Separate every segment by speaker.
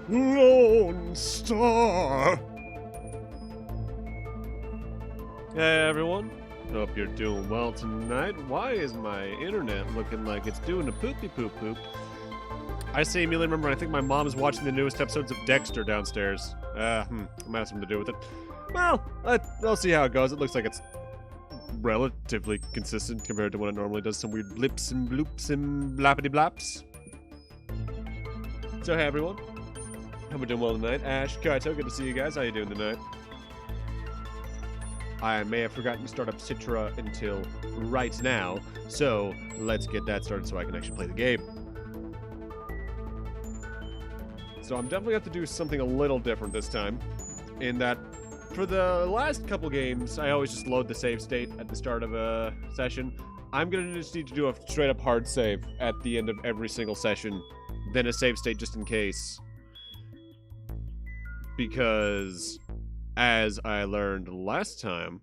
Speaker 1: Lone Star! Hey everyone, hope you're doing well tonight. Why is my internet looking like it's doing a poopy poop poop? I seemingly remember, I think my mom is watching the newest episodes of Dexter downstairs. Might have something to do with it. Well, I'll see how it goes. It looks like it's relatively consistent compared to what it normally does. Some weird blips and bloops and blappity blaps. So hey everyone, hope we're doing well tonight. Ash, Kaito, good to see you guys. How you doing tonight? I may have forgotten to start up Citra until right now, so let's get that started so I can actually play the game. So I'm definitely have to do something a little different this time, in that for the last couple games, I always just load the save state at the start of a session. I'm gonna just need to do a straight up hard save at the end of every single session, then a save state just in case. Because, as I learned last time,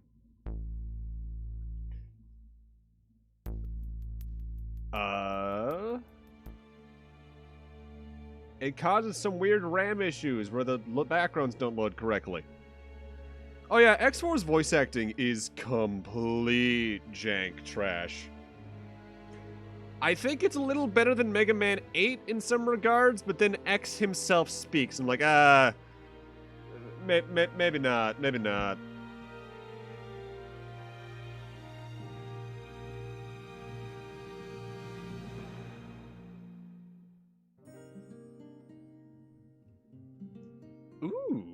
Speaker 1: it causes some weird RAM issues where the backgrounds don't load correctly. Oh yeah, X4's voice acting is complete jank trash. I think it's a little better than Mega Man 8 in some regards, but then X himself speaks. I'm like, maybe not, maybe not. Ooh.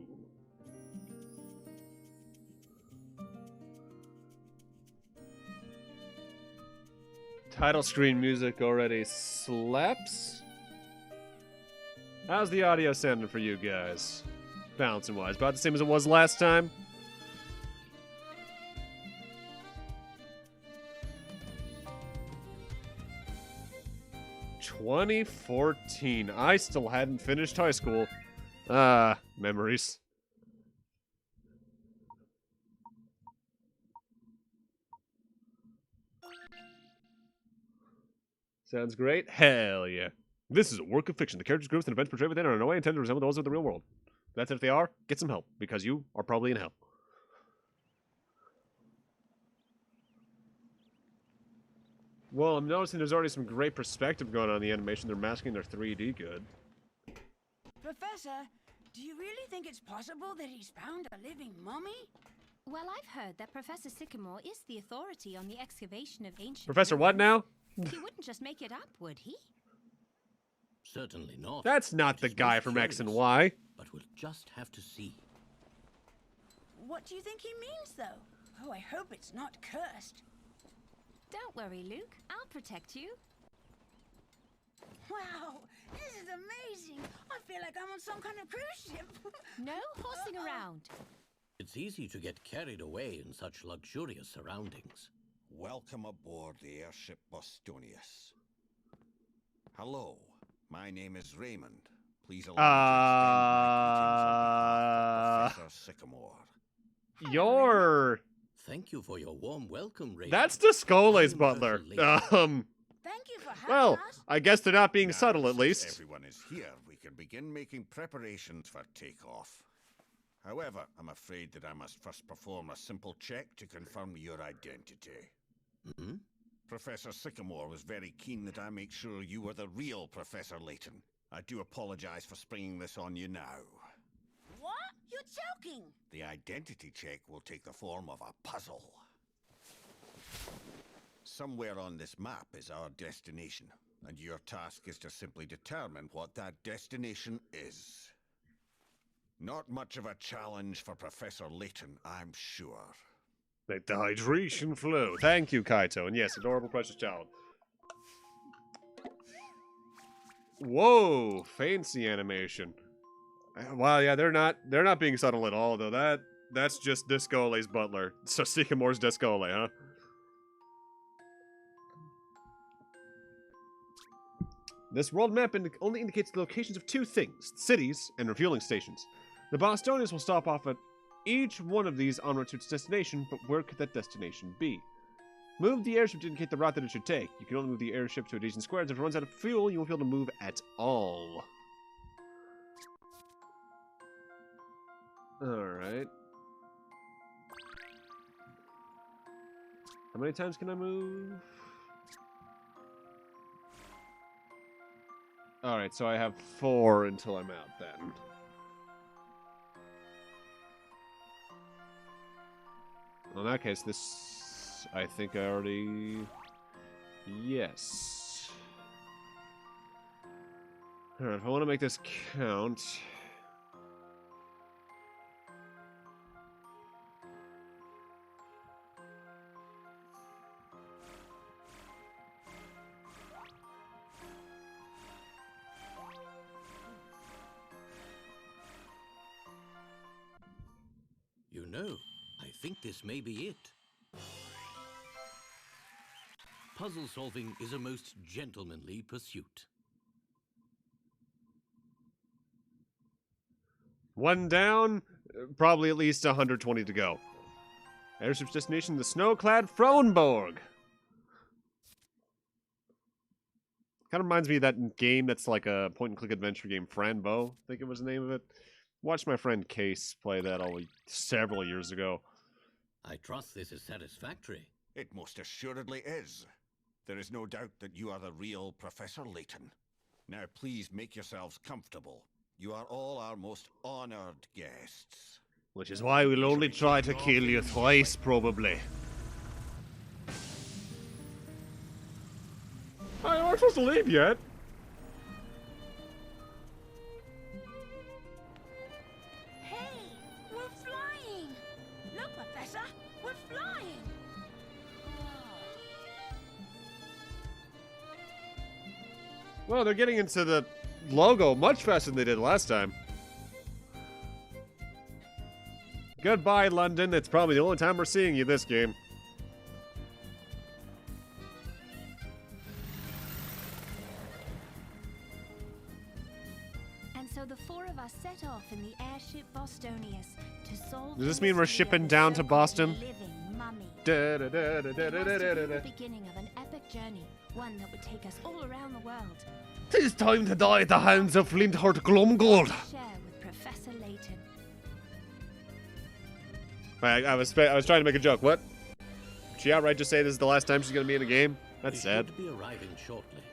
Speaker 1: Title screen music already slaps. How's the audio sounding for you guys? Balancing wise, about the same as it was last time. "2014. I still hadn't finished high school. Memories. Sounds great. Hell yeah. This is a work of fiction. The characters, groups, and events portrayed within are in no way intended to resemble those of the real world. That's if they are, get some help, because you are probably in hell. Well, I'm noticing there's already some great perspective going on in the animation. They're masking their 3D good.
Speaker 2: Professor, do you really think it's possible that he's found a living mummy?
Speaker 3: Well, I've heard that Professor Sycamore is the authority on the excavation of ancient...
Speaker 1: Professor what now?
Speaker 3: He wouldn't just make it up, would he?
Speaker 4: Certainly not.
Speaker 1: That's not the guy from X and Y.
Speaker 4: But we'll just have to see.
Speaker 2: What do you think he means, though? Oh, I hope it's not cursed.
Speaker 3: Don't worry, Luke. I'll protect you.
Speaker 2: Wow, this is amazing. I feel like I'm on some kind of cruise ship.
Speaker 3: No horsing around.
Speaker 4: It's easy to get carried away in such luxurious surroundings.
Speaker 5: Welcome aboard the airship Bostonius. Hello, my name is Raymond. Please allow me to extend my greetings on behalf of Professor Sycamore.
Speaker 1: You're...
Speaker 4: Thank you for your warm welcome, Ray.
Speaker 1: That's Descole's
Speaker 4: I'm
Speaker 1: butler.
Speaker 4: Layton.
Speaker 2: Thank you for having
Speaker 1: Well,
Speaker 2: us.
Speaker 1: I guess they're not being
Speaker 5: Now,
Speaker 1: subtle, at
Speaker 5: since
Speaker 1: least.
Speaker 5: everyone is here, we can begin making preparations for takeoff. However, I'm afraid that I must first perform a simple check to confirm your identity.
Speaker 4: Hmm?
Speaker 5: Professor Sycamore was very keen that I make sure you were the real Professor Layton. I do apologize for springing this on you now.
Speaker 2: What? You're joking.
Speaker 5: The identity check will take the form of a puzzle. Somewhere on this map is our destination, and your task is to simply determine what that destination is. Not much of a challenge for Professor Layton, I'm sure.
Speaker 1: Let the hydration flow. Thank you, Kaito. And yes, adorable precious child. Whoa, fancy animation. Wow, yeah, they're not being subtle at all, though. That's just Descole's butler. So Sycamore's Descole, huh? This world map only indicates the locations of two things: cities and refueling stations. The Bostonians will stop off at each one of these en route to its destination, but where could that destination be? Move the airship to indicate the route that it should take. You can only move the airship to adjacent squares. If it runs out of fuel, you won't be able to move at all. Alright. How many times can I move? Alright, so I have 4 until I'm out then. Well, in that case, this... I think I already... Yes. Alright, if I want to make this count...
Speaker 4: You know, I think this may be it. Puzzle solving is a most gentlemanly pursuit.
Speaker 1: One down, probably at least 120 to go. Airship's destination, the snow-clad Frohenberg. Kind of reminds me of that game that's like a point-and-click adventure game, Franbo, I think it was the name of it. Watched my friend Case play that several years ago.
Speaker 4: I trust this is satisfactory.
Speaker 5: It most assuredly is. There is no doubt that you are the real Professor Layton. Now please make yourselves comfortable. You are all our most honored guests.
Speaker 1: Which is why we'll only try to kill you twice, probably. I'm not supposed to leave yet.
Speaker 2: Hey, we're flying. Look, Professor, we're flying.
Speaker 1: Well, they're getting into the logo much faster than they did last time. Goodbye, London. It's probably the only time we're seeing you this game.
Speaker 3: And so the 4 of us set off in the airship Bostonius to solve.
Speaker 1: Does this
Speaker 3: the
Speaker 1: mean we're
Speaker 3: mystery of
Speaker 1: shipping
Speaker 3: the
Speaker 1: down to
Speaker 3: so-called
Speaker 1: Boston?
Speaker 3: living mummy.
Speaker 1: Da, da, da, da,
Speaker 3: It
Speaker 1: da,
Speaker 3: was
Speaker 1: da,
Speaker 3: to
Speaker 1: da,
Speaker 3: be
Speaker 1: da.
Speaker 3: the beginning of an epic journey, one that would take us all around the world.
Speaker 1: 'Tis time to die at the hands of Flintheart Glumgold.
Speaker 3: Share with Professor Layton.
Speaker 1: I was trying to make a joke. What? Did she outright just say this is the last time she's gonna be in a game? That's
Speaker 4: They
Speaker 1: sad.
Speaker 4: should be arriving shortly.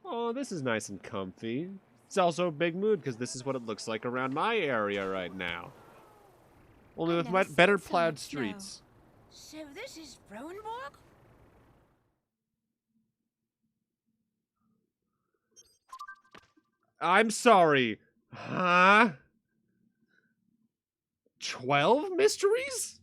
Speaker 1: Oh, this is nice and comfy. It's also a big mood because this is what it looks like around my area right now. Only
Speaker 3: I've
Speaker 1: with
Speaker 3: never
Speaker 1: better
Speaker 3: seen so
Speaker 1: plowed
Speaker 3: much snow.
Speaker 1: streets.
Speaker 2: So this is Frohenberg?
Speaker 1: I'm sorry. Huh? 12 mysteries?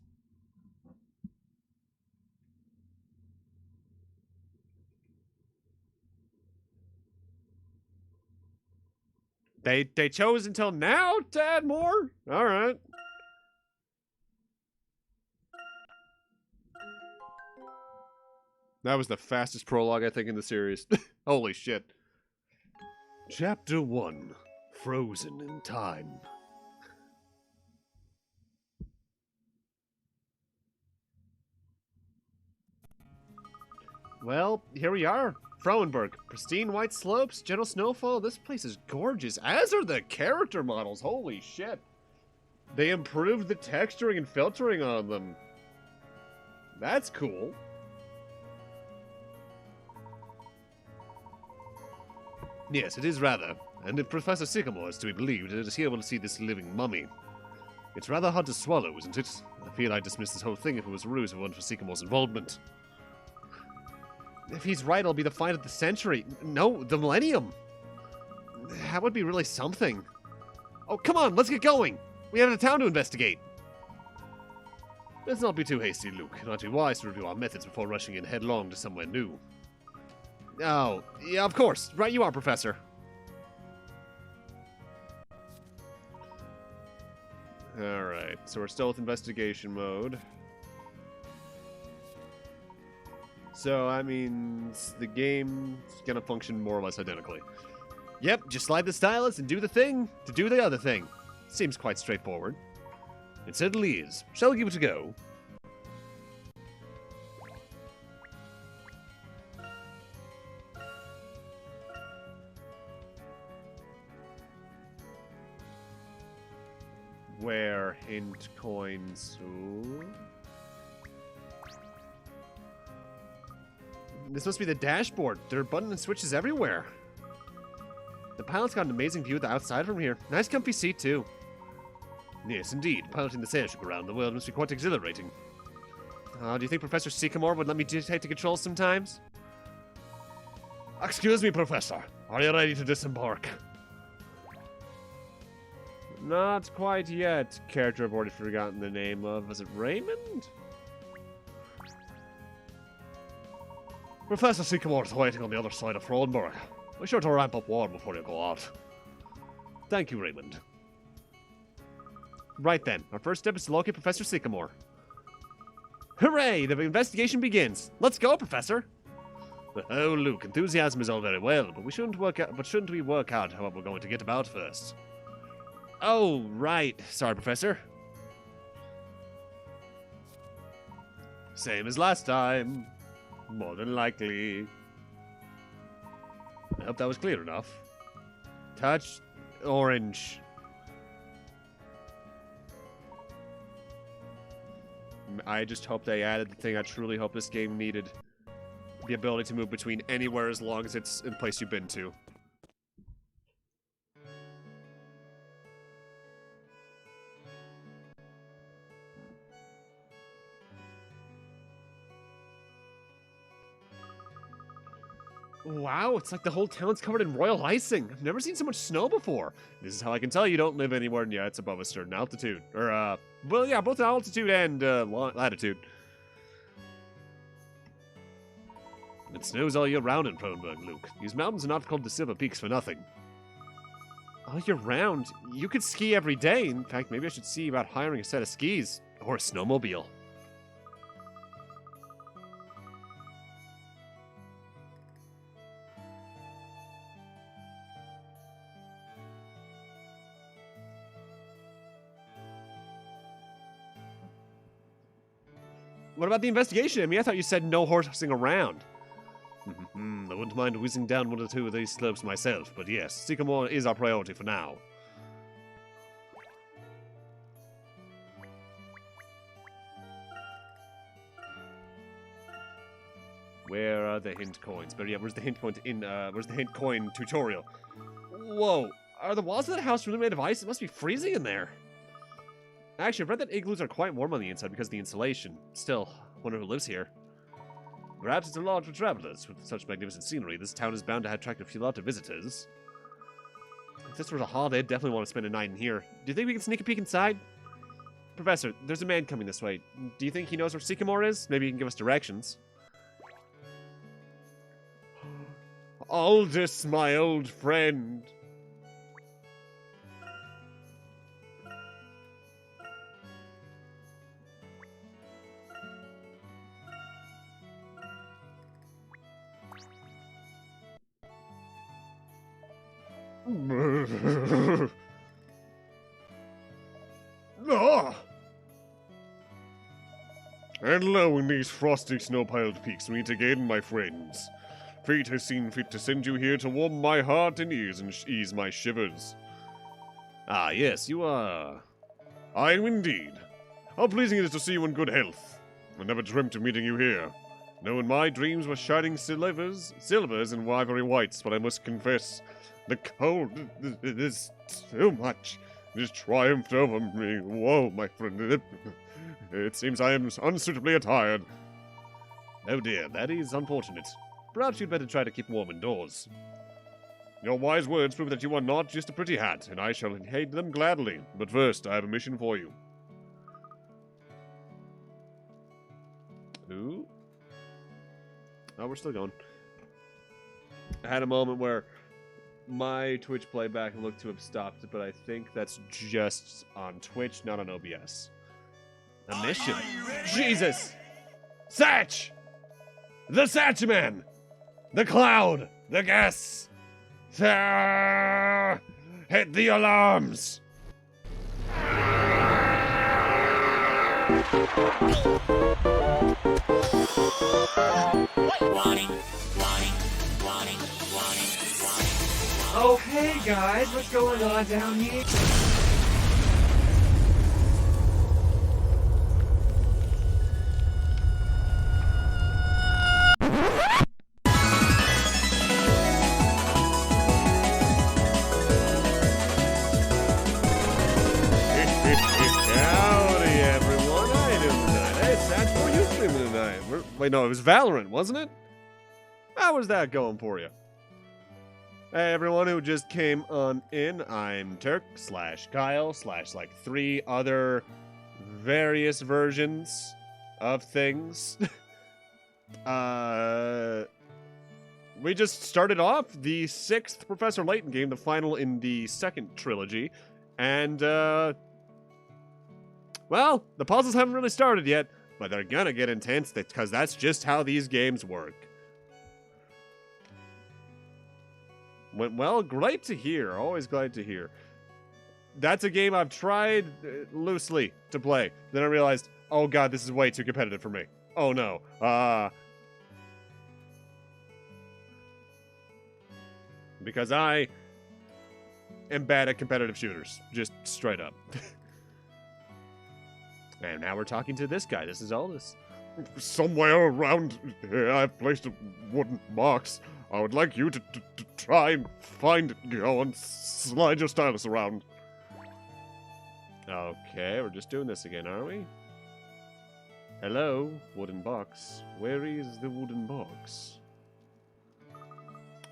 Speaker 1: They chose until now to add more? Alright. That was the fastest prologue, I think, in the series. Holy shit. Chapter 1. Frozen in Time. Well, here we are. Frohenberg. Pristine white slopes, gentle snowfall. This place is gorgeous, as are the character models. Holy shit. They improved the texturing and filtering on them. That's cool. Yes, it is rather. And if Professor Sycamore is to be believed, it is here we'll see this living mummy. It's rather hard to swallow, isn't it? I feel I'd dismiss this whole thing if it was a ruse if it weren't for Sycamore's involvement. If he's right, it'll be the find of the century. No, the millennium. That would be really something. Oh, come on, let's get going. We have a town to investigate. Let's not be too hasty, Luke. It might be wise to review our methods before rushing in headlong to somewhere new. Oh, yeah, of course. Right you are, Professor. Alright, so we're still with investigation mode. So, I mean, the game's gonna function more or less identically. Yep, just slide the stylus and do the thing to do the other thing. Seems quite straightforward. It certainly is. Shall we give it a go? Where hint coins? Ooh. This must be the dashboard. There are buttons and switches everywhere. The pilot's got an amazing view of the outside from here. Nice comfy seat, too. Yes, indeed. Piloting this airship around the world must be quite exhilarating. Do you think Professor Sycamore would let me dictate the controls sometimes? Excuse me, Professor. Are you ready to disembark? Not quite yet. Character I've already forgotten the name of. Was it Raymond? Professor Sycamore is waiting on the other side of Frohenberg. Be sure to ramp up warm before you go out. Thank you, Raymond. Right then, our first step is to locate Professor Sycamore. Hooray! The investigation begins. Let's go, Professor. Oh, Luke, enthusiasm is all very well, but shouldn't we work out how we're going to get about first? Oh, right. Sorry, Professor. Same as last time. More than likely. I hope that was clear enough. Touch orange. I just hope they added the thing I truly hope this game needed. The ability to move between anywhere as long as it's in place you've been to. Wow, it's like the whole town's covered in royal icing. I've never seen so much snow before. This is how I can tell you don't live anywhere near it's above a certain altitude. Or, well, yeah, both altitude and latitude. It snows all year round in Frohenberg, Luke. These mountains are not called the Silver Peaks for nothing. All year round? You could ski every day. In fact, maybe I should see about hiring a set of skis. Or a snowmobile. What about the investigation? I mean, I thought you said no horsing around. I wouldn't mind whizzing down one or two of these slopes myself, but yes, Sycamore is our priority for now. Where are the hint coins? But yeah, where's the hint coin where's the hint coin tutorial? Whoa, are the walls of that house really made of ice? It must be freezing in there. Actually, I've read that igloos are quite warm on the inside because of the insulation. Still, wonder who lives here. Perhaps it's a lodge for travelers. With such magnificent scenery, this town is bound to attract a few lot of visitors. If this was a holiday, I'd definitely want to spend a night in here. Do you think we can sneak a peek inside? Professor, there's a man coming this way. Do you think he knows where Sycamore is? Maybe he can give us directions. Aldous, my old friend. Ah! And lo, in these frosty snow-piled peaks we meet again, my friends. Fate has seen fit to send you here to warm my heart and ears and ease my shivers. Ah, yes, you are. I am indeed. How pleasing it is to see you in good health. I never dreamt of meeting you here. No, in my dreams were shining silvers and ivory whites, but I must confess, the cold is too much. It has triumphed over me. Whoa, my friend. It seems I am unsuitably attired. Oh dear, that is unfortunate. Perhaps you'd better try to keep warm indoors. Your wise words prove that you are not just a pretty hat, and I shall heed them gladly. But first, I have a mission for you. Ooh. Oh, we're still going. I had a moment where my Twitch playback looked to have stopped, but I think that's just on Twitch, not on OBS. A mission. Jesus! Satch! The Satchman! The Cloud! The Gas! Hit the alarms!
Speaker 6: Oh, hey guys, what's going on down here?
Speaker 1: Howdy, everyone. How you doing tonight? Hey, Satch, what are you streaming tonight? Wait, no, it was Valerian, wasn't it? How was that going for you? Hey, everyone who just came on in, I'm Turk / Kyle / like 3 other various versions of things. We just started off the 6th Professor Layton game, the final in the 2nd trilogy, and, well, the puzzles haven't really started yet, but they're gonna get intense because that's just how these games work. Went well, great to hear. Always glad to hear. That's a game I've tried loosely to play. Then I realized, oh god, this is way too competitive for me. Oh no. Because I am bad at competitive shooters. Just straight up. And now we're talking to this guy. This is Aldous. Somewhere around here I've placed a wooden box. I would like you to try and find it. Go and slide your stylus around. Okay, we're just doing this again, are we? Hello, wooden box. Where is the wooden box?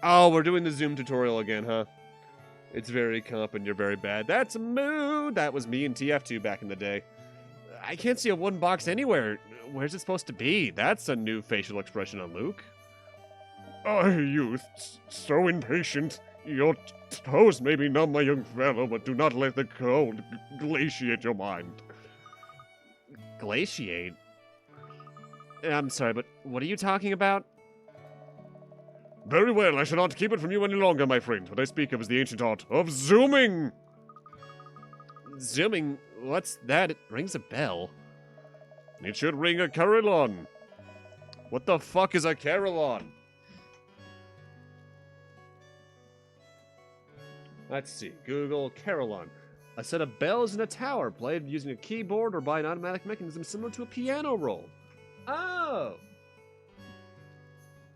Speaker 1: Oh, we're doing the Zoom tutorial again, huh? It's very comp and you're very bad. That's a mood! That was me and TF2 back in the day. I can't see a wooden box anywhere. Where's it supposed to be? That's a new facial expression on Luke. Oh, youth, so impatient. Your toes may be numb, my young fellow, but do not let the cold glaciate your mind. Glaciate? I'm sorry, but what are you talking about? Very well, I shall not keep it from you any longer, my friend. What I speak of is the ancient art of zooming. Zooming? What's that? It rings a bell. It should ring a carillon. What the fuck is a carillon? Let's see. Google carillon. A set of bells in a tower played using a keyboard or by an automatic mechanism similar to a piano roll. Oh!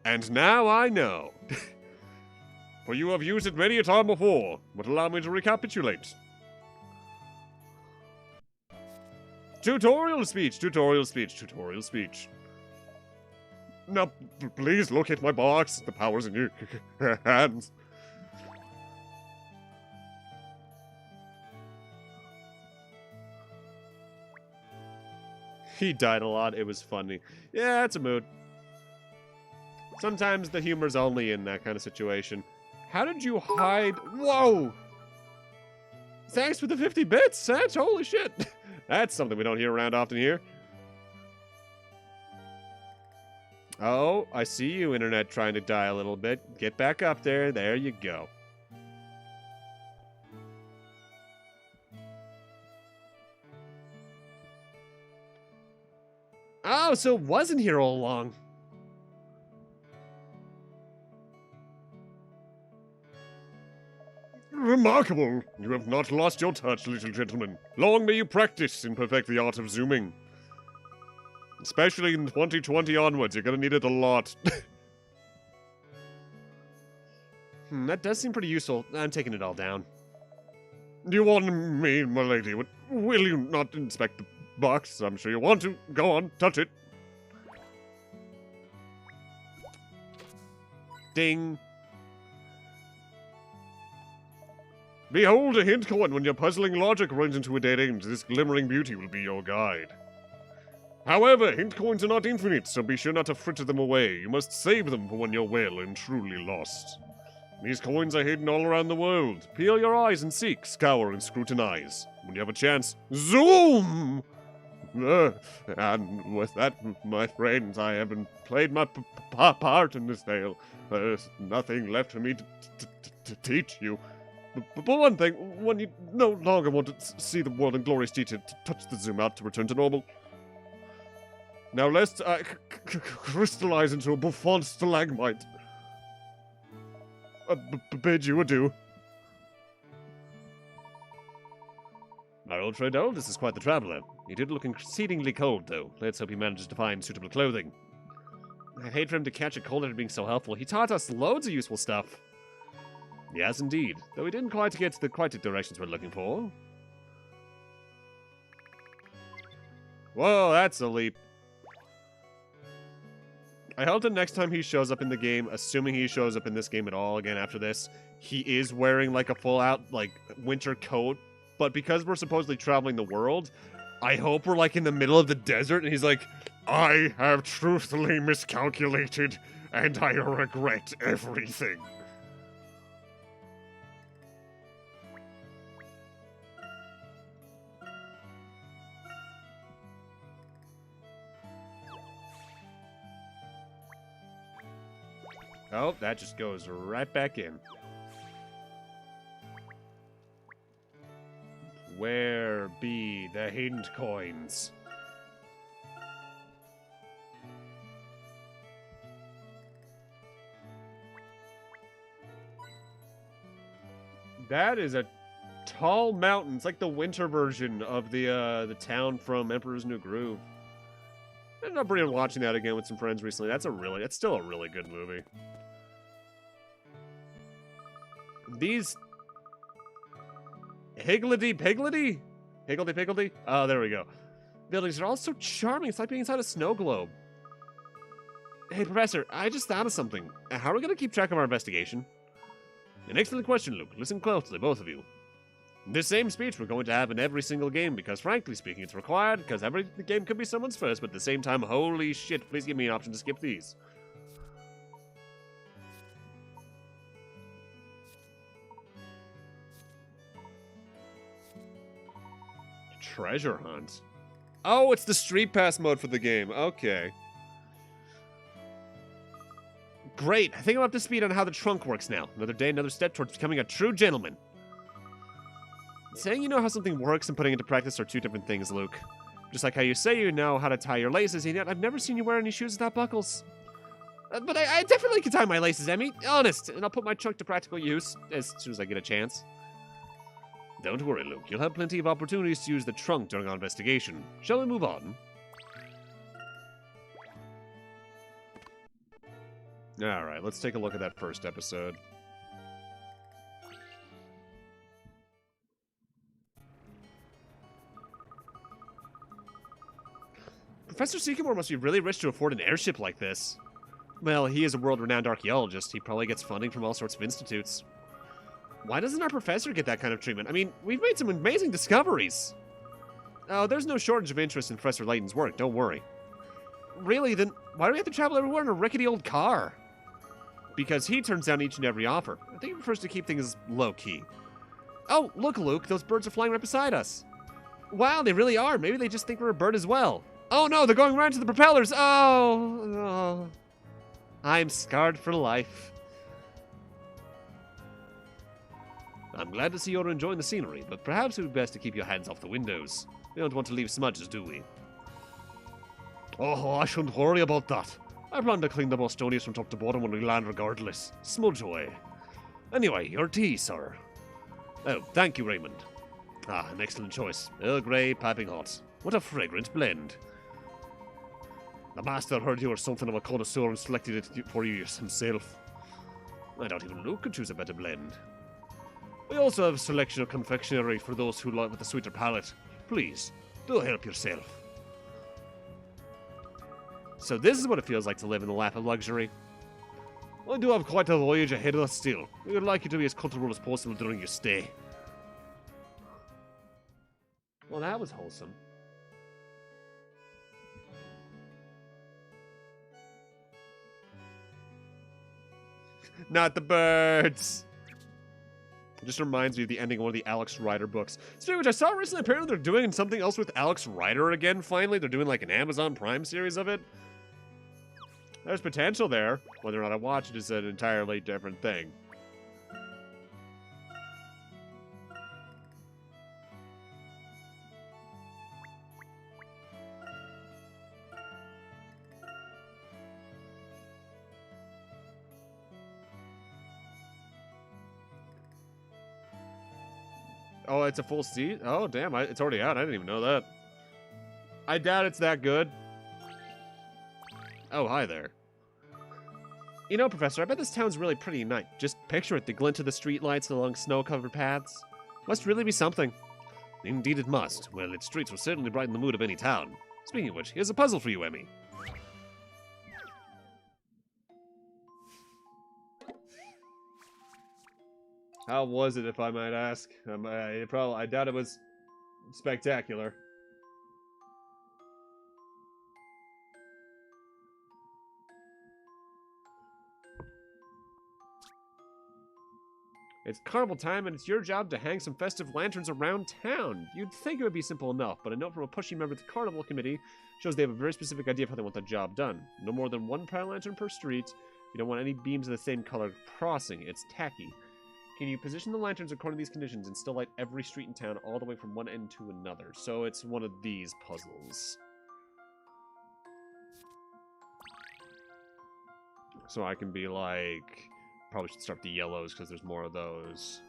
Speaker 1: And now I know. For you have used it many a time before, but allow me to recapitulate. Tutorial speech, tutorial speech, tutorial speech. Now, please look at my box. The power's in your hands. He died a lot. It was funny. Yeah, it's a mood. Sometimes the humor's only in that kind of situation. How did you hide? Whoa! Thanks for the 50 bits, Satch. Holy shit. That's something we don't hear around often here. Oh, I see you, Internet, trying to die a little bit. Get back up there. There you go. Oh, so it wasn't here all along. Remarkable. You have not lost your touch, little gentleman. Long may you practice and perfect the art of zooming. Especially in 2020 onwards, you're gonna need it a lot. That does seem pretty useful. I'm taking it all down. You want me, my lady? Will you not inspect the box? I'm sure you want to. Go on, touch it. Ding. Behold a hint coin. When your puzzling logic runs into a dead end, this glimmering beauty will be your guide. However, hint coins are not infinite, so be sure not to fritter them away. You must save them for when you're well and truly lost. These coins are hidden all around the world. Peel your eyes and seek, scour and scrutinize. When you have a chance, zoom! And with that, my friends, I haven't played my part in this tale. There's nothing left for me to teach you. But one thing, when you no longer want to see the world in glorious detail, touch the zoom out to return to normal. Now let's crystallize into a bouffant stalagmite. Bid you adieu. My old friend Aldous is quite the traveller. He did look exceedingly cold, though. Let's hope he manages to find suitable clothing. I'd hate for him to catch a cold after being so helpful. He taught us loads of useful stuff. Yes, indeed. Though we didn't quite get the directions we're looking for. Whoa, that's a leap. I hope that next time he shows up in the game, assuming he shows up in this game at all again after this, he is wearing like a full-out like winter coat. But because we're supposedly traveling the world, I hope we're like in the middle of the desert and he's like, I have truthfully miscalculated and I regret everything. Oh, that just goes right back in. Where be the hint coins? That is a tall mountain. It's like the winter version of the town from Emperor's New Groove. I ended up watching that again with some friends recently. That's still a really good movie. These Higgledy-piggledy? Higgledy-piggledy? Oh, there we go. Buildings are all so charming. It's like being inside a snow globe. Hey, Professor, I just thought of something. How are we going to keep track of our investigation? An excellent question, Luke. Listen closely, both of you. This same speech we're going to have in every single game because, frankly speaking, it's required because every game could be someone's first, but at the same time, holy shit, please give me an option to skip these. Treasure hunt. Oh, it's the street pass mode for the game. Okay. Great. I think I'm up to speed on how the trunk works now. Another day, another step towards becoming a true gentleman. Saying you know how something works and putting it into practice are two different things, Luke. Just like how you say you know how to tie your laces, and yet I've never seen you wear any shoes without buckles. But I definitely can tie my laces, Emmy. Honest. And I'll put my trunk to practical use as soon as I get a chance. Don't worry, Luke. You'll have plenty of opportunities to use the trunk during our investigation. Shall we move on? Alright, let's take a look at that first episode. Professor Sycamore must be really rich to afford an airship like this. Well, he is a world-renowned archaeologist. He probably gets funding from all sorts of institutes. Why doesn't our professor get that kind of treatment? I mean, we've made some amazing discoveries. Oh, there's no shortage of interest in Professor Layton's work, don't worry. Really, then why do we have to travel everywhere in a rickety old car? Because he turns down each and every offer. I think he prefers to keep things low-key. Oh, look, Luke, those birds are flying right beside us. Wow, they really are. Maybe they just think we're a bird as well. Oh no, they're going right into the propellers. Oh. I'm scarred for life. I'm glad to see you're enjoying the scenery, but perhaps it would be best to keep your hands off the windows. We don't want to leave smudges, do we? Oh, I shouldn't worry about that. I plan to clean the Bostonians from top to bottom when we land regardless. Smudge away. Anyway, your tea, sir. Oh, thank you, Raymond. Ah, an excellent choice. Earl Grey, piping hot. What a fragrant blend. The master heard you were something of a connoisseur and selected it for you himself. I doubt even Luke could choose a better blend. We also have a selection of confectionery for those who like with a sweeter palate. Please, do help yourself. So this is what it feels like to live in the lap of luxury. I do have quite a voyage ahead of us still. We would like you to be as comfortable as possible during your stay. Well, that was wholesome. Not the birds! It just reminds me of the ending of one of the Alex Rider books. Speaking of which, I saw recently, apparently they're doing something else with Alex Rider again, finally. They're doing like an Amazon Prime series of it. There's potential there. Whether or not I watch it is an entirely different thing. Oh, it's a full seat? Oh, damn, it's already out. I didn't even know that. I doubt it's that good. Oh, hi there. You know, Professor, I bet this town's really pretty at night. Just picture it, the glint of the streetlights along snow-covered paths. Must really be something. Indeed it must. Well, its streets will certainly brighten the mood of any town. Speaking of which, here's a puzzle for you, Emmy. How was it, if I might ask? I doubt it was spectacular. It's carnival time, and it's your job to hang some festive lanterns around town. You'd think it would be simple enough, but a note from a pushy member of the carnival committee shows they have a very specific idea of how they want the job done. No more than one power lantern per street. You don't want any beams of the same color crossing. It's tacky. Can you position the lanterns according to these conditions and still light every street in town all the way from one end to another? So it's one of these puzzles. So I can be like... Probably should start with the yellows because there's more of those.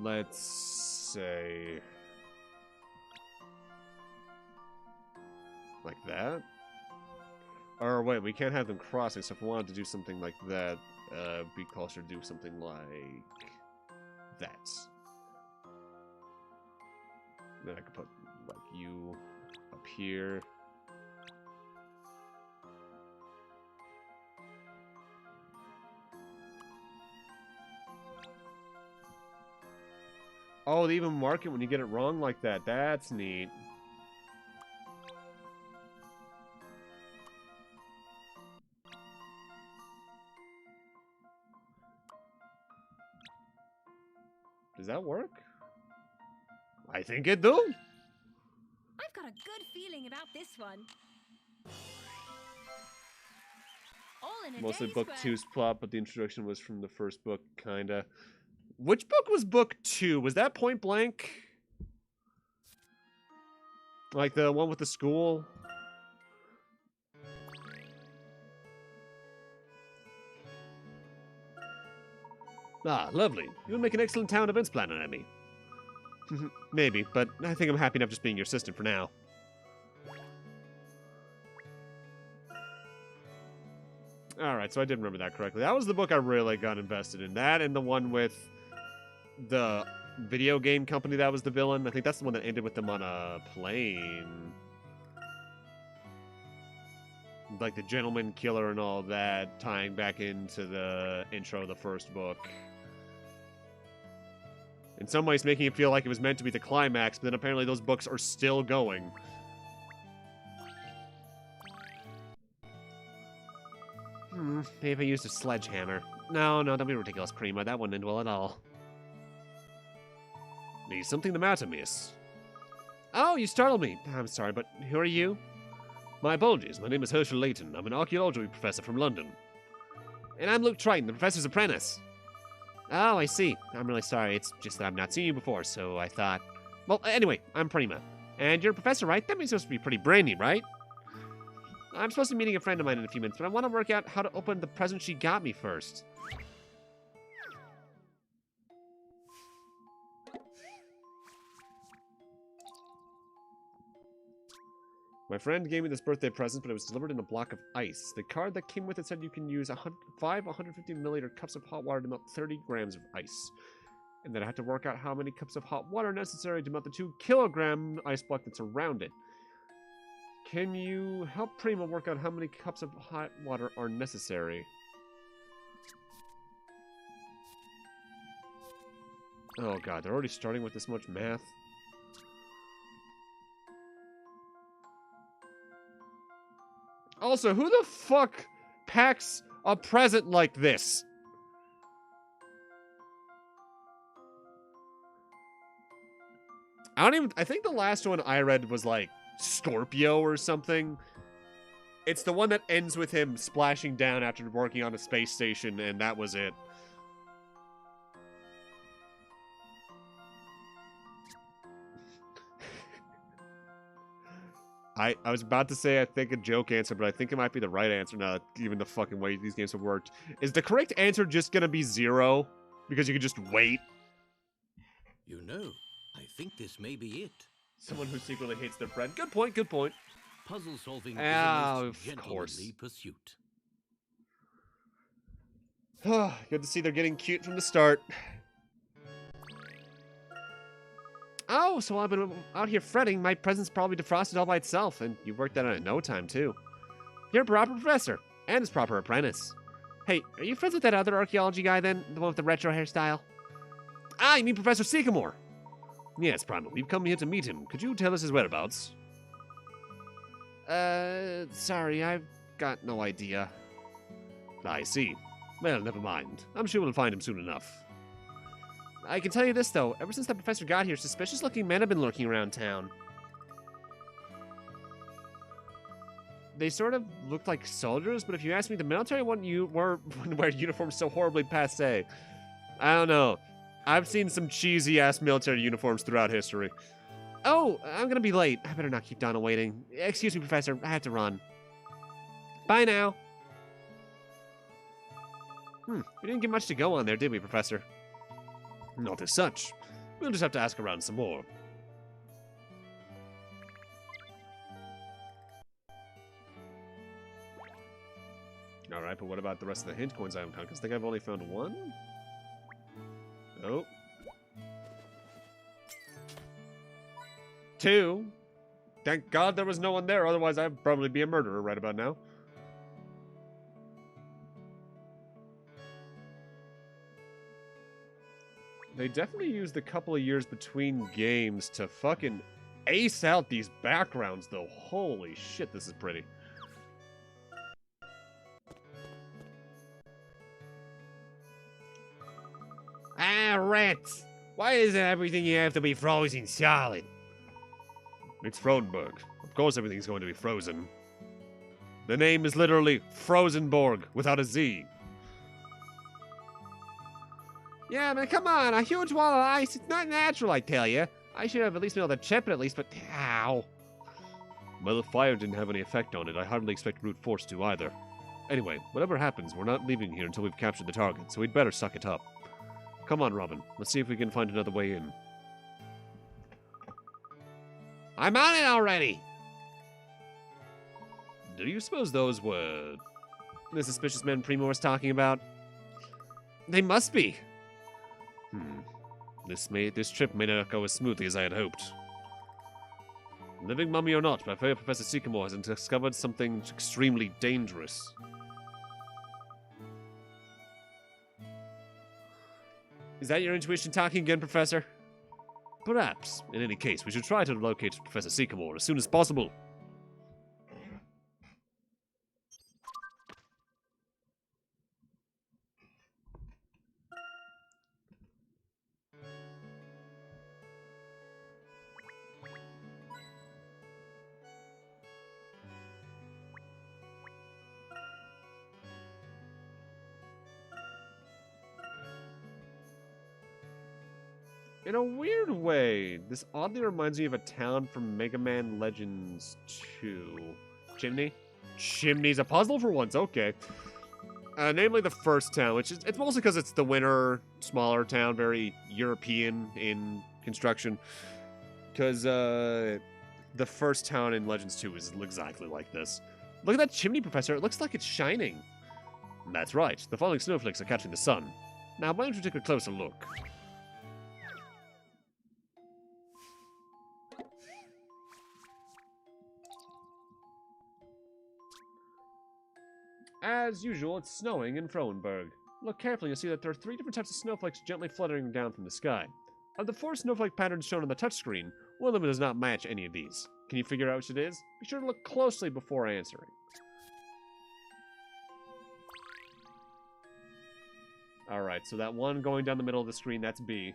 Speaker 1: Let's say... Like that? Or wait, we can't have them crossing, so if we wanted to do something like that, be closer to do something like that. Then I could put like you up here. Oh, they even mark it when you get it wrong like that. That's neat. Does that work? I think it do.
Speaker 3: I've got a good feeling about this one. All in a
Speaker 1: Mostly
Speaker 3: day's
Speaker 1: book
Speaker 3: work.
Speaker 1: 2's plot, but the introduction was from the first book, kinda. Which book was book 2? Was that Point Blank? Like the one with the school? Ah, lovely. You would make an excellent town events planner, Emmy. Maybe, but I think I'm happy enough just being your assistant for now. Alright, so I did remember that correctly. That was the book I really got invested in. That and the one with the video game company that was the villain. I think that's the one that ended with them on a plane. Like the gentleman killer and all that, tying back into the intro of the first book. In some ways making it feel like it was meant to be the climax, but then apparently those books are still going. Maybe if I used a sledgehammer. No, don't be ridiculous, Prima. That wouldn't end well at all. Is something the matter, miss? Oh, you startled me. I'm sorry, but who are you? My apologies. My name is Professor Layton. I'm an archaeology professor from London. And I'm Luke Triton, the professor's apprentice. Oh, I see. I'm really sorry. It's just that I've not seen you before, so I thought... Well, anyway, I'm Prima. And you're a professor, right? That means you're supposed to be pretty brainy, right? I'm supposed to be meeting a friend of mine in a few minutes, but I want to work out how to open the present she got me first. My friend gave me this birthday present, but it was delivered in a block of ice. The card that came with it said you can use 5 150 milliliter cups of hot water to melt 30 grams of ice. And then I had to work out how many cups of hot water are necessary to melt the 2-kilogram ice block that's around it. Can you help Prima work out how many cups of hot water are necessary? Oh god, they're already starting with this much math? Also, who the fuck packs a present like this? I think the last one I read was like Scorpio or something. It's the one that ends with him splashing down after working on a space station, and that was it. I was about to say I think a joke answer, but I think it might be the right answer now, given the fucking way these games have worked. Is the correct answer just gonna be 0? Because you can just wait?
Speaker 4: You know, I think this may be it.
Speaker 1: Someone who secretly hates their friend. Good point, good point.
Speaker 4: Puzzle solving is
Speaker 1: Oh,
Speaker 4: a
Speaker 1: of
Speaker 4: most
Speaker 1: course.
Speaker 4: gentlemanly pursuit.
Speaker 1: Good to see they're getting cute from the start. Oh, so I've been out here fretting. My present's probably defrosted all by itself, and you worked that out in no time, too. You're a proper professor, and his proper apprentice. Hey, are you friends with that other archaeology guy, then? The one with the retro hairstyle? Ah, you mean Professor Sycamore? Yes, Primal. We've come here to meet him. Could you tell us his whereabouts? Sorry, I've got no idea. I see. Well, never mind. I'm sure we'll find him soon enough. I can tell you this, though. Ever since that professor got here, suspicious-looking men have been lurking around town. They sort of looked like soldiers, but if you ask me, the military wouldn't wear uniforms so horribly passé. I don't know. I've seen some cheesy-ass military uniforms throughout history. Oh, I'm gonna be late. I better not keep Donna waiting. Excuse me, Professor. I have to run. Bye now. We didn't get much to go on there, did we, Professor? Not as such. We'll just have to ask around some more. Alright, but what about the rest of the hint coins I haven't found? Because I think I've only found one? Oh. 2. Thank God there was no one there, otherwise I'd probably be a murderer right about now. They definitely used a couple of years between games to fucking ace out these backgrounds, though. Holy shit, this is pretty. Ah, rats! Why isn't everything you have to be frozen solid? It's Frohenberg. Of course everything's going to be frozen. The name is literally Frozenborg, without a Z. Yeah, man, come on. A huge wall of ice. It's not natural, I tell you. I should have at least been able to chip it at least, but how? Well, the fire didn't have any effect on it. I hardly expect brute force to either. Anyway, whatever happens, we're not leaving here until we've captured the target, so we'd better suck it up. Come on, Robin. Let's see if we can find another way in. I'm on it already! Do you suppose those were the suspicious men Primo was talking about? They must be. This trip may not go as smoothly as I had hoped. Living mummy or not, but I fear Professor Sycamore has discovered something extremely dangerous. Is that your intuition talking again, Professor? Perhaps. In any case, we should try to locate Professor Sycamore as soon as possible. In a weird way, this oddly reminds me of a town from Mega Man Legends 2. Chimney? Chimney's a puzzle for once, okay. Namely the first town, which is, it's mostly because it's the winter, smaller town, very European in construction. Because the first town in Legends 2 is exactly like this. Look at that chimney, Professor. It looks like it's shining. That's right. The falling snowflakes are catching the sun. Now, why don't you take a closer look? As usual, it's snowing in Frohenberg. Look carefully, you'll see that there are 3 different types of snowflakes gently fluttering down from the sky. Of the 4 snowflake patterns shown on the touchscreen, one of them does not match any of these. Can you figure out which it is? Be sure to look closely before answering. Alright, so that one going down the middle of the screen, that's B.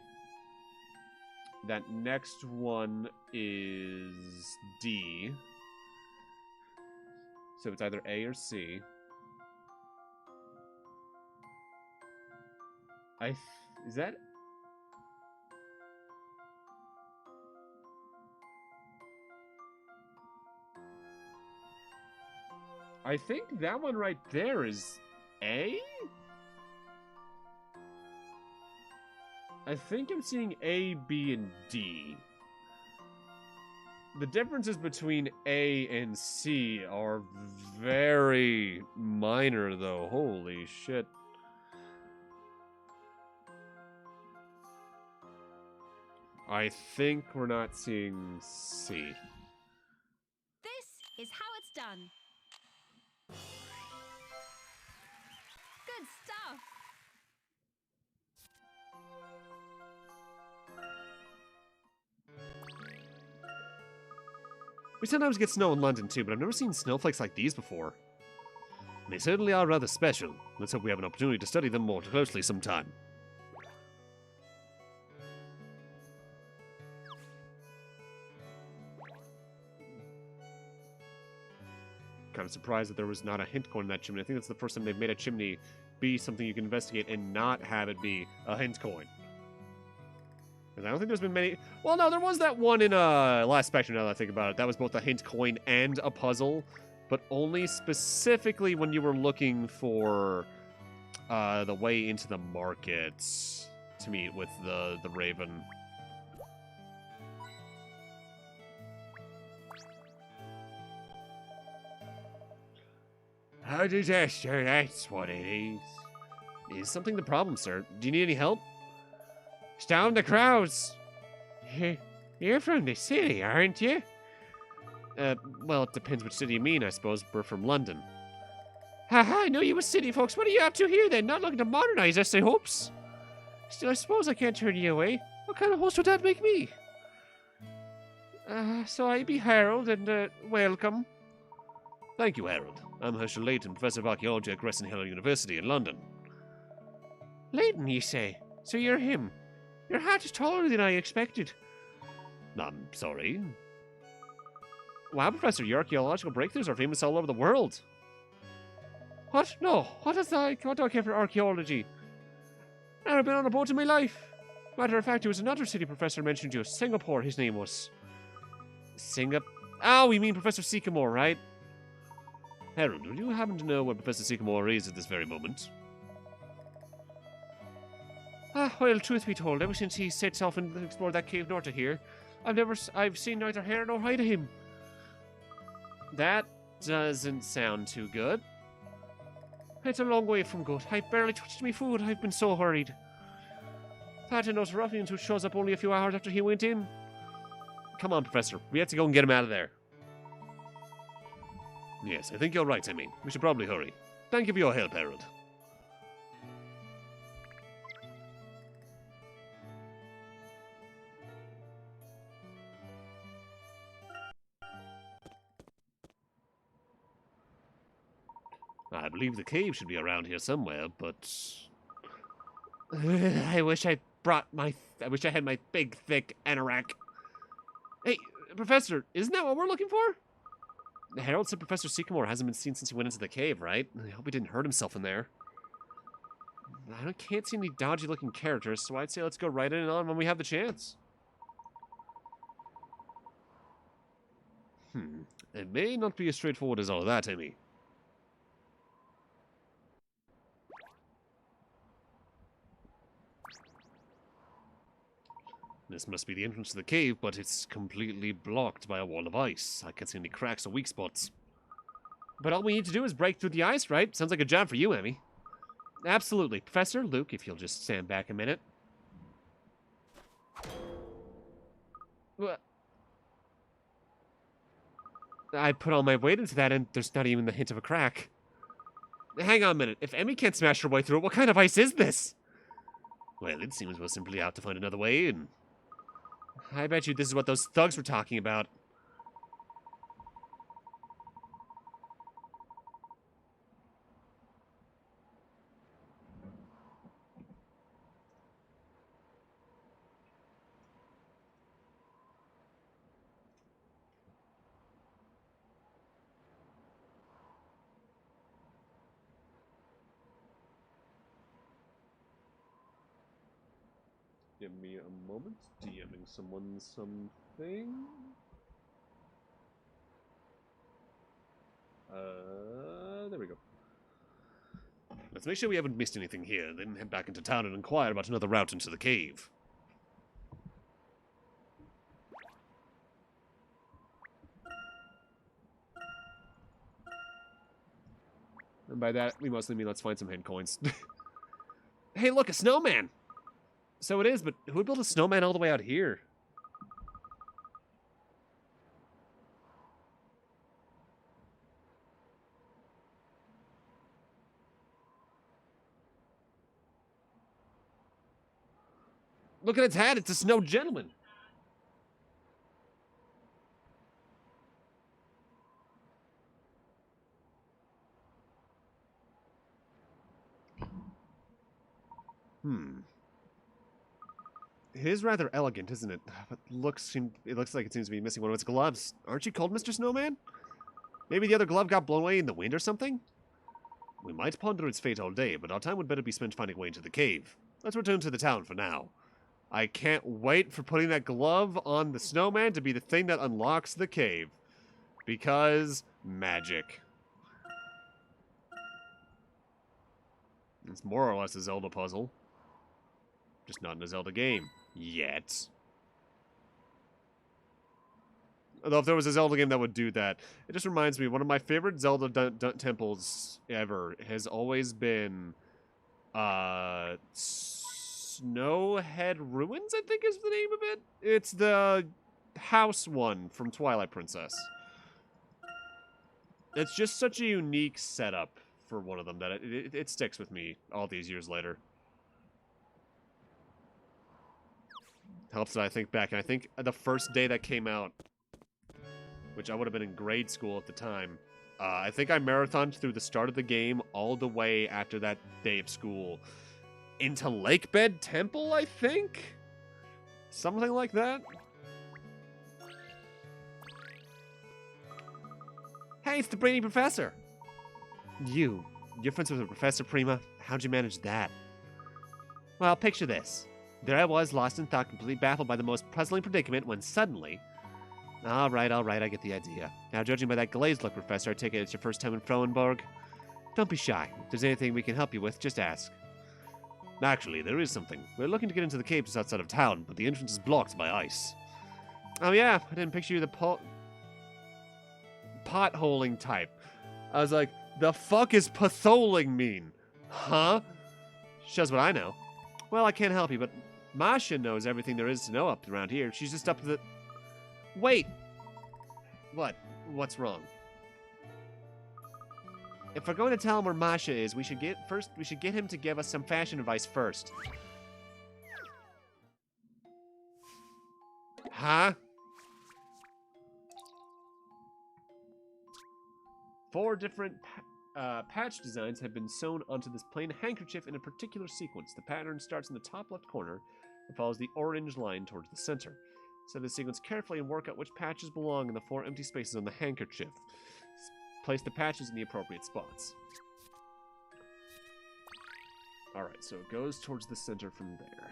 Speaker 1: That next one is D. So it's either A or C. Is that... I think that one right there is A? I think I'm seeing A, B, and D. The differences between A and C are very minor, though. Holy shit. I think we're not seeing C.
Speaker 3: This is how it's done. Good stuff.
Speaker 1: We sometimes get snow in London too, but I've never seen snowflakes like these before. They certainly are rather special. Let's hope we have an opportunity to study them more closely sometime. Kind of surprised that there was not a hint coin in that chimney. I think that's the first time they've made a chimney be something you can investigate and not have it be a hint coin. Because I don't think there's been many... Well, no, there was that one in Last Spectrum, now that I think about it. That was both a hint coin and a puzzle, but only specifically when you were looking for the way into the market to meet with the Raven. A disaster, that's what it is. Is something the problem, sir? Do you need any help? Storm the crowds! You're from the city, aren't you? Well, it depends which city you mean, I suppose. We're from London. Haha, I know you were city folks. What are you up to here, then? Not looking to modernize us, I hopes? Still, I suppose I can't turn you away. What kind of host would that make me? So I be Harold, and, welcome. Thank you, Harold. I'm Professor Layton, Professor of Archaeology at Crescent Hill University in London. Layton, you say? So you're him? Your hat is taller than I expected. I'm sorry. Wow, Professor, your archaeological breakthroughs are famous all over the world. What? No. What do I care for archaeology? I've never been on a boat in my life. Matter of fact, it was another city professor mentioned you. Singapore, his name was. Oh, you mean Professor Sycamore, right? Harold, do you happen to know where Professor Sycamore is at this very moment? Well, truth be told, ever since he sets off and explored that cave north of here, I've seen neither hair nor hide of him. That doesn't sound too good. It's a long way from good. I barely touched my food. I've been so hurried. That and those ruffians who shows up only a few hours after he went in. Come on, Professor. We have to go and get him out of there. Yes, I think you're right, I mean. We should probably hurry. Thank you for your help, Harold. I believe the cave should be around here somewhere, but... I wish I had my big, thick anorak. Hey, Professor, isn't that what we're looking for? The Herald said Professor Sycamore hasn't been seen since he went into the cave, right? I hope he didn't hurt himself in there. I can't see any dodgy-looking characters, so I'd say let's go right in and on when we have the chance. It may not be as straightforward as all that, Amy. This must be the entrance to the cave, but it's completely blocked by a wall of ice. I can't see any cracks or weak spots. But all we need to do is break through the ice, right? Sounds like a job for you, Emmy. Absolutely. Professor, Luke, if you'll just stand back a minute. What? I put all my weight into that, and there's not even the hint of a crack. Hang on a minute. If Emmy can't smash her way through it, what kind of ice is this? Well, it seems we'll simply have to find another way in. I bet you this is what those thugs were talking about. Give me a moment. DMing someone something. There we go. Let's make sure we haven't missed anything here, then head back into town and inquire about another route into the cave. And by that, we mostly mean let's find some head coins. Hey, look, a snowman! So it is, but who would build a snowman all the way out here? Look at its hat, it's a snow gentleman. It is rather elegant, isn't it? But it looks like it seems to be missing one of its gloves. Aren't you cold, Mr. Snowman? Maybe the other glove got blown away in the wind or something? We might ponder its fate all day, but our time would better be spent finding a way into the cave. Let's return to the town for now. I can't wait for putting that glove on the snowman to be the thing that unlocks the cave. Because magic. It's more or less a Zelda puzzle. Just not in a Zelda game. Yet. Although if there was a Zelda game that would do that, it just reminds me, one of my favorite Zelda temples ever has always been Snowhead Ruins, I think is the name of it. It's the house one from Twilight Princess. It's just such a unique setup for one of them that it sticks with me all these years later. Helps that I think back, and I think the first day that came out, which I would have been in grade school at the time, I think I marathoned through the start of the game all the way after that day of school into Lakebed Temple, I think? Something like that? Hey, it's the brainy professor! You're friends with the professor, Prima? How'd you manage that? Well, picture this. There I was, lost in thought, completely baffled by the most puzzling predicament, when suddenly... Alright, I get the idea. Now, judging by that glazed look, Professor, I take it it's your first time in Frohenberg? Don't be shy. If there's anything we can help you with, just ask. Actually, there is something. We're looking to get into the cave just outside of town, but the entrance is blocked by ice. Oh yeah, I didn't picture you the potholing type. I was like, the fuck is patholing mean? Huh? Shows what I know. Well, I can't help you, but Masha knows everything there is to know up around here. She's just up to the... Wait! What? What's wrong? If we're going to tell him where Masha is, we should get him to give us some fashion advice first. Huh? 4 different patch designs have been sewn onto this plain handkerchief in a particular sequence. The pattern starts in the top left corner and follows the orange line towards the center. Set the sequence carefully and work out which patches belong in the 4 empty spaces on the handkerchief. Place the patches in the appropriate spots. Alright, so it goes towards the center from there.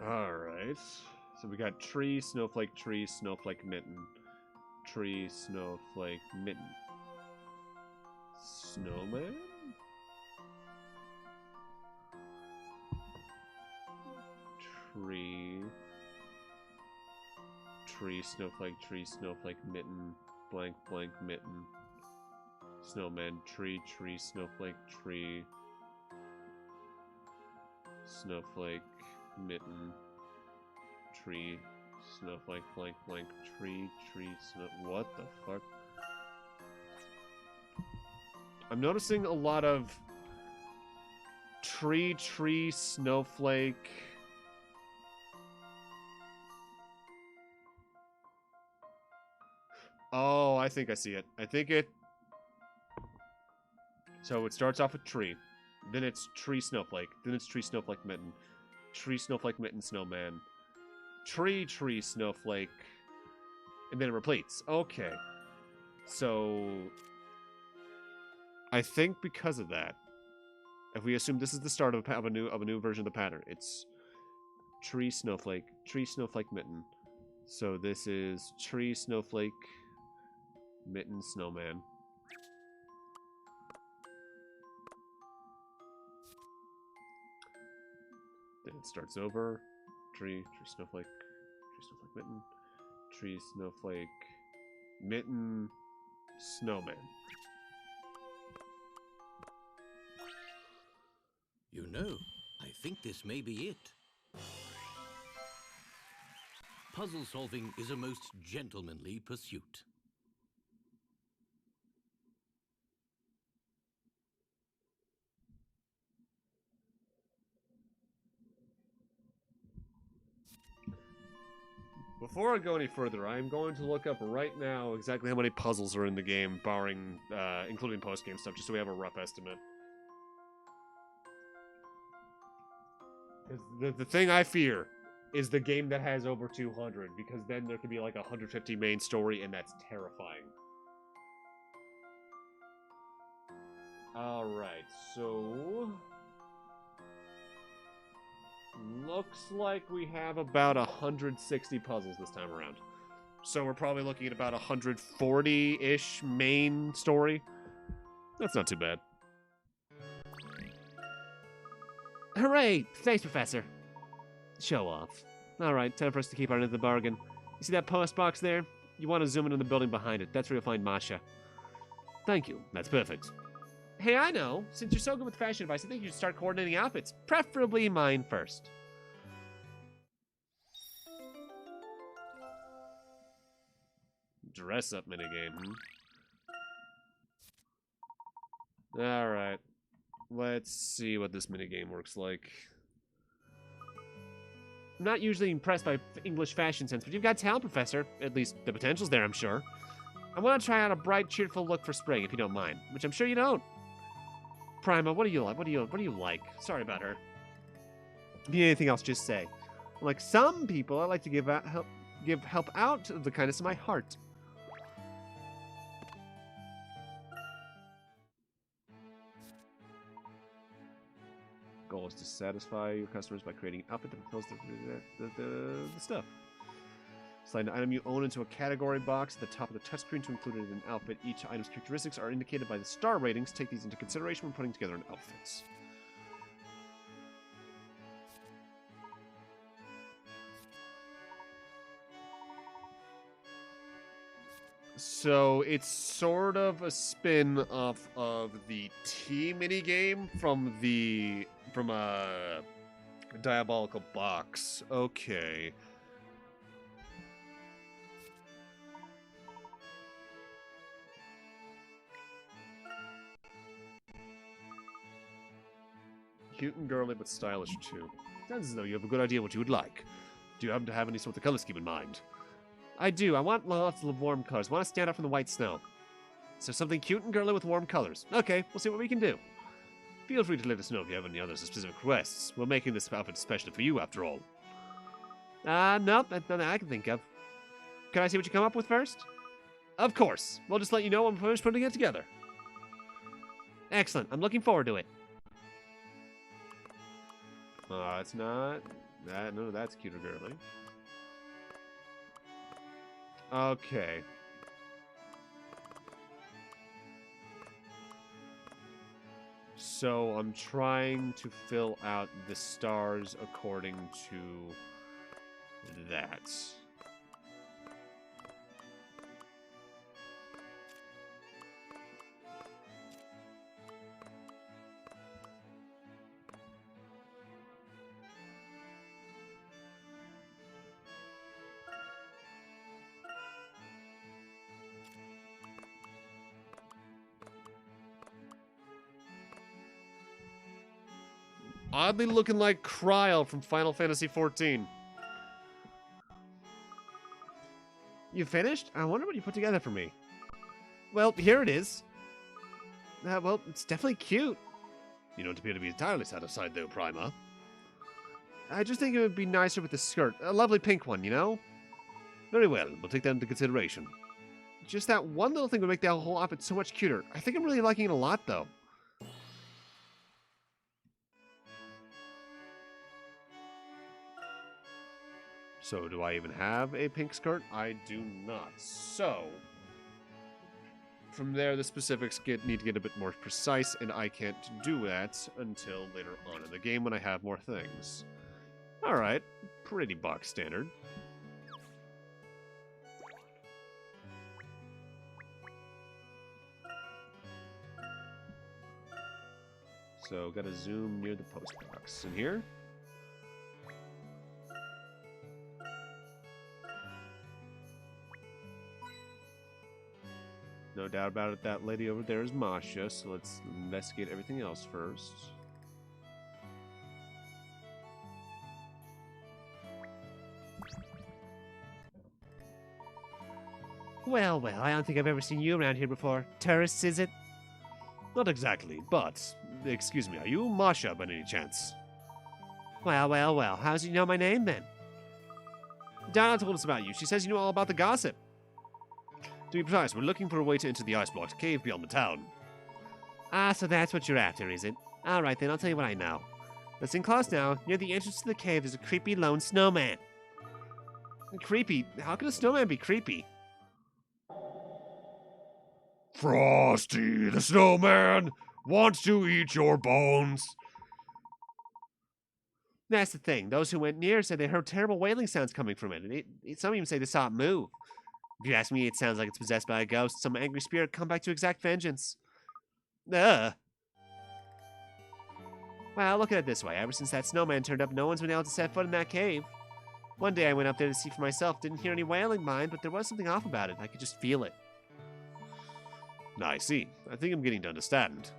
Speaker 1: Alright. So we got tree, snowflake, mitten. Tree, snowflake, mitten. Snowman? Tree, snowflake, mitten, blank, mitten. Snowman, tree, snowflake, snowflake, mitten, tree, snowflake, blank, tree, snow. What the fuck? I'm noticing a lot of tree, snowflake. Oh, I think I see it. So it starts off with tree. Then it's tree, snowflake. Then it's tree, snowflake, mitten. Tree, snowflake, mitten, snowman. Tree, snowflake. And then it repeats. Okay. So I think because of that, if we assume this is the start of a new version of the pattern, it's tree, snowflake, mitten. So this is tree, snowflake, mitten, snowman. Then it starts over. Tree, snowflake, mitten. Tree, snowflake, mitten, snowman.
Speaker 4: You know, I think this may be it. Puzzle solving is a most gentlemanly pursuit.
Speaker 1: Before I go any further, I'm going to look up right now exactly how many puzzles are in the game, barring, including post-game stuff, just so we have a rough estimate. The thing I fear is the game that has over 200, because then there could be like 150 main story, and that's terrifying. Alright, so looks like we have about 160 puzzles this time around. So we're probably looking at about 140-ish main story. That's not too bad. Hooray! Thanks, Professor. Show off. Alright, time for us to keep our end of the bargain. You see that post box there? You want to zoom into the building behind it. That's where you'll find Masha. Thank you. That's perfect. Hey, I know. Since you're so good with fashion advice, I think you should start coordinating outfits. Preferably mine first. Dress up minigame, Alright. Let's see what this minigame works like. I'm not usually impressed by English fashion sense, but you've got talent, Professor. At least the potential's there, I'm sure. I want to try out a bright, cheerful look for spring, if you don't mind. Which I'm sure you don't. Prima, what do you like? What do you like? Sorry about her. If you need anything else, just say. Like some people, I like to give help out of the kindness of my heart. Goal is to satisfy your customers by creating an outfit that fulfills the stuff. Slide an item you own into a category box at the top of the touchscreen to include it in an outfit. Each item's characteristics are indicated by the star ratings. Take these into consideration when putting together an outfit. So it's sort of a spin-off of the T minigame from a Diabolical Box. Okay. Cute and girly, but stylish too. Sounds as though you have a good idea what you would like. Do you happen to have any sort of color scheme in mind? I do. I want lots of warm colors. I want to stand out from the white snow. So something cute and girly with warm colors. Okay, we'll see what we can do. Feel free to let us know if you have any other specific requests. We're making this outfit especially for you, after all. No, that's nothing I can think of. Can I see what you come up with first? Of course. We'll just let you know when we're putting it together. Excellent. I'm looking forward to it. It's not. No, that's cute or girly. Okay. So I'm trying to fill out the stars according to that. Oddly looking like Kryl from Final Fantasy XIV. You finished? I wonder what you put together for me. Well, here it is. Well, it's definitely cute. You don't appear to be entirely satisfied, though, Prima. I just think it would be nicer with the skirt. A lovely pink one, you know? Very well, we'll take that into consideration. Just that one little thing would make the whole outfit so much cuter. I think I'm really liking it a lot, though. So, do I even have a pink skirt? I do not. So, from there, the specifics need to get a bit more precise, and I can't do that until later on in the game when I have more things. Alright, pretty box standard. So, gotta zoom near the post box. In here? No doubt about it, that lady over there is Masha, so let's investigate everything else first. Well, I don't think I've ever seen you around here before. Tourists, is it? Not exactly, but... Excuse me, are you Masha by any chance? Well, how does you know my name, then? Donna told us about you. She says you know all about the gossip. To be precise, we're looking for a way to enter the ice-blocked cave beyond the town. Ah, so that's what you're after, is it? Alright then, I'll tell you what I know. Listen close now. Near the entrance to the cave, there's a creepy lone snowman. Creepy? How can a snowman be creepy? Frosty, the snowman, wants to eat your bones. That's the thing. Those who went near said they heard terrible wailing sounds coming from it, and some even say they saw it move. If you ask me, it sounds like it's possessed by a ghost, some angry spirit come back to exact vengeance. Well, look at it this way. Ever since that snowman turned up, no one's been able to set foot in that cave. One day I went up there to see for myself. Didn't hear any wailing, mind, but there was something off about it. I could just feel it. I see. I think I'm getting to understand.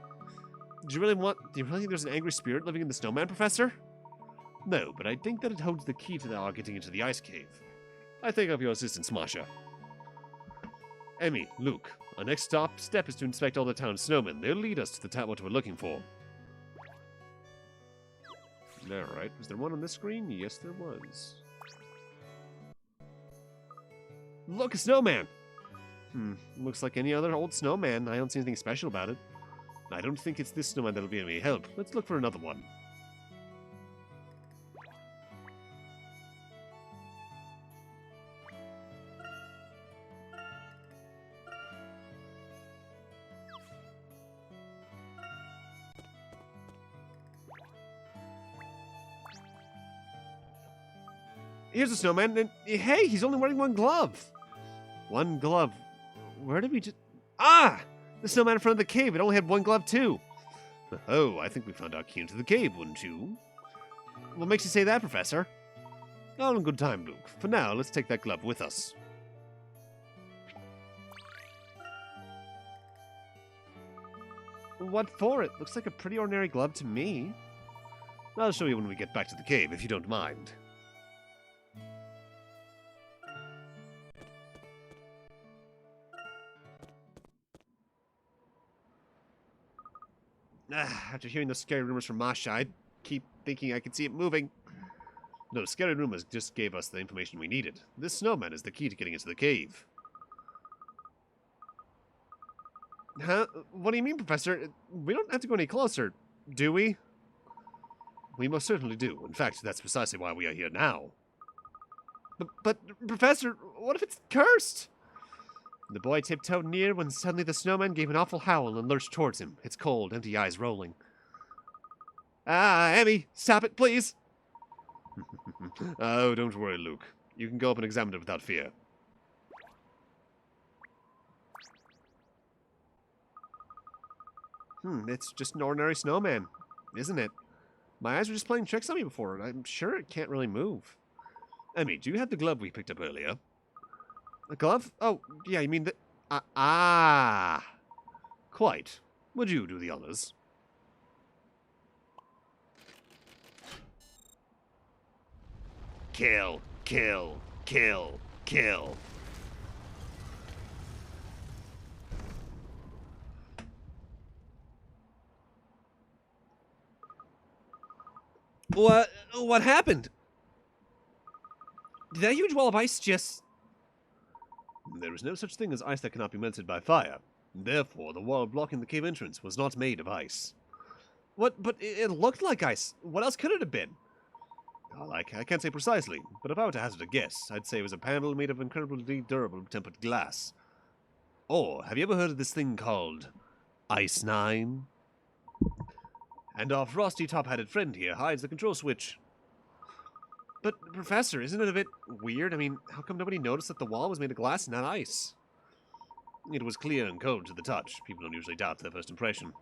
Speaker 1: Do you really think there's an angry spirit living in the snowman, Professor? No, but I think that it holds the key to our getting into the ice cave. I thank you for your assistance, Masha. Emmy, Luke, our next step is to inspect all the town's snowmen. They'll lead us to the what we're looking for. Alright, was there one on this screen? Yes, there was. Look, a snowman! Looks like any other old snowman. I don't see anything special about it. I don't think it's this snowman that'll be any help. Let's look for another one. Here's a snowman, and hey, he's only wearing one glove. One glove. Where did we just... Ah! The snowman in front of the cave. It only had one glove, too. Oh, I think we found our key into the cave, wouldn't you? What makes you say that, Professor? All in good time, Luke. For now, let's take that glove with us. What for? It looks like a pretty ordinary glove to me. I'll show you when we get back to the cave, if you don't mind. After hearing those scary rumors from Masha, I keep thinking I can see it moving. Those scary rumors just gave us the information we needed. This snowman is the key to getting into the cave. Huh? What do you mean, Professor? We don't have to go any closer, do we? We most certainly do. In fact, that's precisely why we are here now. But Professor, what if it's cursed? The boy tiptoed near when suddenly the snowman gave an awful howl and lurched towards him, its cold, empty eyes rolling. Ah, Emmy, stop it, please! Oh, don't worry, Luke. You can go up and examine it without fear. It's just an ordinary snowman, isn't it? My eyes were just playing tricks on me before, and I'm sure it can't really move. Emmy, do you have the glove we picked up earlier? A glove? Oh, yeah, you mean the... Quite. Would you do the honors? Kill, kill, kill, kill. What happened? Did that huge wall of ice just... There is no such thing as ice that cannot be melted by fire. Therefore, the wall blocking the cave entrance was not made of ice. What? But it looked like ice. What else could it have been? Well, I can't say precisely, but if I were to hazard a guess, I'd say it was a panel made of incredibly durable tempered glass. Or, have you ever heard of this thing called Ice 9? And our frosty top-hatted friend here hides the control switch. But, Professor, isn't it a bit weird? I mean, how come nobody noticed that the wall was made of glass and not ice? It was clear and cold to the touch. People don't usually doubt their first impression.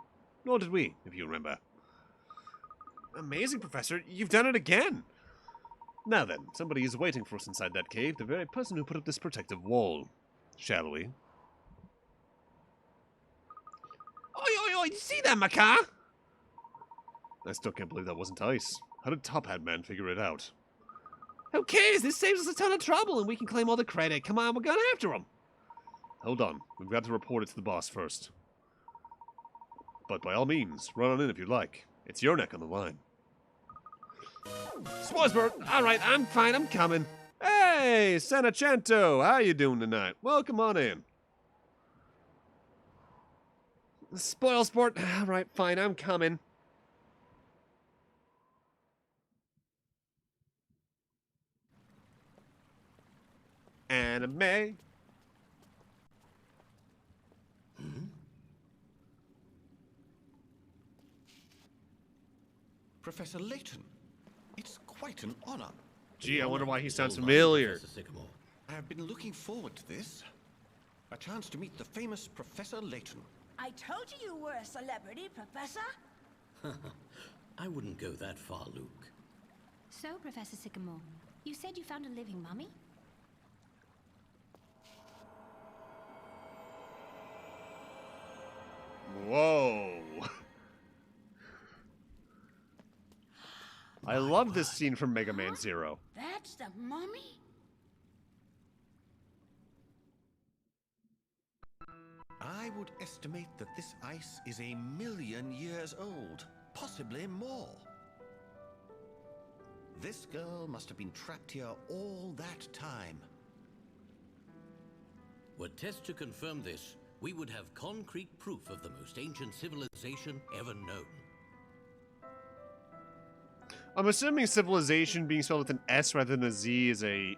Speaker 1: Nor did we, if you remember. Amazing, Professor. You've done it again! Now then, somebody is waiting for us inside that cave, the very person who put up this protective wall. Shall we? Oi, you see that, Macaw? I still can't believe that wasn't ice. How did Top Hat Man figure it out? Who cares? This saves us a ton of trouble and we can claim all the credit. Come on, we're going after him. Hold on. We've got to report it to the boss first. But by all means, run on in if you like. It's your neck on the line. Swarsburg! Alright, I'm fine, I'm coming. Hey, Sanacento! How you doing tonight? Welcome on in. Spoil sport! Alright, fine, I'm coming. Anime.
Speaker 5: Professor Layton, it's quite an honor.
Speaker 1: Gee, I wonder why he sounds familiar.
Speaker 4: Professor Sycamore.
Speaker 5: I have been looking forward to this. A chance to meet the famous Professor Layton.
Speaker 2: I told you you were a celebrity, Professor.
Speaker 4: I wouldn't go that far, Luke.
Speaker 3: So, Professor Sycamore, you said you found a living mummy?
Speaker 1: Whoa. I love this scene from Mega Man Zero.
Speaker 2: That's the mummy?
Speaker 5: I would estimate that this ice is 1,000,000 years old, possibly more. This girl must have been trapped here all that time.
Speaker 4: Were tests to confirm this, we would have concrete proof of the most ancient civilization ever known.
Speaker 1: I'm assuming civilization being spelled with an S rather than a Z is a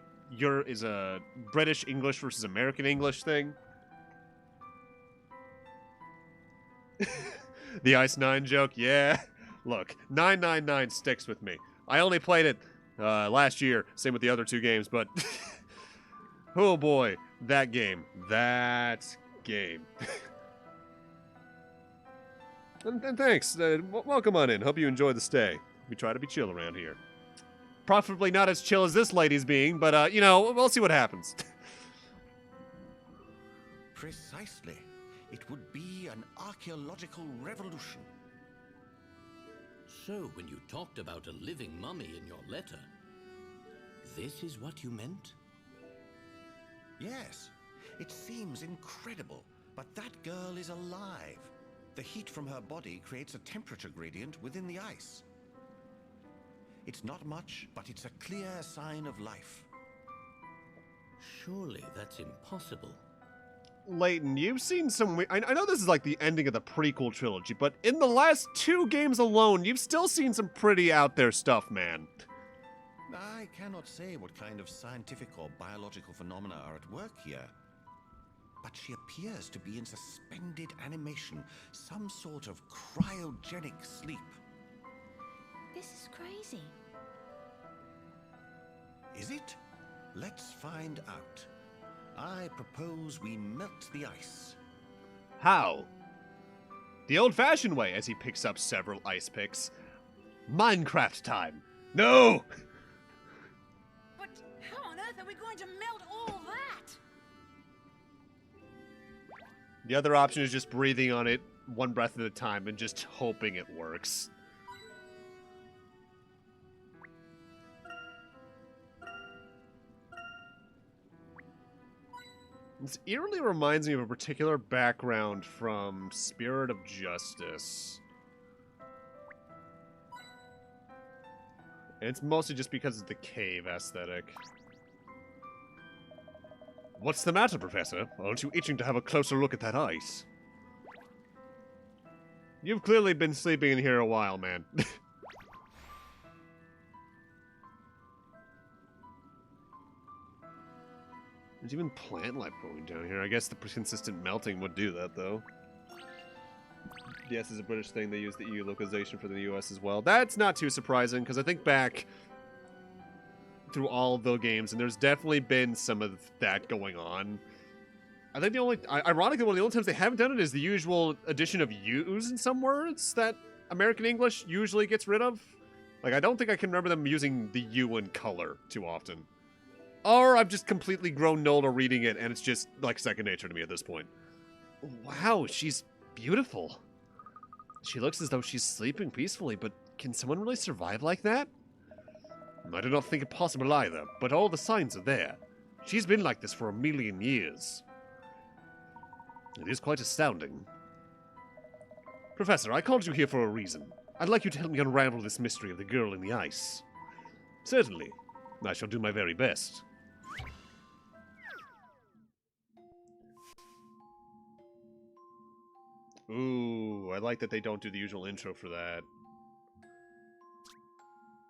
Speaker 1: British English versus American English thing. The Ice 9 joke, yeah. Look, 999 sticks with me. I only played it last year, same with the other two games, but oh boy, that game. and thanks. Welcome on in. Hope you enjoy the stay. We try to be chill around here. Preferably not as chill as this lady's being, but, you know, we'll see what happens.
Speaker 5: Precisely. It would be an archaeological revolution.
Speaker 4: So, when you talked about a living mummy in your letter, this is what you meant?
Speaker 5: Yes. It seems incredible, but that girl is alive. The heat from her body creates a temperature gradient within the ice. It's not much, but it's a clear sign of life.
Speaker 4: Surely that's impossible.
Speaker 1: Layton, you've seen some... I know this is like the ending of the prequel trilogy, but in the last 2 games alone, you've still seen some pretty out there stuff, man.
Speaker 5: I cannot say what kind of scientific or biological phenomena are at work here. But she appears to be in suspended animation, some sort of cryogenic sleep.
Speaker 3: This is crazy.
Speaker 5: Is it? Let's find out. I propose we melt the ice.
Speaker 1: How? The old-fashioned way, as he picks up several ice picks. Minecraft time. No!
Speaker 2: But how on earth are we going to melt all that?
Speaker 1: The other option is just breathing on it one breath at a time and just hoping it works. This eerily reminds me of a particular background from Spirit of Justice. And it's mostly just because of the cave aesthetic. What's the matter, Professor? Aren't you itching to have a closer look at that ice? You've clearly been sleeping in here a while, man. There's even plant life growing down here. I guess the consistent melting would do that, though. Yes, it's a British thing. They use the EU localization for the US as well. That's not too surprising, because I think back through all the games, and there's definitely been some of that going on. I think the only... Ironically, one of the only times they haven't done it is the usual addition of U's in some words that American English usually gets rid of. Like, I don't think I can remember them using the U in color too often. Or I've just completely grown old to reading it, and it's just, like, second nature to me at this point. Wow, she's beautiful. She looks as though she's sleeping peacefully, but can someone really survive like that? I do not think it possible either, but all the signs are there. She's been like this for 1,000,000 years. It is quite astounding. Professor, I called you here for a reason. I'd like you to help me unravel this mystery of the girl in the ice. Certainly. I shall do my very best. Ooh, I like that they don't do the usual intro for that.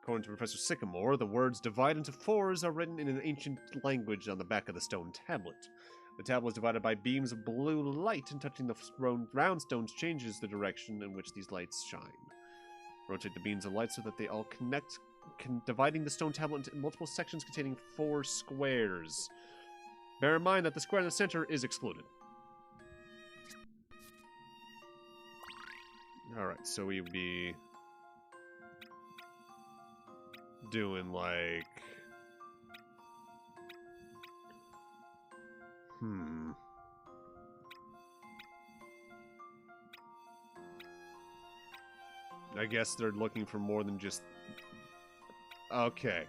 Speaker 1: According to Professor Sycamore, the words divide into 4s are written in an ancient language on the back of the stone tablet. The tablet is divided by beams of blue light, and touching the round stones changes the direction in which these lights shine. Rotate the beams of light so that they all connect, dividing the stone tablet into multiple sections containing 4 squares. Bear in mind that the square in the center is excluded. Alright, so we would be doing like... I guess they're looking for more than just... Okay.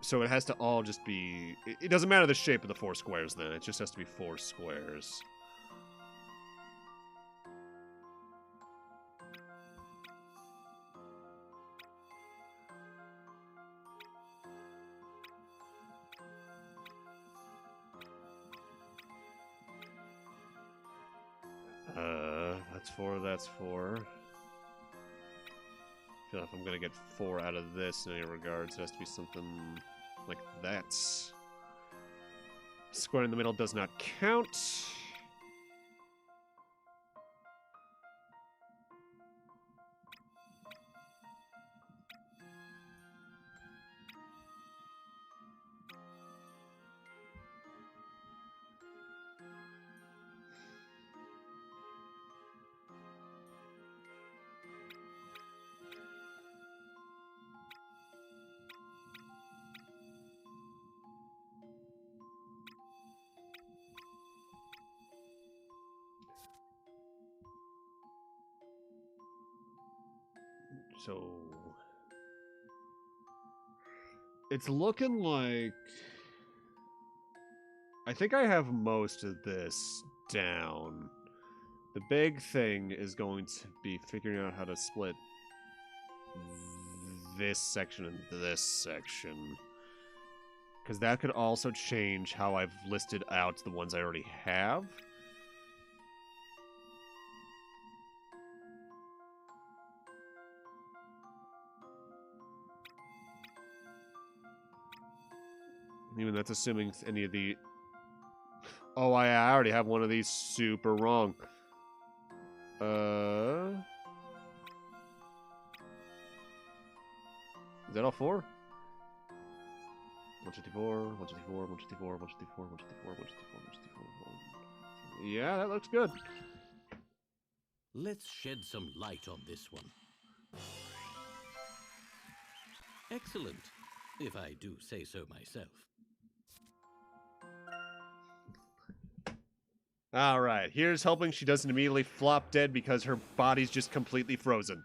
Speaker 1: So it has to all just be... It doesn't matter the shape of the 4 squares then, it just has to be 4 squares. That's 4, that's 4. I feel like if I'm gonna get 4 out of this in any regards, it has to be something like that. Square in the middle does not count. So it's looking like I think I have most of this down. The big thing is going to be figuring out how to split this section and this section. Because that could also change how I've listed out the ones I already have. And even that's assuming any of the... Oh, I already have one of these super wrong. Is that all four? 154, 154, 154, 154, 154, 154, 154. Yeah, that looks good.
Speaker 4: Let's shed some light on this one. Excellent, if I do say so myself.
Speaker 1: All right, here's hoping she doesn't immediately flop dead because her body's just completely frozen.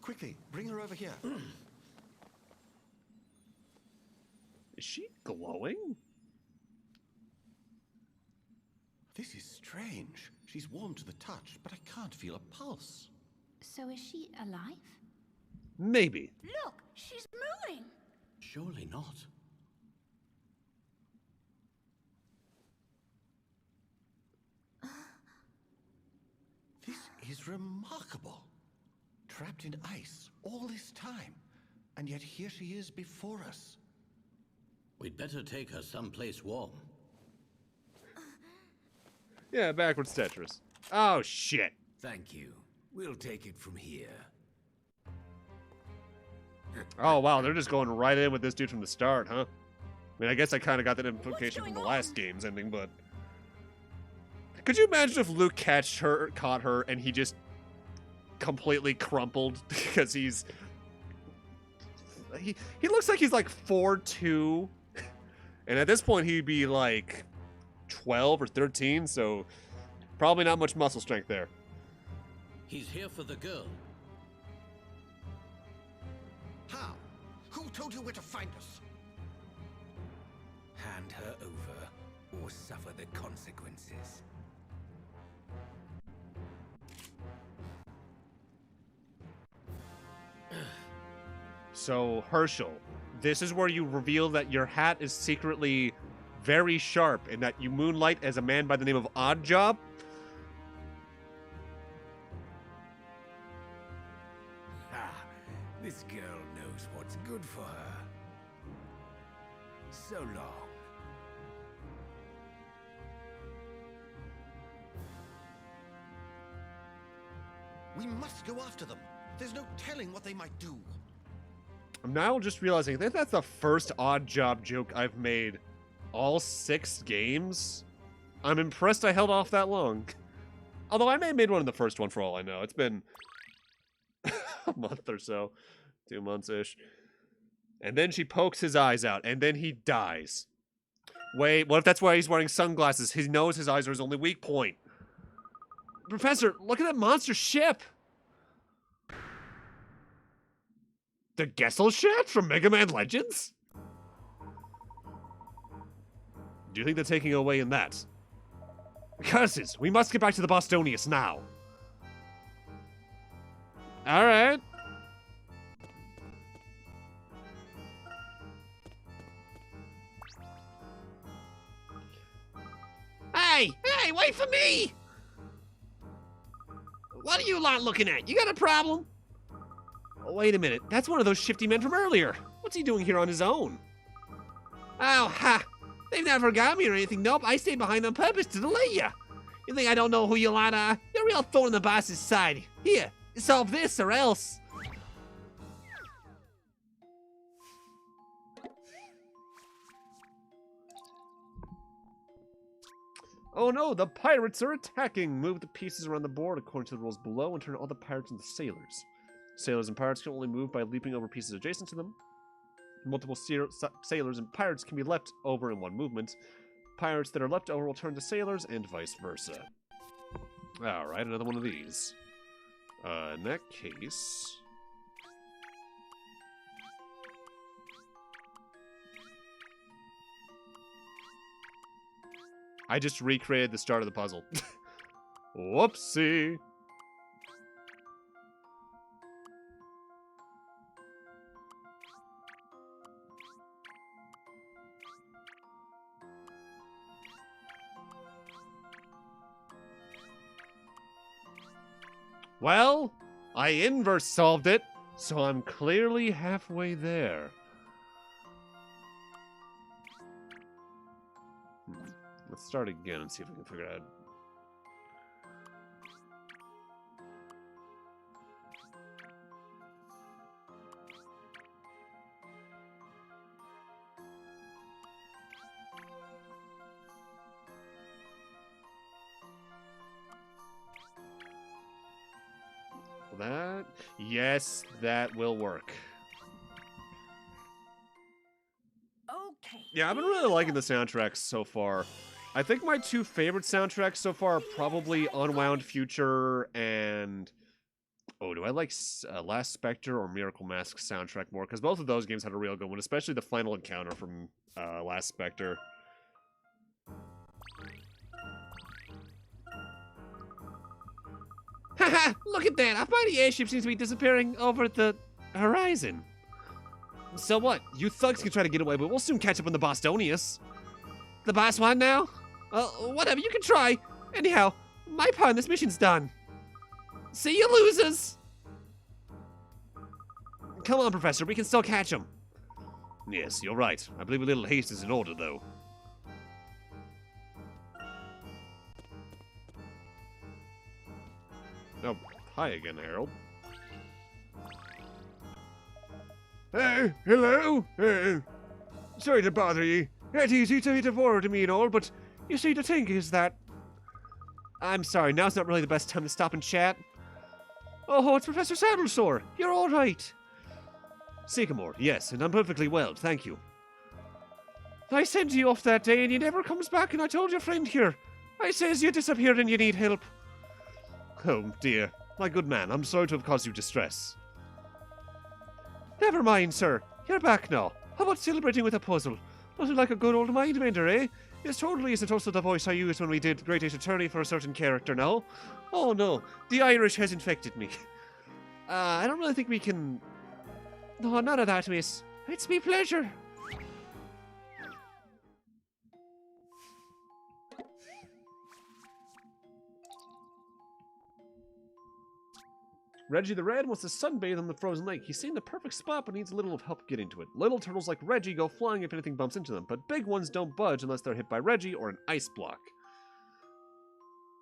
Speaker 5: Quickly, bring her over here.
Speaker 1: Is she glowing?
Speaker 5: This is strange. She's warm to the touch, but I can't feel a pulse.
Speaker 3: So is she alive?
Speaker 1: Maybe.
Speaker 2: Look, she's moving.
Speaker 4: Surely not.
Speaker 5: This is remarkable. Trapped in ice all this time, and yet here she is before us.
Speaker 4: We'd better take her someplace warm.
Speaker 1: Yeah, backwards Tetris. Oh, shit.
Speaker 7: Thank you. We'll take it from here.
Speaker 1: Oh, wow, they're just going right in with this dude from the start, huh? I mean, I guess I kind of got that implication from the last game's ending, but... Could you imagine if Luke caught her, and he just completely crumpled because he's... He looks like he's like 4'2", and at this point he'd be like 12 or 13, so probably not much muscle strength there.
Speaker 4: He's here for the girl.
Speaker 5: How? Who told you where to find us?
Speaker 7: Hand her over, or suffer the consequences.
Speaker 1: So, Herschel, this is where you reveal that your hat is secretly very sharp and that you moonlight as a man by the name of Oddjob.
Speaker 7: Ah, this girl knows what's good for her. So long.
Speaker 5: We must go after them. There's no telling what they might do.
Speaker 1: I'm now just realizing I think that's the first Oddjob joke I've made all 6 games. I'm impressed I held off that long. Although I may have made one in the first one for all I know. It's been a month or so. 2 months-ish. And then she pokes his eyes out, and then he dies. Wait, what if that's why he's wearing sunglasses? He knows his eyes are his only weak point. Professor, look at that monster ship! The Gesellschaft from Mega Man Legends? Do you think they're taking away in that? Curses! We must get back to the Bostonius now. Alright.
Speaker 8: Hey! Hey, wait for me! What are you lot looking at? You got a problem?
Speaker 1: Oh, wait a minute. That's one of those shifty men from earlier. What's he doing here on his own?
Speaker 8: Oh, ha! They've never got me or anything. Nope, I stayed behind on purpose to delay you. You think I don't know who you lot are? You're a real thorn in the boss's side. Here, solve this or else.
Speaker 1: Oh no, the pirates are attacking! Move the pieces around the board according to the rules below and turn all the pirates into sailors. Sailors and pirates can only move by leaping over pieces adjacent to them. Multiple sailors and pirates can be leapt over in one movement. Pirates that are leapt over will turn to sailors and vice versa. Alright, another one of these. In that case... I just recreated the start of the puzzle. Whoopsie! Well, I inverse solved it, so I'm clearly halfway there. Let's start again and see if we can figure it out. That, yes, that will work.
Speaker 2: Okay.
Speaker 1: Yeah, I've been really liking the soundtracks so far. I think my two favorite soundtracks so far are probably Unwound Future and... Oh, do I like Last Spectre or Miracle Mask soundtrack more? Because both of those games had a real good one, especially the final encounter from Last Spectre. Haha! Look at that! A mighty airship seems to be disappearing over the horizon. So what? You thugs can try to get away, but we'll soon catch up on the Bostonius. The boss one now? Whatever, you can try. Anyhow, my part in this mission's done. See you, losers! Come on, Professor, we can still catch him. Yes, you're right. I believe a little haste is in order, though. Oh, hi again, Harold.
Speaker 6: Hey, hello? Sorry to bother you. It's easy to hit a forward to me and all, but you see, the thing is that...
Speaker 1: I'm sorry, now's not really the best time to stop and chat.
Speaker 6: Oh, it's Professor Saddlesore. You're all right.
Speaker 1: Sycamore, yes, and I'm perfectly well, thank you.
Speaker 6: I sent you off that day and you never comes back, and I told your friend here. I says you disappeared and you need help.
Speaker 1: Oh, dear. My good man, I'm sorry to have caused you distress.
Speaker 6: Never mind, sir. You're back now. How about celebrating with a puzzle? Nothing like a good old mind bender, eh? This totally isn't also the voice I used when we did Great Ace Attorney for a certain character, no? Oh no, the Irish has infected me. I don't really think we can... No, none of that, miss. It's me pleasure.
Speaker 1: Reggie the Red wants to sunbathe on the frozen lake. He's seen the perfect spot, but needs a little help getting to it. Little turtles like Reggie go flying if anything bumps into them, but big ones don't budge unless they're hit by Reggie or an ice block.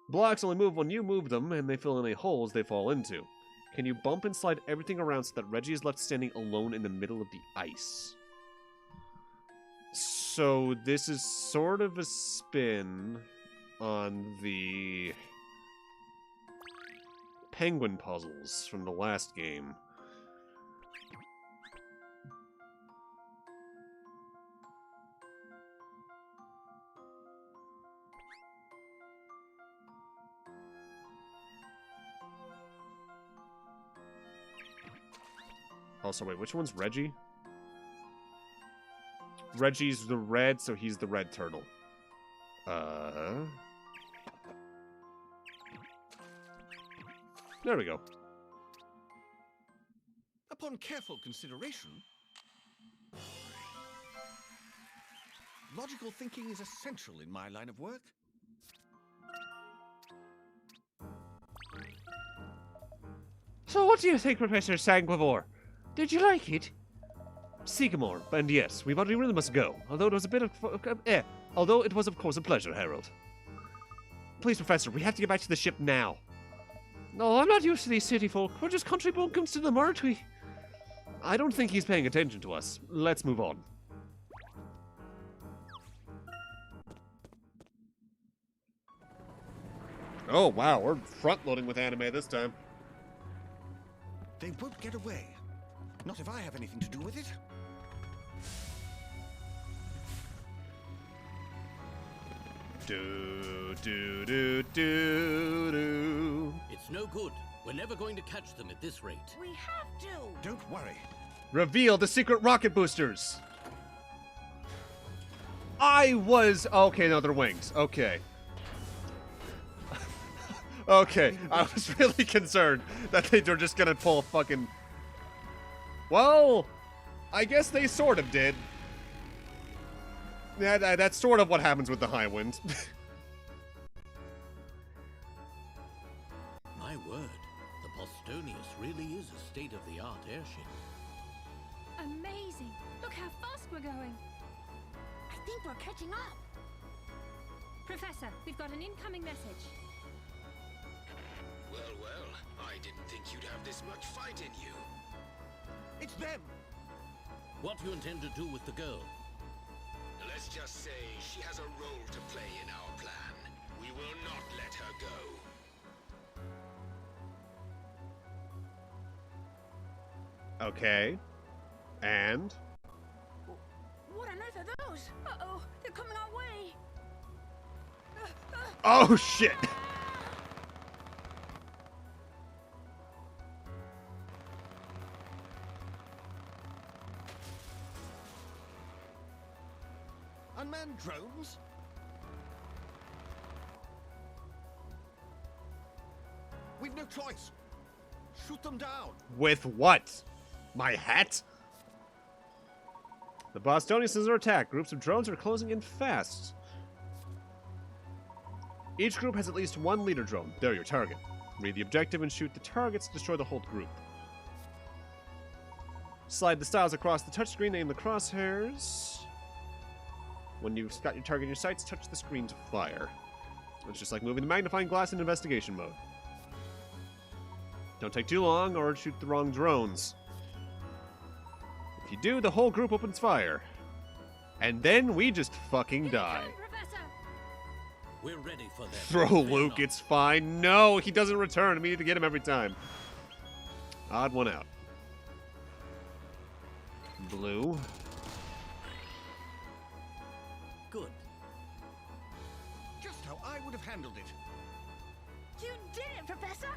Speaker 1: Blocks only move when you move them, and they fill any holes they fall into. Can you bump and slide everything around so that Reggie is left standing alone in the middle of the ice? So this is sort of a spin on the... penguin puzzles from the last game. Also, wait, which one's Reggie? Reggie's the red, so he's the red turtle. There we go.
Speaker 5: Upon careful consideration, logical thinking is essential in my line of work.
Speaker 6: So what do you think, Professor Sanguivore? Did you like it?
Speaker 1: Sycamore, and yes, we really must go. Although it was a bit of... although it was, of course, a pleasure, Harold. Please, Professor, we have to get back to the ship now.
Speaker 6: No, I'm not used to these city folk. We're just country bumpkins to them, aren't we?
Speaker 1: I don't think he's paying attention to us. Let's move on. Oh, wow, we're front-loading with anime this time.
Speaker 5: They won't get away. Not if I have anything to do with it.
Speaker 1: Do, do, do, do, do.
Speaker 4: It's no good. We're never going to catch them at this rate.
Speaker 2: We have to.
Speaker 5: Don't worry.
Speaker 1: Reveal the secret rocket boosters. Okay, no, they're wings. Okay. Okay, I was really concerned that they were just gonna pull a fucking... Well, I guess they sort of did. Yeah, that's sort of what happens with the high wind.
Speaker 4: My word, the Bostonius really is a state-of-the-art airship.
Speaker 3: Amazing. Look how fast we're going.
Speaker 2: I think we're catching up.
Speaker 3: Professor, we've got an incoming message.
Speaker 7: Well, well, I didn't think you'd have this much fight in you.
Speaker 5: It's them!
Speaker 4: What do you intend to do with the girl?
Speaker 7: Let's just say she has a role to play in our plan. We will not let her go.
Speaker 1: Okay. And?
Speaker 2: What on earth are those? Uh-oh, they're coming our way.
Speaker 1: Oh, shit!
Speaker 5: Unmanned drones? We've no choice. Shoot them down.
Speaker 1: With what? My hat? The Bostonians are under attack. Groups of drones are closing in fast. Each group has at least one leader drone. They're your target. Read the objective and shoot the targets to destroy the whole group. Slide the styles across the touchscreen, aim the crosshairs. When you've got your target in your sights, touch the screen to fire. It's just like moving the magnifying glass in investigation mode. Don't take too long or shoot the wrong drones. If you do, the whole group opens fire. And then we just fucking die.
Speaker 3: Professor!
Speaker 4: We're ready for them.
Speaker 1: Throw
Speaker 4: Fear
Speaker 1: Luke,
Speaker 4: not.
Speaker 1: it's fine. No, he doesn't return. We need to get him every time. Odd one out. Blue.
Speaker 4: Good.
Speaker 5: Just how I would have handled it.
Speaker 2: You did it, Professor.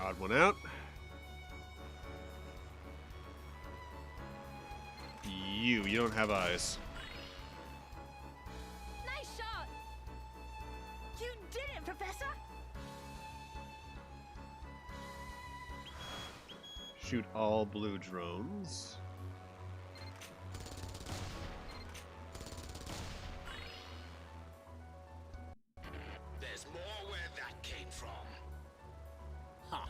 Speaker 1: Odd one out. You don't have eyes.
Speaker 2: Nice shot. You did it, Professor.
Speaker 1: Shoot all blue drones.
Speaker 7: There's more where that came from.
Speaker 4: Ha!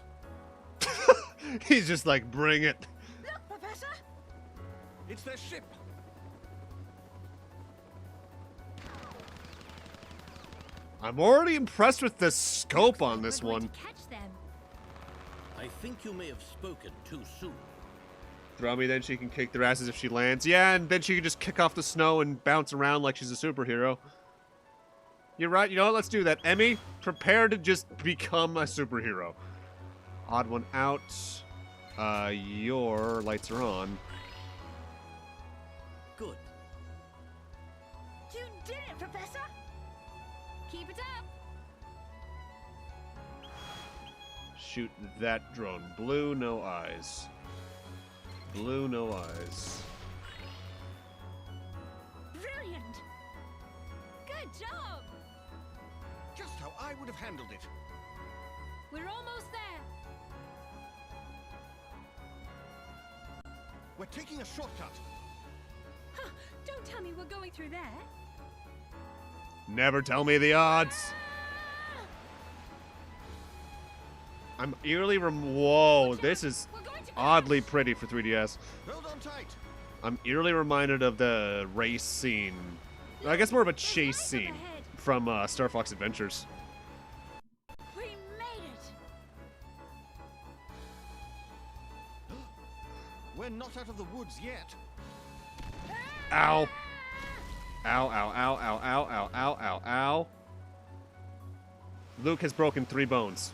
Speaker 1: He's just like, bring it.
Speaker 2: Look, Professor.
Speaker 5: It's their ship.
Speaker 1: I'm already impressed with the scope on this
Speaker 3: We're going
Speaker 1: one.
Speaker 3: to catch them.
Speaker 4: I think you may have spoken too soon.
Speaker 1: Throw me, then she can kick their asses if she lands. Yeah, and then she can just kick off the snow and bounce around like she's a superhero. You're right. You know what? Let's do that. Emmy, prepare to just become a superhero. Odd one out. Your lights are on.
Speaker 4: Good.
Speaker 2: You did it, Professor.
Speaker 3: Keep it up.
Speaker 1: Shoot that drone. Blue, no eyes. Blue, no eyes.
Speaker 2: Brilliant.
Speaker 3: Good job.
Speaker 5: Just how I would have handled it.
Speaker 3: We're almost there.
Speaker 5: We're taking a shortcut.
Speaker 3: Huh, don't tell me we're going through there.
Speaker 1: Never tell me the odds. I'm eerily whoa, this is
Speaker 3: We're going to
Speaker 1: oddly pretty for 3DS.
Speaker 5: Hold on tight.
Speaker 1: I'm eerily reminded of the race scene. I guess more of a chase scene from Star Fox Adventures.
Speaker 2: We made it.
Speaker 5: We're not out of the woods yet.
Speaker 1: Ow. Ow, ow, ow, ow, ow, ow, ow, ow, ow. Luke has broken 3 bones.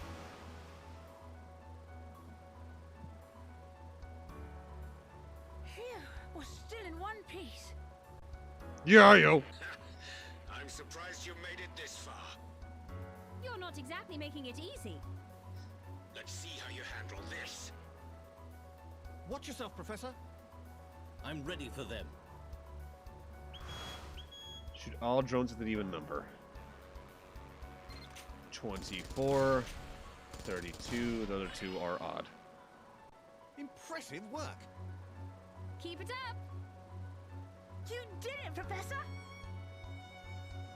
Speaker 2: Phew, we're still in one piece.
Speaker 1: Yeah, yo.
Speaker 7: I'm surprised you made it this far.
Speaker 3: You're not exactly making it easy.
Speaker 7: Let's see how you handle this.
Speaker 8: Watch yourself, Professor.
Speaker 4: I'm ready for them.
Speaker 1: Shoot all drones with an even number. 24, 32, the other 2 are odd.
Speaker 8: Impressive work.
Speaker 3: Keep it up.
Speaker 2: You did it, Professor!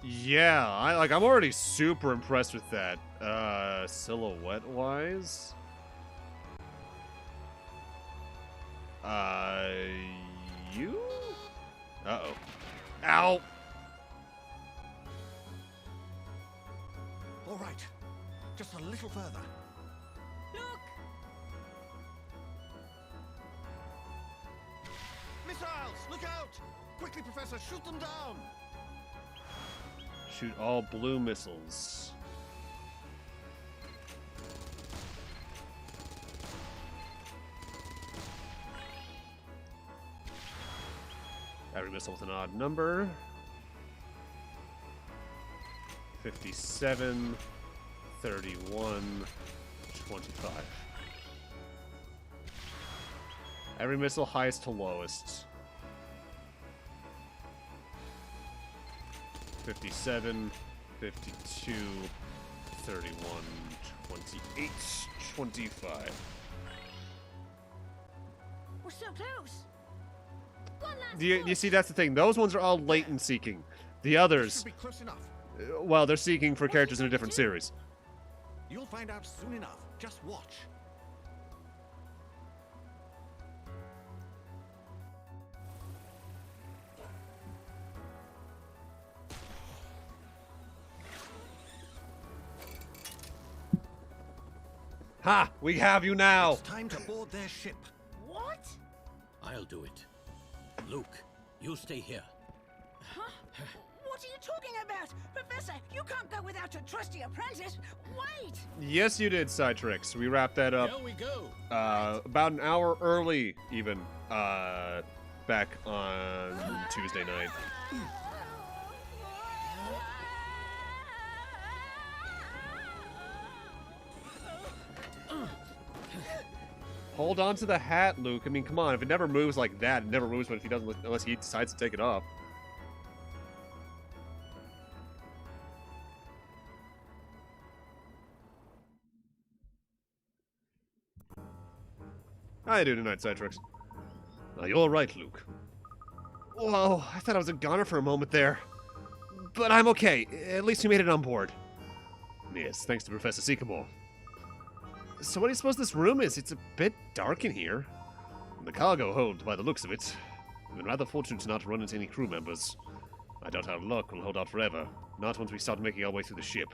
Speaker 1: Yeah, I'm already super impressed with that. Silhouette-wise? You? Uh-oh. Ow!
Speaker 8: All right. Just a little further.
Speaker 2: Look!
Speaker 8: Missiles! Look out! Quickly, Professor, shoot them down!
Speaker 1: Shoot all blue missiles. Every missile with an odd number. 57, 31, 25. Every missile highest to lowest. 57, 52, 31, 28, 25.
Speaker 2: We're so close!
Speaker 3: One last
Speaker 1: Do you
Speaker 3: push.
Speaker 1: see, that's the thing. Those ones are all latent seeking. The others,
Speaker 8: Should be close enough.
Speaker 1: well, they're seeking for characters in a different series.
Speaker 8: You'll find out soon enough. Just watch.
Speaker 1: Ha! We have you now!
Speaker 8: It's time to board their ship.
Speaker 2: What?
Speaker 4: I'll do it. Luke, you stay here.
Speaker 2: Huh? What are you talking about? Professor, you can't go without your trusty apprentice. Wait!
Speaker 1: Yes, you did, Sidetrix. We wrapped that up
Speaker 4: Here we go.
Speaker 1: about an hour early, even, back on Tuesday night. Hold on to the hat, Luke. I mean, come on. If it never moves like that, it never moves. But if he doesn't, unless he decides to take it off. How you doing tonight, Citrix? You're right, Luke. Whoa, I thought I was a goner for a moment there. But I'm okay. At least we made it on board. Yes, thanks to Professor Sycamore. So what do you suppose this room is? It's a bit dark in here. The cargo hold, by the looks of it. We've been rather fortunate to not run into any crew members. I doubt our luck will hold out forever. Not once we start making our way through the ship.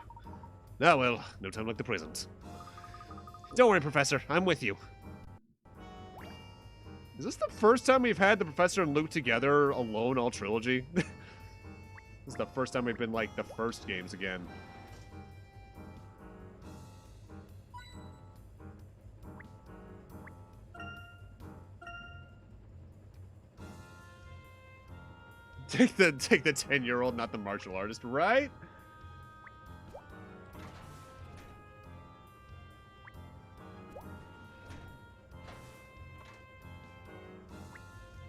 Speaker 1: Ah well, no time like the present. Don't worry, Professor. I'm with you. Is this the first time we've had the Professor and Luke together alone all trilogy? This is the first time we've been like the first games again. Take the 10-year-old, not the martial artist, right?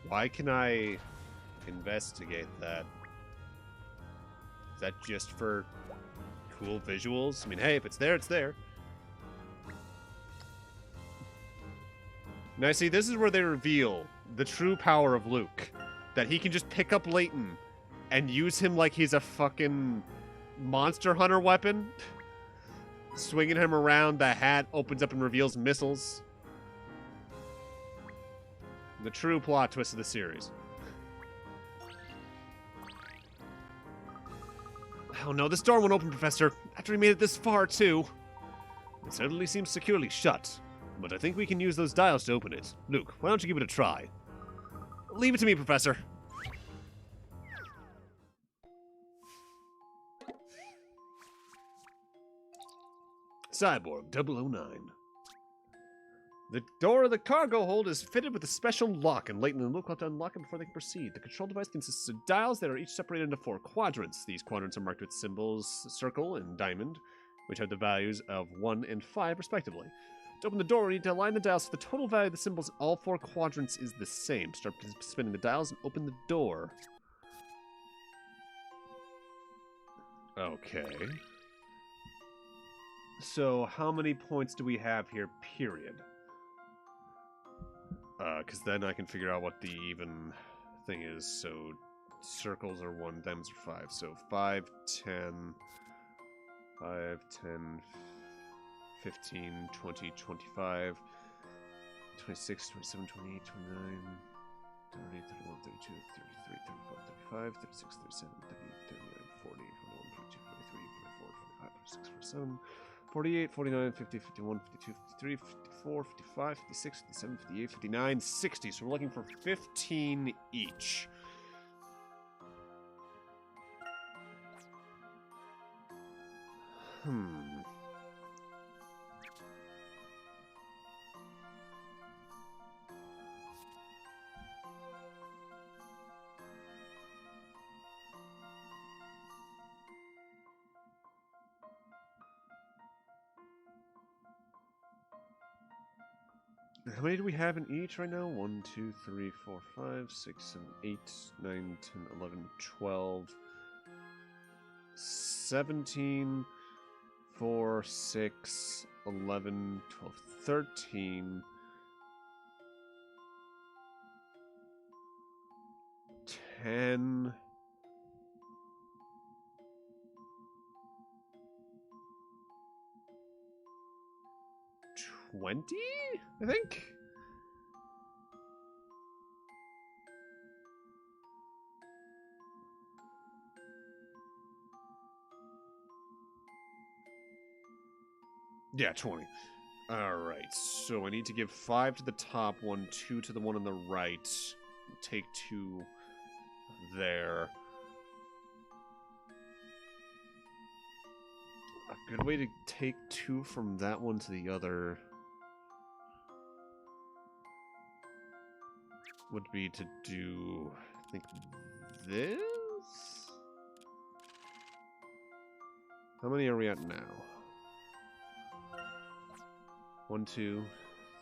Speaker 1: Why can I investigate that? Is that just for cool visuals? I mean, hey, if it's there, it's there. Now, see, this is where they reveal the true power of Luke. That he can just pick up Layton and use him like he's a fucking monster hunter weapon. Swinging him around, the hat opens up and reveals missiles. The true plot twist of the series. Oh no, this door won't open, Professor. After we made it this far, too. It certainly seems securely shut. But I think we can use those dials to open it. Luke, why don't you give it a try? Leave it to me, Professor. Cyborg 009. The door of the cargo hold is fitted with a special lock, and Layton and Luke will have to unlock it before they can proceed. The control device consists of dials that are each separated into 4 quadrants. These quadrants are marked with symbols circle and diamond, which have the values of 1 and 5, respectively. To open the door, we need to align the dials so the total value of the symbols in all 4 quadrants is the same. Start spinning the dials and open the door. Okay. So, how many points do we have here, period? Because then I can figure out what the even thing is. So, circles are 1, diamonds are 5. So, 5, 10, 15, 20, 25, 26, 27, 28, 29, 30, 31, 32, 33, 34, 35, 36, 37, 38, 39, 40, 41, 42, 43, 44, 45, 46, 47, 48, 49, 50, 51, 52, 53, 54, 55, 56, 57, 58, 59, 60. So we're looking for 15 each. How many do we have in each right now? 1, 2, 3, 4, 5, 6, 7, 8, 9, 10, 11, 12, 17, 4, 6, 11, 12, 13, 10, 20, I think? Yeah, 20. Alright, so I need to give 5 to the top one, 2 to the one on the right. Take 2 there. A good way to take 2 from that one to the other would be to do, I think, this? How many are we at now? 1, 2,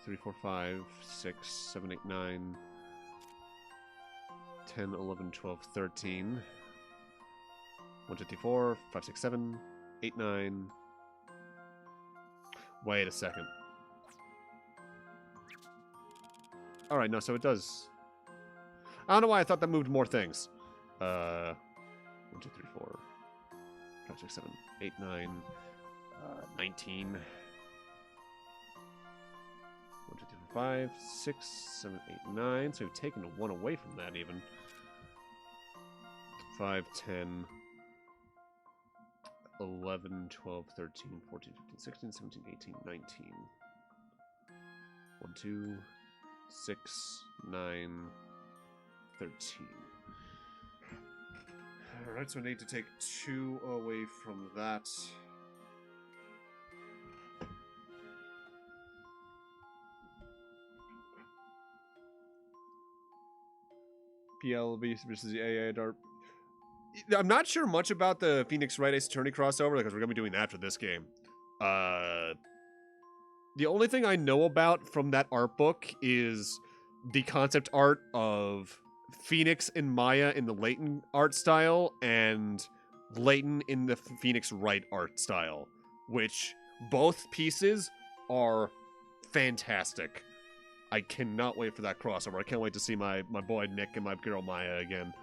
Speaker 1: 3, 4, 5, 6, 7, 8, 9, 10, 11, 12, 13. 1, 2, 3, 4, 5, 6, 7, 8, 9. Wait a second. Alright, no, so it does. I don't know why I thought that moved more things. 1, 2, 3, 4, 5, 6, 7, 8, 9, 19. 1, 2, 3, 4, 5, 6, 7, 8, 9. So we've taken 1 away from that even. 5, 10, 11, 12, 13, 14, 15, 16, 17, 18, 19. 1, 2, 6, 9, 13. Alright, so I need to take 2 away from that. PL versus the AA Dart. I'm not sure much about the Phoenix Wright Ace Attorney crossover because we're going to be doing that for this game. The only thing I know about from that art book is the concept art of Phoenix and Maya in the Layton art style and Layton in the Phoenix Wright art style, which both pieces are fantastic. I cannot wait for that crossover. I can't wait to see my boy Nick and my girl Maya again.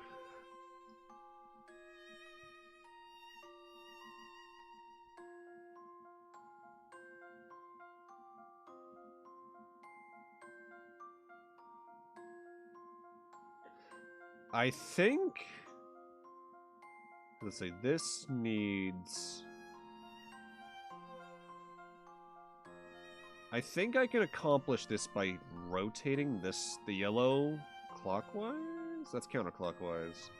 Speaker 1: I think, let's say this needs, I think I can accomplish this by rotating this, the yellow, clockwise? That's counterclockwise.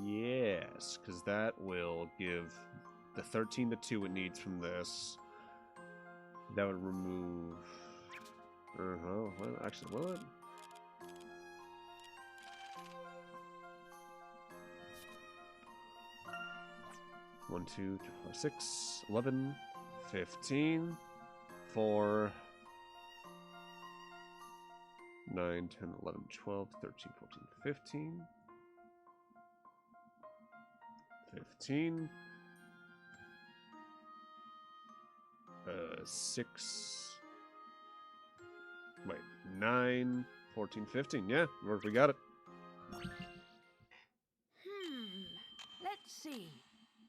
Speaker 1: Yes. Yes, because that will give the 13 the 2 it needs from this. That would remove... well, actually, will it? One, 2, 3, 4, 6, 11, 15, 4, 9, 10, 11, 12, 13, 14, 15. 15. 6. Wait, 9, 14, 15. Yeah, we got it.
Speaker 2: Let's see.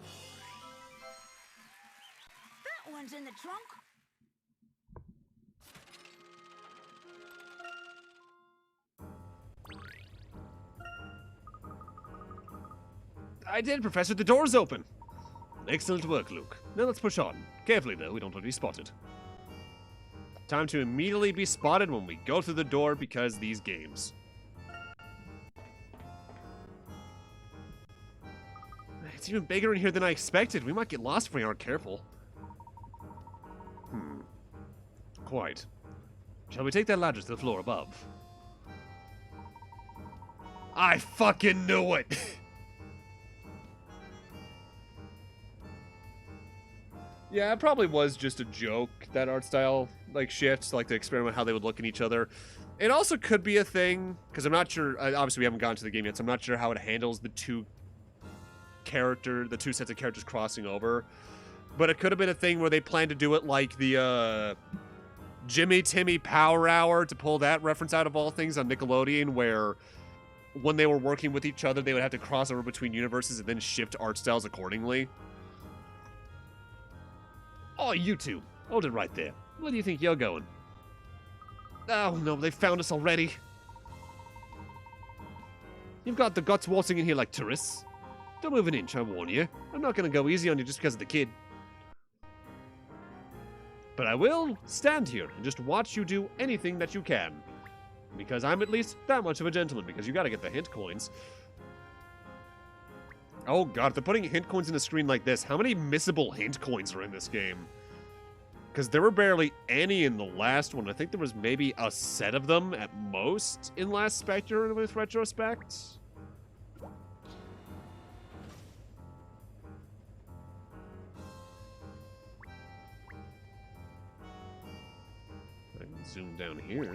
Speaker 2: That one's in the trunk.
Speaker 1: I did, Professor. The door's open. Excellent work, Luke. Now let's push on. Carefully, though. We don't want to be spotted. Time to immediately be spotted when we go through the door because these games. It's even bigger in here than I expected. We might get lost if we aren't careful. Quite. Shall we take that ladder to the floor above? I fucking knew it! Yeah, it probably was just a joke, that art style, like, shifts, like, to experiment how they would look at each other. It also could be a thing, because I'm not sure, obviously we haven't gotten to the game yet, so I'm not sure how it handles the two sets of characters crossing over. But it could have been a thing where they planned to do it like the, Jimmy Timmy Power Hour, to pull that reference out of all things on Nickelodeon, where when they were working with each other, they would have to cross over between universes and then shift art styles accordingly. Oh, you two. Hold it right there. Where do you think you're going? Oh, no, they found us already. You've got the guts waltzing in here like tourists. Don't move an inch, I warn you. I'm not going to go easy on you just because of the kid. But I will stand here and just watch you do anything that you can. Because I'm at least that much of a gentleman, because you gotta get the hint coins. Oh god, if they're putting hint coins in a screen like this, how many missable hint coins are in this game? Because there were barely any in the last one. I think there was maybe a set of them at most in Last Spectre with retrospect. I can zoom down here.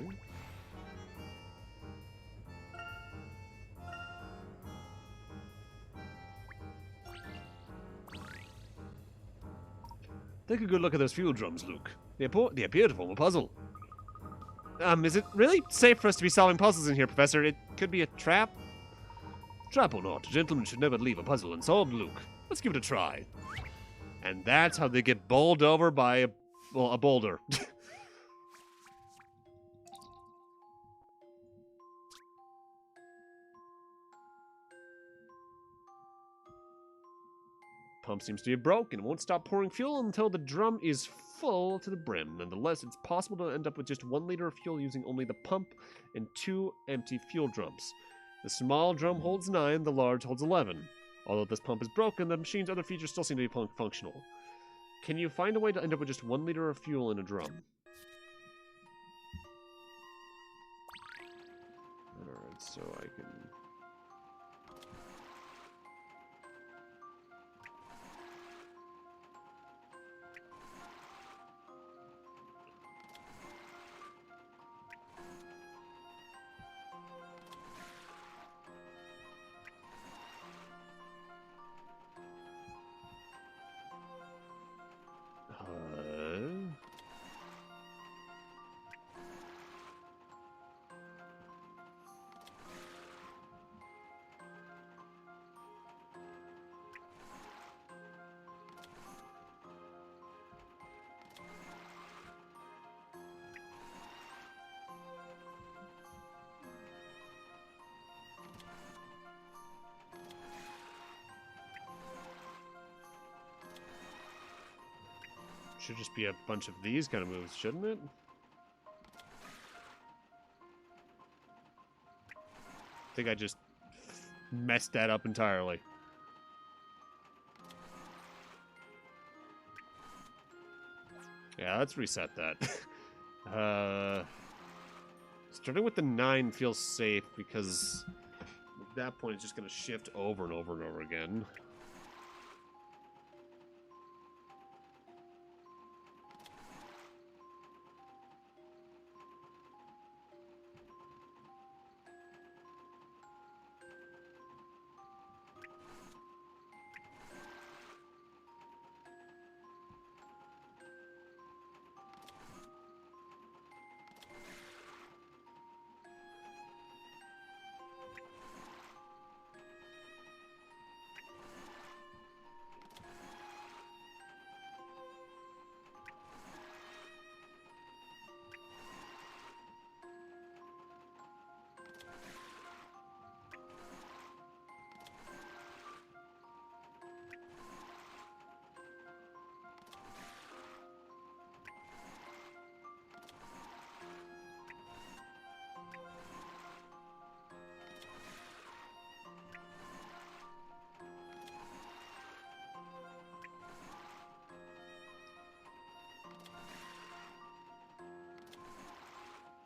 Speaker 1: Take a good look at those fuel drums, Luke. They appear to form a puzzle. Is it really safe for us to be solving puzzles in here, Professor? It could be a trap? Trap or not, a gentleman should never leave a puzzle unsolved, Luke. Let's give it a try. And that's how they get bowled over by a boulder. Pump seems to be broken. It won't stop pouring fuel until the drum is full to the brim. Nonetheless, it's possible to end up with just 1 liter of fuel using only the pump and 2 empty fuel drums. The small drum holds 9, the large holds 11. Although this pump is broken, the machine's other features still seem to be functional. Can you find a way to end up with just 1 liter of fuel in a drum? Alright, so I can... Should just be a bunch of these kind of moves, shouldn't it? I think I just messed that up entirely. Yeah, let's reset that. Starting with the 9 feels safe because at that point it's just going to shift over and over and over again.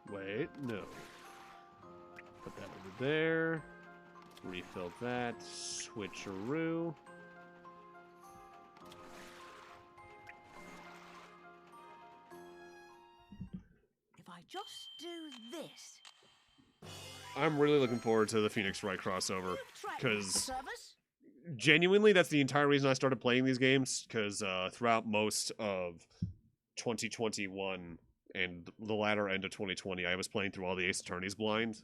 Speaker 1: Wait, no. Put that over there. Refill that. Switcheroo.
Speaker 2: If I just do this.
Speaker 1: I'm really looking forward to the Phoenix Wright crossover.
Speaker 2: You've tried
Speaker 1: Because
Speaker 2: service?
Speaker 1: genuinely, that's the entire reason I started playing these games. Because throughout most of 2021 and the latter end of 2020, I was playing through all the Ace Attorneys blind.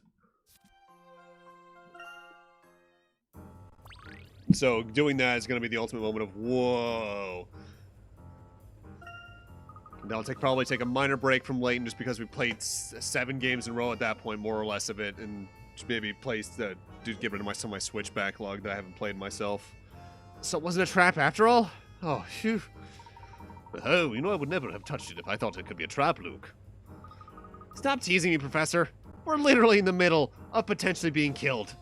Speaker 1: So doing that is going to be the ultimate moment of whoa. And I'll probably take a minor break from Layton just because we played 7 games in a row at that point, more or less of it, and just maybe get rid of some of my Switch backlog that I haven't played myself. So it wasn't a trap after all? Oh, phew. Oh, you know I would never have touched it if I thought it could be a trap, Luke. Stop teasing me, Professor. We're literally in the middle of potentially being killed.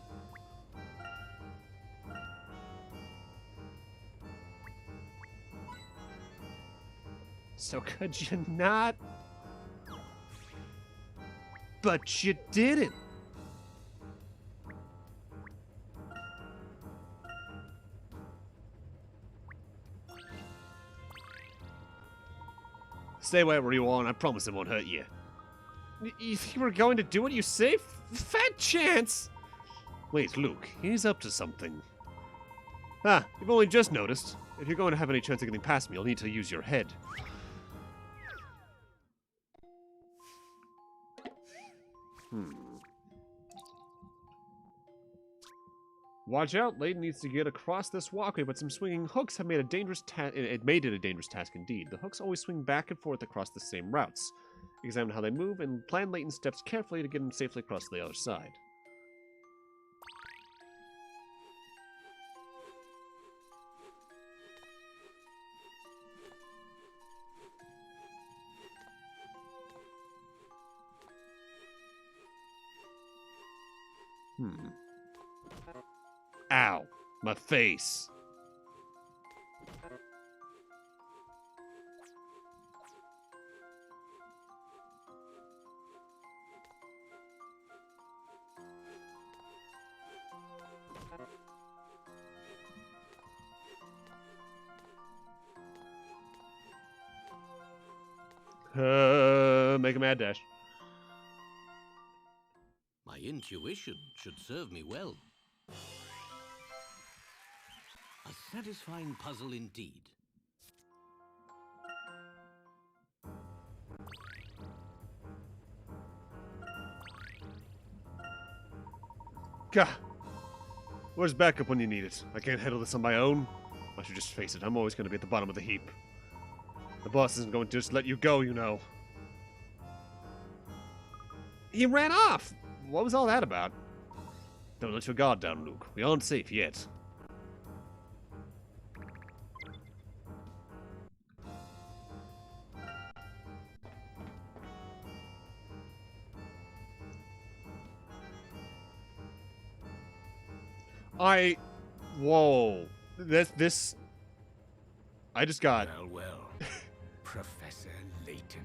Speaker 1: So could you not? But you didn't. Stay wherever you are, and I promise it won't hurt you. You think we're going to do what you say? Fat chance! Wait, Luke, he's up to something. Ah, you've only just noticed. If you're going to have any chance of getting past me, you'll need to use your head. Watch out, Layton needs to get across this walkway, but some swinging hooks have made a dangerous task. It made it a dangerous task indeed. The hooks always swing back and forth across the same routes. Examine how they move and plan Layton's steps carefully to get him safely across to the other side. Ow, my face. Make a mad dash.
Speaker 4: My intuition should serve me well. A satisfying puzzle indeed.
Speaker 1: Gah! Where's backup when you need it? I can't handle this on my own. I should just face it, I'm always going to be at the bottom of the heap. The boss isn't going to just let you go, you know. He ran off! What was all that about? Don't let your guard down, Luke. We aren't safe yet. Whoa. This... I just got...
Speaker 4: Well.
Speaker 7: Professor Layton.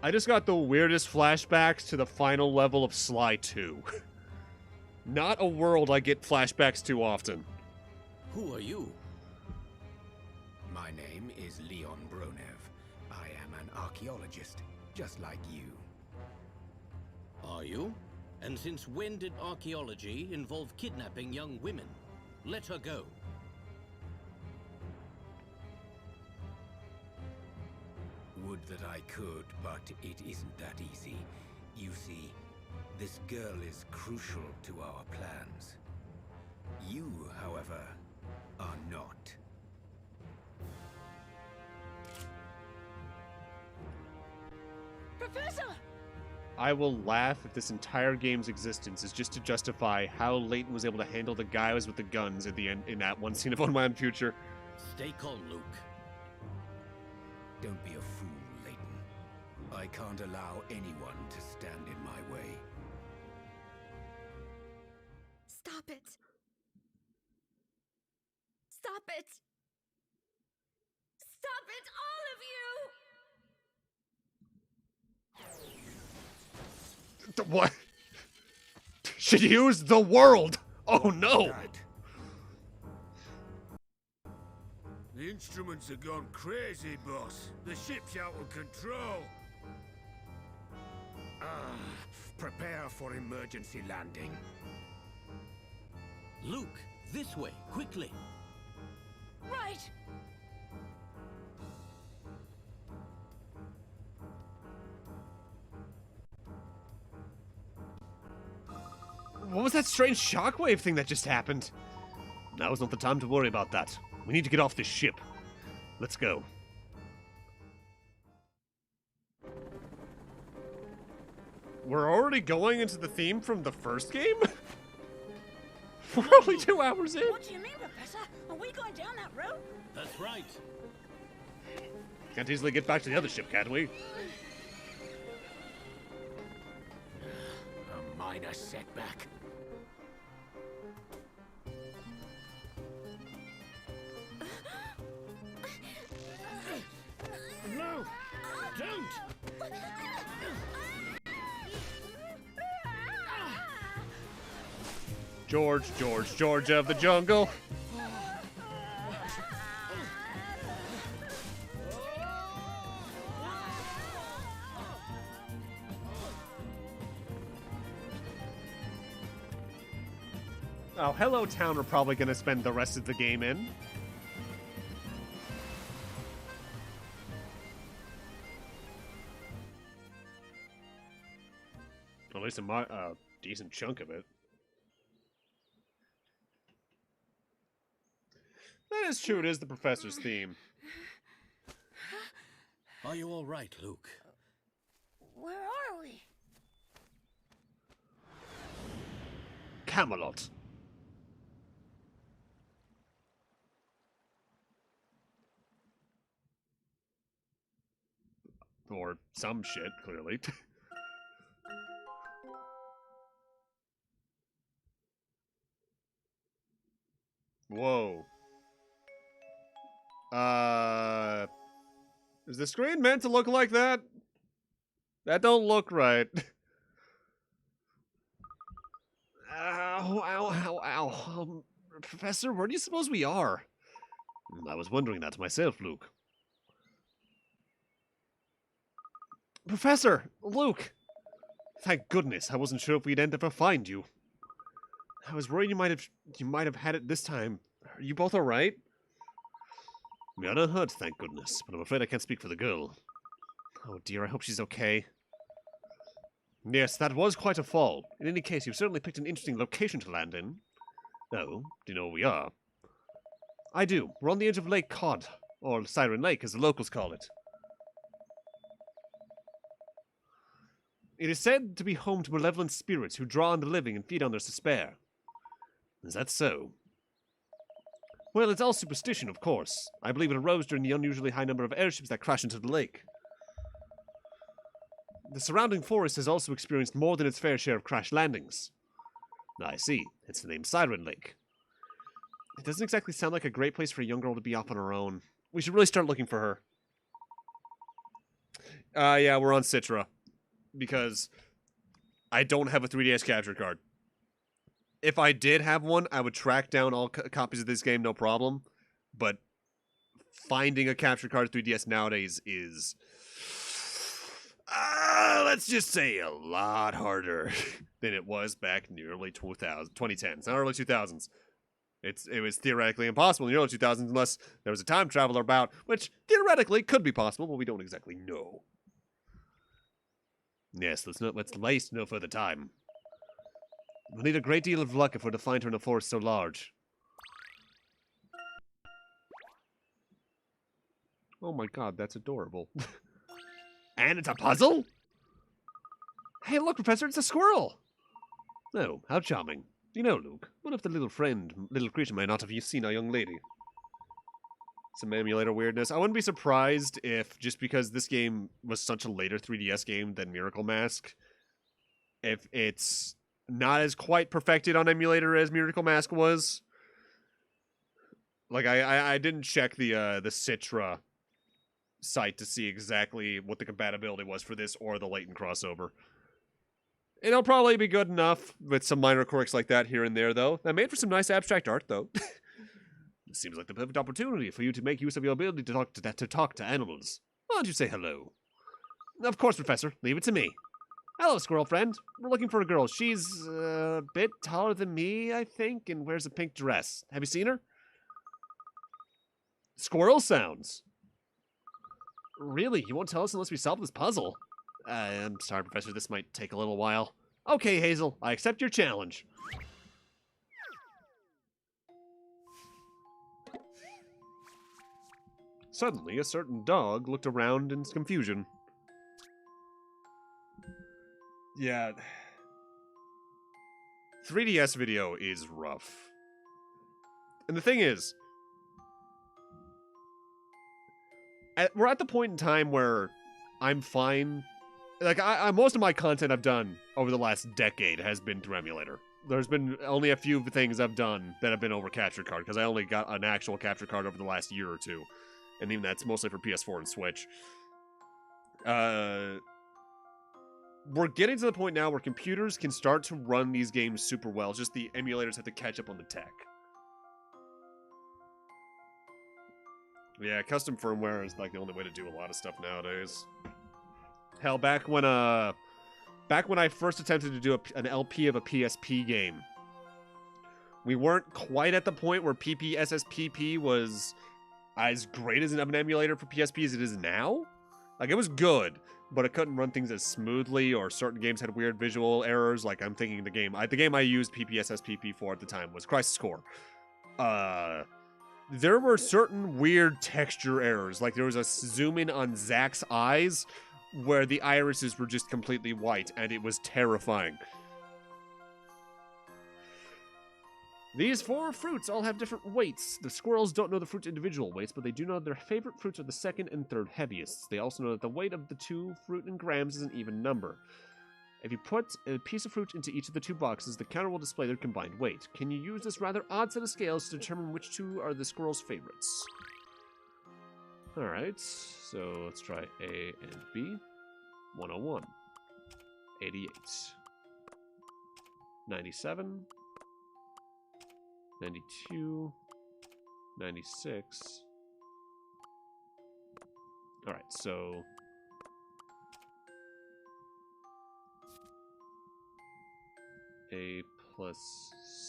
Speaker 1: I just got the weirdest flashbacks to the final level of Sly 2. Not a world I get flashbacks to often.
Speaker 4: Who are you?
Speaker 7: My name is Leon Bronev. I am an archaeologist, just like you.
Speaker 4: Are you? And since when did archaeology involve kidnapping young women? Let her go.
Speaker 7: Would that I could, but it isn't that easy. You see, this girl is crucial to our plans. You, however, are not.
Speaker 2: Professor!
Speaker 1: I will laugh if this entire game's existence is just to justify how Layton was able to handle the guys with the guns at the end in that one scene of Unwound Future.
Speaker 4: Stay calm, Luke.
Speaker 7: Don't be a fool, Layton. I can't allow anyone to stand in my way.
Speaker 3: Stop it. Stop it. Stop it, all of you!
Speaker 1: What? She used the world! Oh no!
Speaker 7: Dad. The instruments have gone crazy, boss. The ship's out of control. Prepare for emergency landing.
Speaker 4: Luke, this way, quickly.
Speaker 2: Right!
Speaker 1: What was that strange shockwave thing that just happened? Now's not the time to worry about that. We need to get off this ship. Let's go. We're already going into the theme from the first game? We're only 2 hours in.
Speaker 2: What do you mean, Professor? Are we going down that road?
Speaker 4: That's right.
Speaker 1: Can't easily get back to the other ship, can we?
Speaker 7: A minor setback.
Speaker 4: No! Don't!
Speaker 1: George of the jungle. Oh, Hello Town we're probably going to spend the rest of the game in. At least a decent chunk of it. That is true, it is the professor's theme.
Speaker 4: Are you all right, Luke?
Speaker 2: Where are we?
Speaker 1: Camelot. Or some shit, clearly. Whoa. Is the screen meant to look like that? That don't look right. Ow, ow, ow, ow. Professor, where do you suppose we are? I was wondering that myself, Luke. Professor! Luke! Thank goodness, I wasn't sure if we'd ever find you. I was worried you might have had it this time. Are you both alright? We are not hurt, thank goodness, but I'm afraid I can't speak for the girl. Oh dear, I hope she's okay. Yes, that was quite a fall. In any case, you've certainly picked an interesting location to land in. Oh, do you know where we are? I do. We're on the edge of Lake Cod, or Siren Lake, as the locals call it. It is said to be home to malevolent spirits who draw on the living and feed on their despair. Is that so? Well, it's all superstition, of course. I believe it arose during the unusually high number of airships that crashed into the lake. The surrounding forest has also experienced more than its fair share of crash landings. I see. It's the name Siren Lake. It doesn't exactly sound like a great place for a young girl to be off on her own. We should really start looking for her. Yeah, we're on Citra. Because I don't have a 3DS capture card. If I did have one, I would track down all copies of this game, no problem. But finding a capture card 3DS nowadays is, let's just say, a lot harder than it was back in the early 2010s, not early 2000s. It was theoretically impossible in the early 2000s unless there was a time traveler about, which theoretically could be possible, but we don't exactly know. Yes, let's waste no further time. We'll need a great deal of luck if we're to find her in a forest so large. Oh my god, that's adorable. And it's a puzzle? Hey, look, Professor, it's a squirrel! Oh, how charming. You know, Luke, what if the little creature may not have seen our young lady? Some emulator weirdness. I wouldn't be surprised if, just because this game was such a later 3DS game than Miracle Mask, if it's not as quite perfected on emulator as Miracle Mask was. Like, I didn't check the Citra site to see exactly what the compatibility was for this or the Layton crossover. It'll probably be good enough with some minor quirks like that here and there, though. That made for some nice abstract art, though. It seems like the perfect opportunity for you to make use of your ability to talk to animals. Why don't you say hello? Of course, Professor. Leave it to me. Hello, squirrel friend. We're looking for a girl. She's a bit taller than me, I think, and wears a pink dress. Have you seen her? Squirrel sounds. Really? You won't tell us unless we solve this puzzle? I'm sorry, Professor. This might take a little while. Okay, Hazel. I accept your challenge. Suddenly, a certain dog looked around in confusion. Yeah. 3DS video is rough. And the thing is, we're at the point in time where I'm fine. Like, most of my content I've done over the last decade has been through emulator. There's been only a few things I've done that have been over capture card, because I only got an actual capture card over the last year or two. And even that's mostly for PS4 and Switch. We're getting to the point now where computers can start to run these games super well. Just the emulators have to catch up on the tech. Yeah, custom firmware is like the only way to do a lot of stuff nowadays. Hell, back when I first attempted to do an LP of a PSP game, we weren't quite at the point where PPSSPP was as great as an emulator for PSP as it is now. Like, it was good, but it couldn't run things as smoothly, or certain games had weird visual errors. Like, I'm thinking the game I used PPSSPP for at the time was Crisis Core. There were certain weird texture errors. Like, there was a zoom in on Zack's eyes where the irises were just completely white, and it was terrifying. These 4 fruits all have different weights. The squirrels don't know the fruit's individual weights, but they do know their favorite fruits are the second and third heaviest. They also know that the weight of the 2 fruit in grams is an even number. If you put a piece of fruit into each of the 2 boxes, the counter will display their combined weight. Can you use this rather odd set of scales to determine which 2 are the squirrel's favorites? Alright, so let's try A and B. 101. 88. 97. 92, 96. Alright, so A plus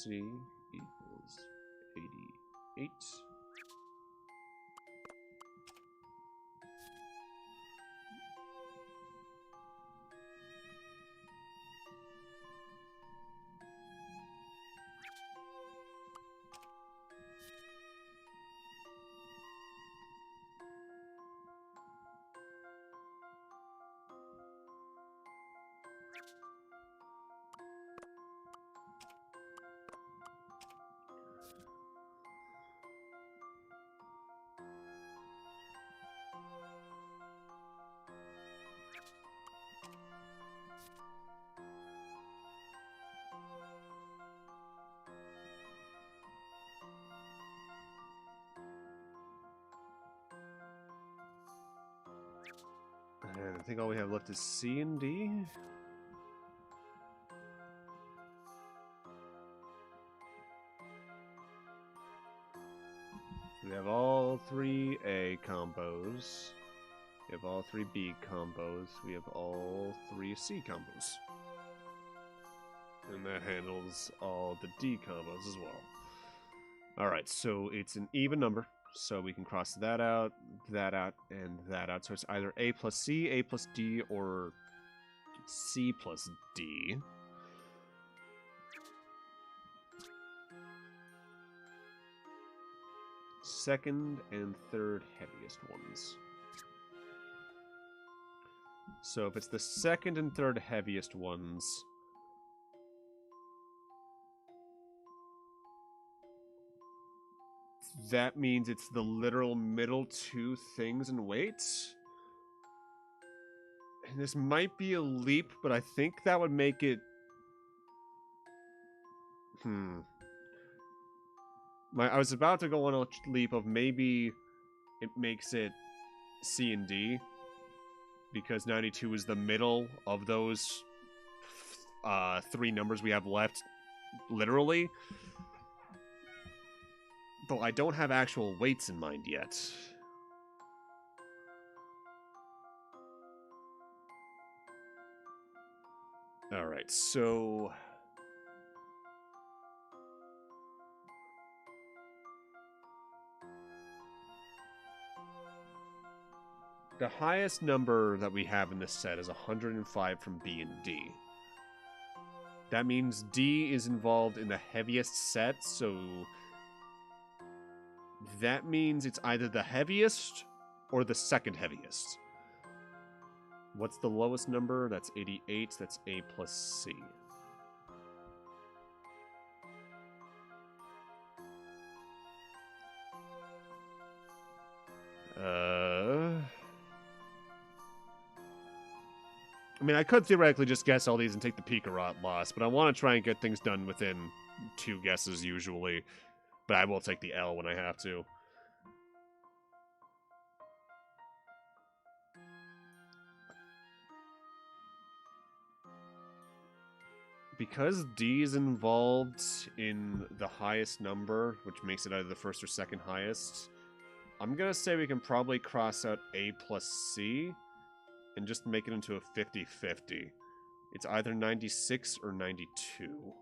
Speaker 1: C equals 88. And I think all we have left is C and D. We have all 3 A combos. We have all 3 B combos. We have all 3 C combos. And that handles all the D combos as well. Alright, so it's an even number. So we can cross that out, and that out. So it's either A plus C, A plus D, or C plus D. Second and third heaviest ones. So if it's the second and third heaviest ones, that means it's the literal middle 2 things in weight. And this might be a leap, but I think that would make it... I was about to go on a leap of maybe it makes it C and D, because 92 is the middle of those 3 numbers we have left, literally. But I don't have actual weights in mind yet. Alright, so... the highest number that we have in this set is 105 from B and D. That means D is involved in the heaviest set, so... that means it's either the heaviest or the second heaviest. What's the lowest number? That's 88. That's A plus C. I mean, I could theoretically just guess all these and take the Picarot loss, but I want to try and get things done within 2 guesses usually. But I will take the L when I have to. Because D is involved in the highest number, which makes it either the first or second highest, I'm going to say we can probably cross out A plus C and just make it into a 50-50. It's either 96 or 92.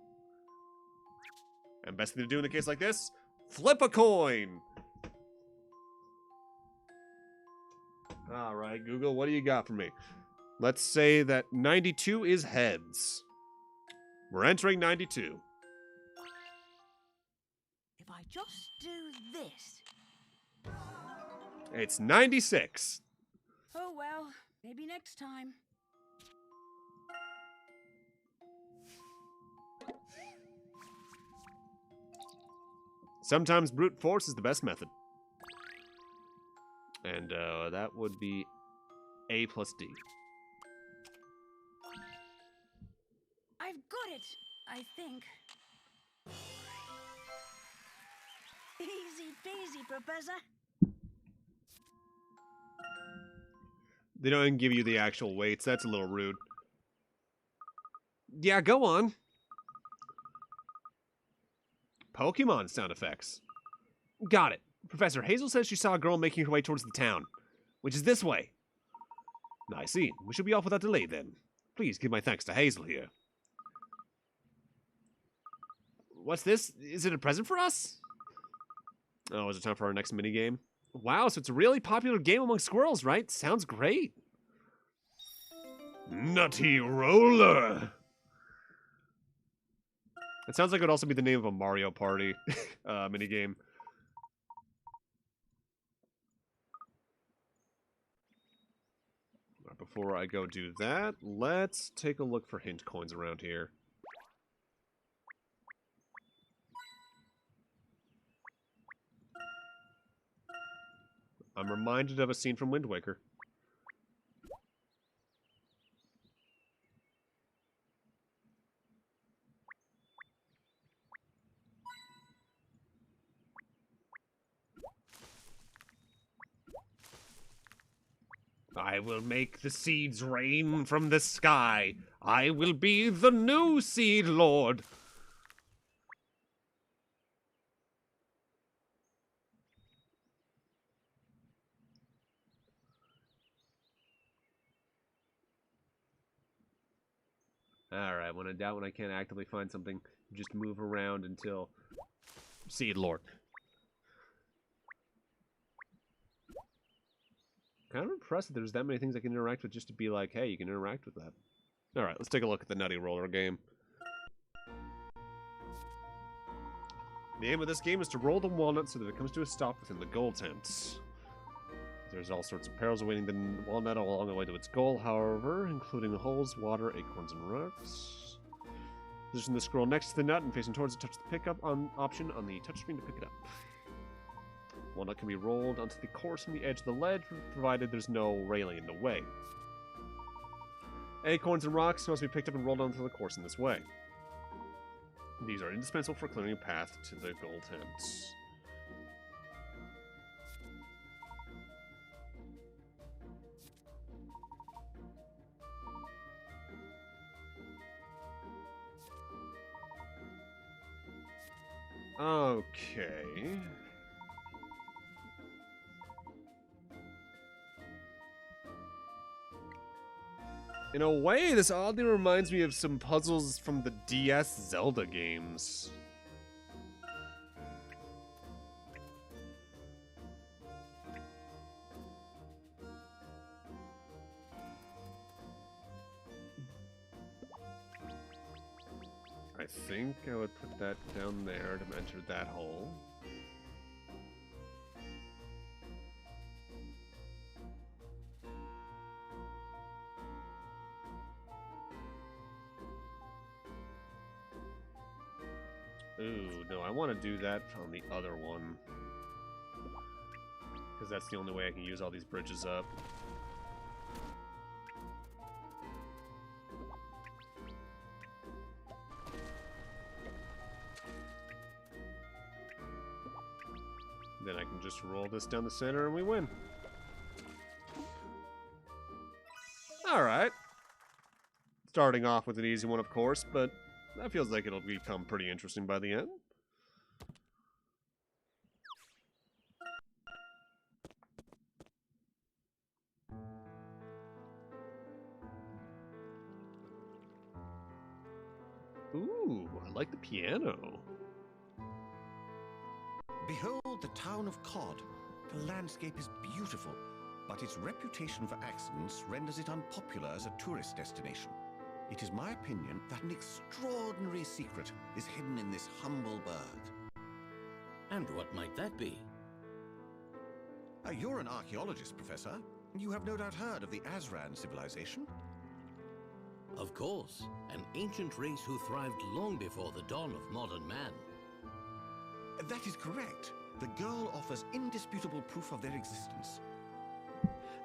Speaker 1: And best thing to do in a case like this, flip a coin! Alright, Google, what do you got for me? Let's say that 92 is heads. We're entering 92.
Speaker 2: If I just do this.
Speaker 1: It's 96.
Speaker 2: Oh well, maybe next time.
Speaker 1: Sometimes brute force is the best method. And that would be A plus D.
Speaker 2: I've got it, I think. Easy peasy, Professor.
Speaker 1: They don't even give you the actual weights. That's a little rude. Yeah, go on. Pokemon sound effects. Got it. Professor Hazel says she saw a girl making her way towards the town, which is this way. I see. We should be off without delay then. Please give my thanks to Hazel here. What's this? Is it a present for us? Oh, is it time for our next minigame? Wow, so it's a really popular game among squirrels, right? Sounds great. Nutty Roller! It sounds like it would also be the name of a Mario Party minigame. Right, before I go do that, let's take a look for hint coins around here. I'm reminded of a scene from Wind Waker.
Speaker 6: I will make the seeds rain from the sky. I will be the new Seed Lord. Alright, when in doubt, when I can't actively find something, just move around until Seed Lord. Kind of impressed that there's that many things I can interact with just to be like, hey, you can interact with that. Alright, let's take a look at the Nutty Roller game. The aim of this game is to roll the walnut so that it comes to a stop within the goal tent. There's all sorts of perils awaiting the walnut along the way to its goal, however, including holes, water, acorns, and rocks. Position the scroll next to the nut and facing towards it, touch the pickup option on the touchscreen to pick it up. Walnut can be rolled onto the course from the edge of the ledge, provided there's no railing in the way. Acorns and rocks must be picked up and rolled onto the course in this way. These are indispensable for clearing a path to the goal tents. Okay. In a way, this oddly reminds me of some puzzles from the DS Zelda games. I think I would put that down there to enter that hole. Ooh, no, I want to do that on the other one. Because that's the only way I can use all these bridges up. Then I can just roll this down the center and we win. Alright. Starting off with an easy one, of course, but that feels like it'll become pretty interesting by the end. Ooh, I like the piano.
Speaker 5: Behold the town of Cod. The landscape is beautiful, but its reputation for accidents renders it unpopular as a tourist destination. It is my opinion that an extraordinary secret is hidden in this humble burg.
Speaker 4: And what might that be?
Speaker 5: You're an archaeologist, Professor. You have no doubt heard of the Azran civilization.
Speaker 4: Of course, an ancient race who thrived long before the dawn of modern man.
Speaker 5: That is correct. The girl offers indisputable proof of their existence.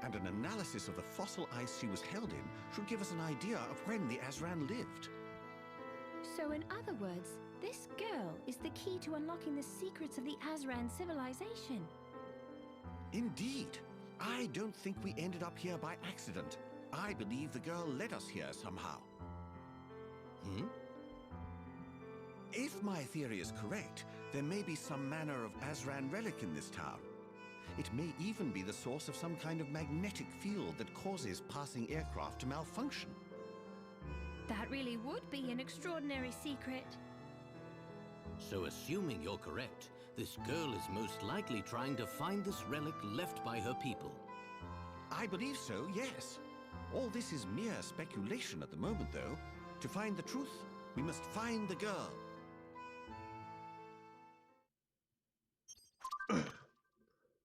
Speaker 5: And an analysis of the fossil ice she was held in should give us an idea of when the Azran lived.
Speaker 3: So in other words, this girl is the key to unlocking the secrets of the Azran civilization.
Speaker 5: Indeed. I don't think we ended up here by accident. I believe the girl led us here somehow. If my theory is correct, there may be some manner of Azran relic in this town. It may even be the source of some kind of magnetic field that causes passing aircraft to malfunction.
Speaker 3: That really would be an extraordinary secret.
Speaker 4: So assuming you're correct, this girl is most likely trying to find this relic left by her people.
Speaker 5: I believe so, yes. All this is mere speculation at the moment, though. To find the truth, we must find the girl.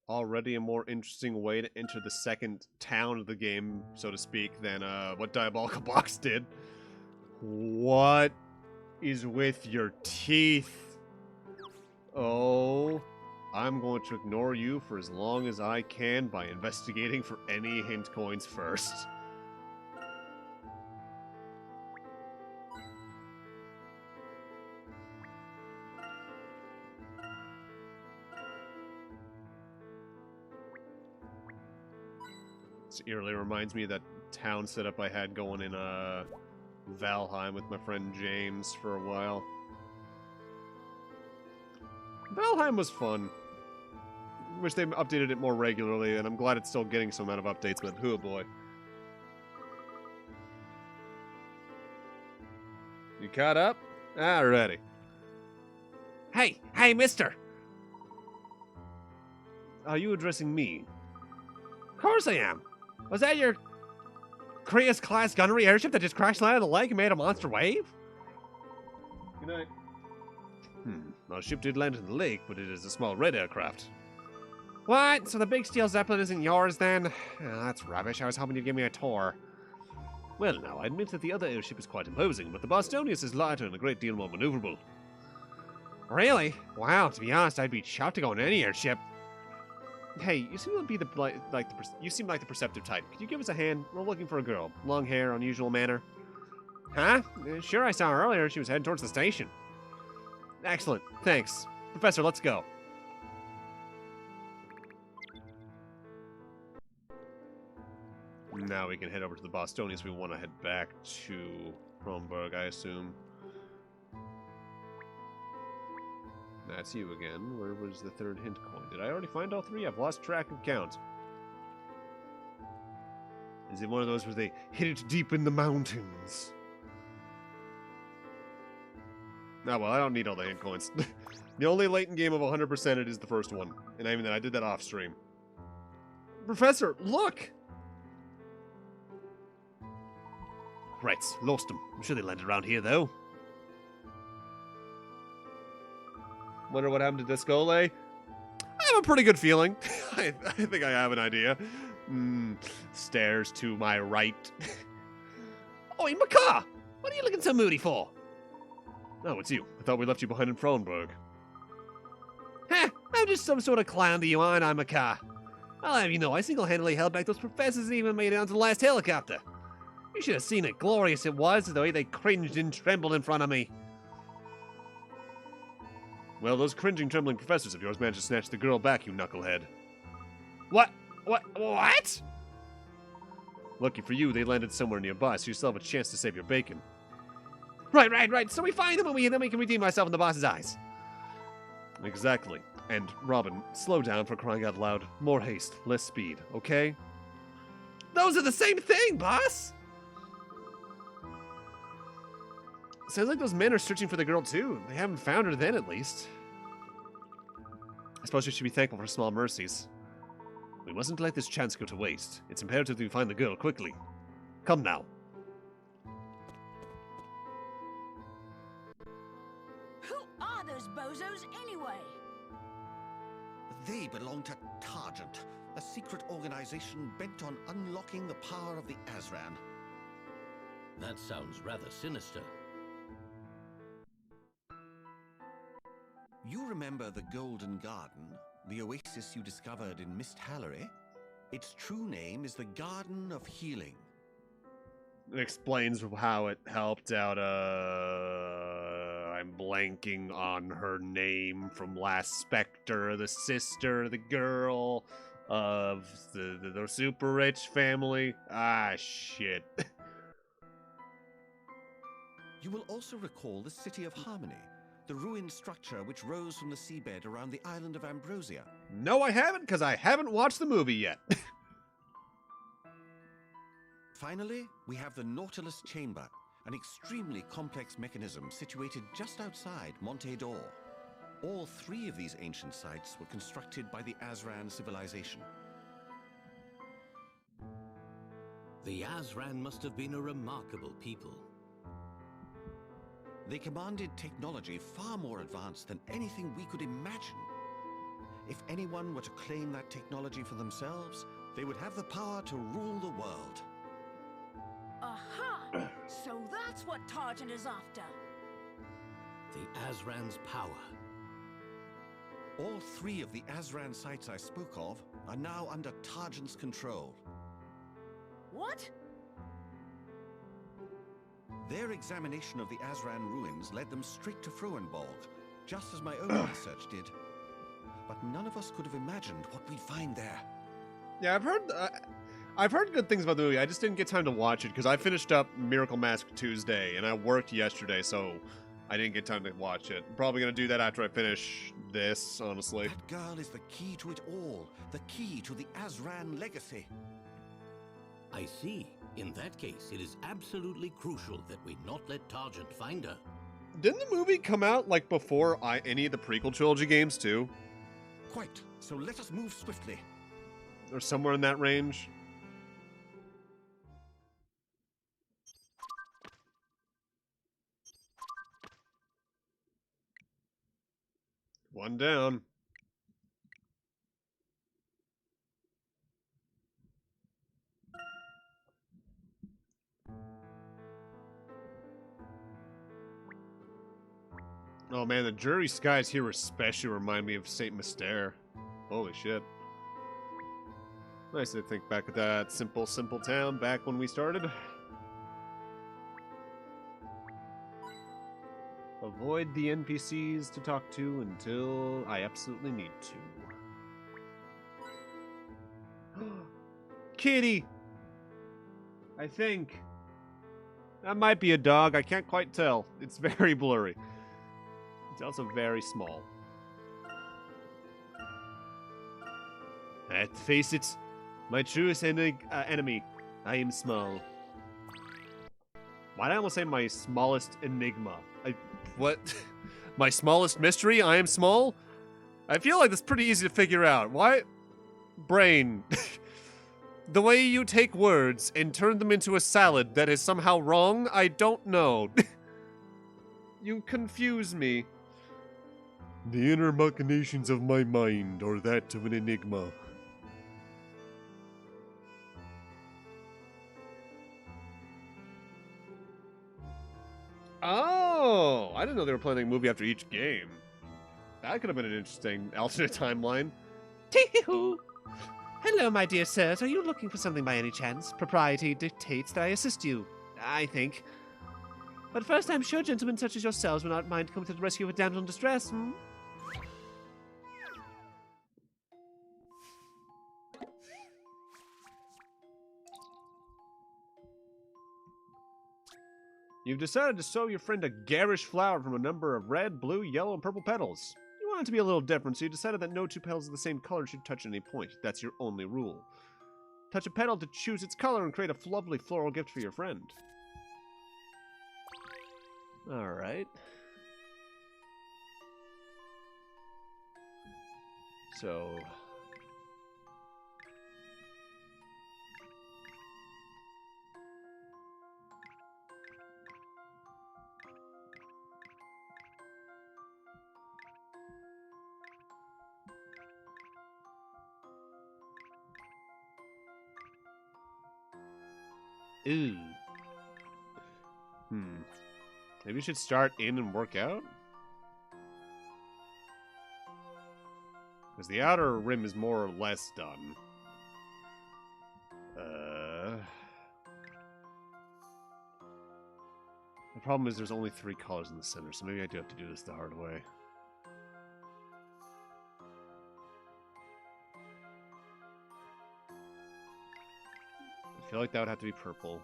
Speaker 1: Already a more interesting way to enter the second town of the game, so to speak, than what Diabolical Box did. What is with your teeth? Oh, I'm going to ignore you for as long as I can by investigating for any hint coins first. This eerily reminds me of that town setup I had going in Valheim with my friend James for a while. Valheim was fun. Wish they updated it more regularly, and I'm glad it's still getting some amount of updates, but oh boy. You caught up? Alrighty.
Speaker 8: Hey, mister!
Speaker 1: Are you addressing me?
Speaker 8: Of course I am. Was that your Creus-class gunnery airship that just crashed landed on the lake and made a monster wave?
Speaker 1: Good night. Our ship did land in the lake, but it is a small red aircraft.
Speaker 8: What? So the big steel zeppelin isn't yours then? Oh, that's rubbish. I was hoping you'd give me a tour.
Speaker 1: Well, now, I admit that the other airship is quite imposing, but the Bostonius is lighter and a great deal more maneuverable.
Speaker 8: Really? Wow, to be honest, I'd be shocked to go on any airship.
Speaker 1: Hey, you seem to be you seem like the perceptive type. Could you give us a hand? We're looking for a girl. Long hair, unusual manner.
Speaker 8: Huh? Sure, I saw her earlier. She was heading towards the station.
Speaker 1: Excellent. Thanks. Professor, let's go. Now we can head over to the Bostonians. We want to head back to Frohenberg, I assume. That's you again. Where was the third hint coin? Did I already find all three? I've lost track of count. Is it one of those where they hid it deep in the mountains? No, well, I don't need all the hint coins. The only Layton game of 100% it is the first one. And even then, I did that off stream. Professor, look!
Speaker 8: Right, lost them. I'm sure they landed around here, though.
Speaker 1: Wonder what happened to Discole? I have a pretty good feeling. I think I have an idea. Stairs to my right.
Speaker 8: Oi, Macaw! What are you looking so moody for?
Speaker 1: Oh, it's you. I thought we left you behind in Frohenberg.
Speaker 8: Heh, I'm just some sort of clown to you, aren't I, Macaw? I'll have you know, I single-handedly held back those professors and even made it onto the last helicopter. You should have seen it glorious it was, the way they cringed and trembled in front of me.
Speaker 1: Well, those cringing, trembling professors of yours managed to snatch the girl back, you knucklehead.
Speaker 8: What?
Speaker 1: Lucky for you, they landed somewhere nearby, so you still have a chance to save your bacon.
Speaker 8: Right. So we find them and then we can redeem ourselves in the boss's eyes.
Speaker 1: Exactly. And, Robin, slow down for crying out loud. More haste, less speed, okay?
Speaker 8: Those are the same thing, boss!
Speaker 1: Sounds like those men are searching for the girl, too. They haven't found her then, at least. I suppose we should be thankful for small mercies. We mustn't let this chance go to waste. It's imperative that we find the girl quickly. Come now.
Speaker 2: Who are those bozos anyway?
Speaker 5: They belong to Targent, a secret organization bent on unlocking the power of the Azran.
Speaker 4: That sounds rather sinister.
Speaker 5: You remember the Golden Garden, the oasis you discovered in Mist Hallery? Its true name is the Garden of Healing.
Speaker 1: It explains how it helped out, I'm blanking on her name from Last Spectre, the sister, the girl of the super rich family. Ah, shit.
Speaker 5: You will also recall the City of Harmony, the ruined structure which rose from the seabed around the island of Ambrosia.
Speaker 1: No, I haven't, because I haven't watched the movie yet.
Speaker 5: Finally, we have the Nautilus Chamber, an extremely complex mechanism situated just outside Monte d'Or. All three of these ancient sites were constructed by the Azran civilization.
Speaker 4: The Azran must have been a remarkable people.
Speaker 5: They commanded technology far more advanced than anything we could imagine. If anyone were to claim that technology for themselves, they would have the power to rule the world.
Speaker 2: Aha! So that's what Targent is after.
Speaker 4: The Azran's power.
Speaker 5: All three of the Azran sites I spoke of are now under Targent's control.
Speaker 2: What?
Speaker 5: Their examination of the Azran ruins led them straight to Frohenberg, just as my own research did. But none of us could have imagined what we'd find there.
Speaker 1: Yeah, I've heard good things about the movie. I just didn't get time to watch it because I finished up Miracle Mask Tuesday and I worked yesterday, so I didn't get time to watch it. I'm probably going to do that after I finish this, honestly.
Speaker 5: That girl is the key to it all. The key to the Azran Legacy.
Speaker 4: I see. In that case, it is absolutely crucial that we not let Targent find her.
Speaker 1: Didn't the movie come out, like, before any of the Prequel Trilogy games, too?
Speaker 5: Quite. So let us move swiftly.
Speaker 1: Or somewhere in that range? One down. Oh man, the dreary skies here especially remind me of Saint Mystere. Holy shit. Nice to think back at that simple town back when we started. Avoid the NPCs to talk to until I absolutely need to. Kitty! I think. That might be a dog, I can't quite tell. It's very blurry. It's also very small. I have to face it. My truest enemy. I am small. Why did I almost say my smallest enigma? What? My smallest mystery? I am small? I feel like that's pretty easy to figure out. Why? Brain. The way you take words and turn them into a salad that is somehow wrong, I don't know. You confuse me. The inner machinations of my mind are that of an enigma. Oh, I didn't know they were planning a movie after each game. That could have been an interesting alternate timeline.
Speaker 8: Tee-hoo! Hello, my dear sirs. Are you looking for something by any chance? Propriety dictates that I assist you, I think. But first, I'm sure gentlemen such as yourselves will not mind coming to the rescue of a damsel in distress, hmm?
Speaker 1: You've decided to sow your friend a garish flower from a number of red, blue, yellow, and purple petals. You want it to be a little different, so you decided that no two petals of the same color should touch at any point. That's your only rule. Touch a petal to choose its color and create a lovely floral gift for your friend. Alright. So... Ooh. Maybe we should start in and work out? Because the outer rim is more or less done. The problem is there's only 3 colors in the center, so maybe I do have to do this the hard way. I feel like that would have to be purple.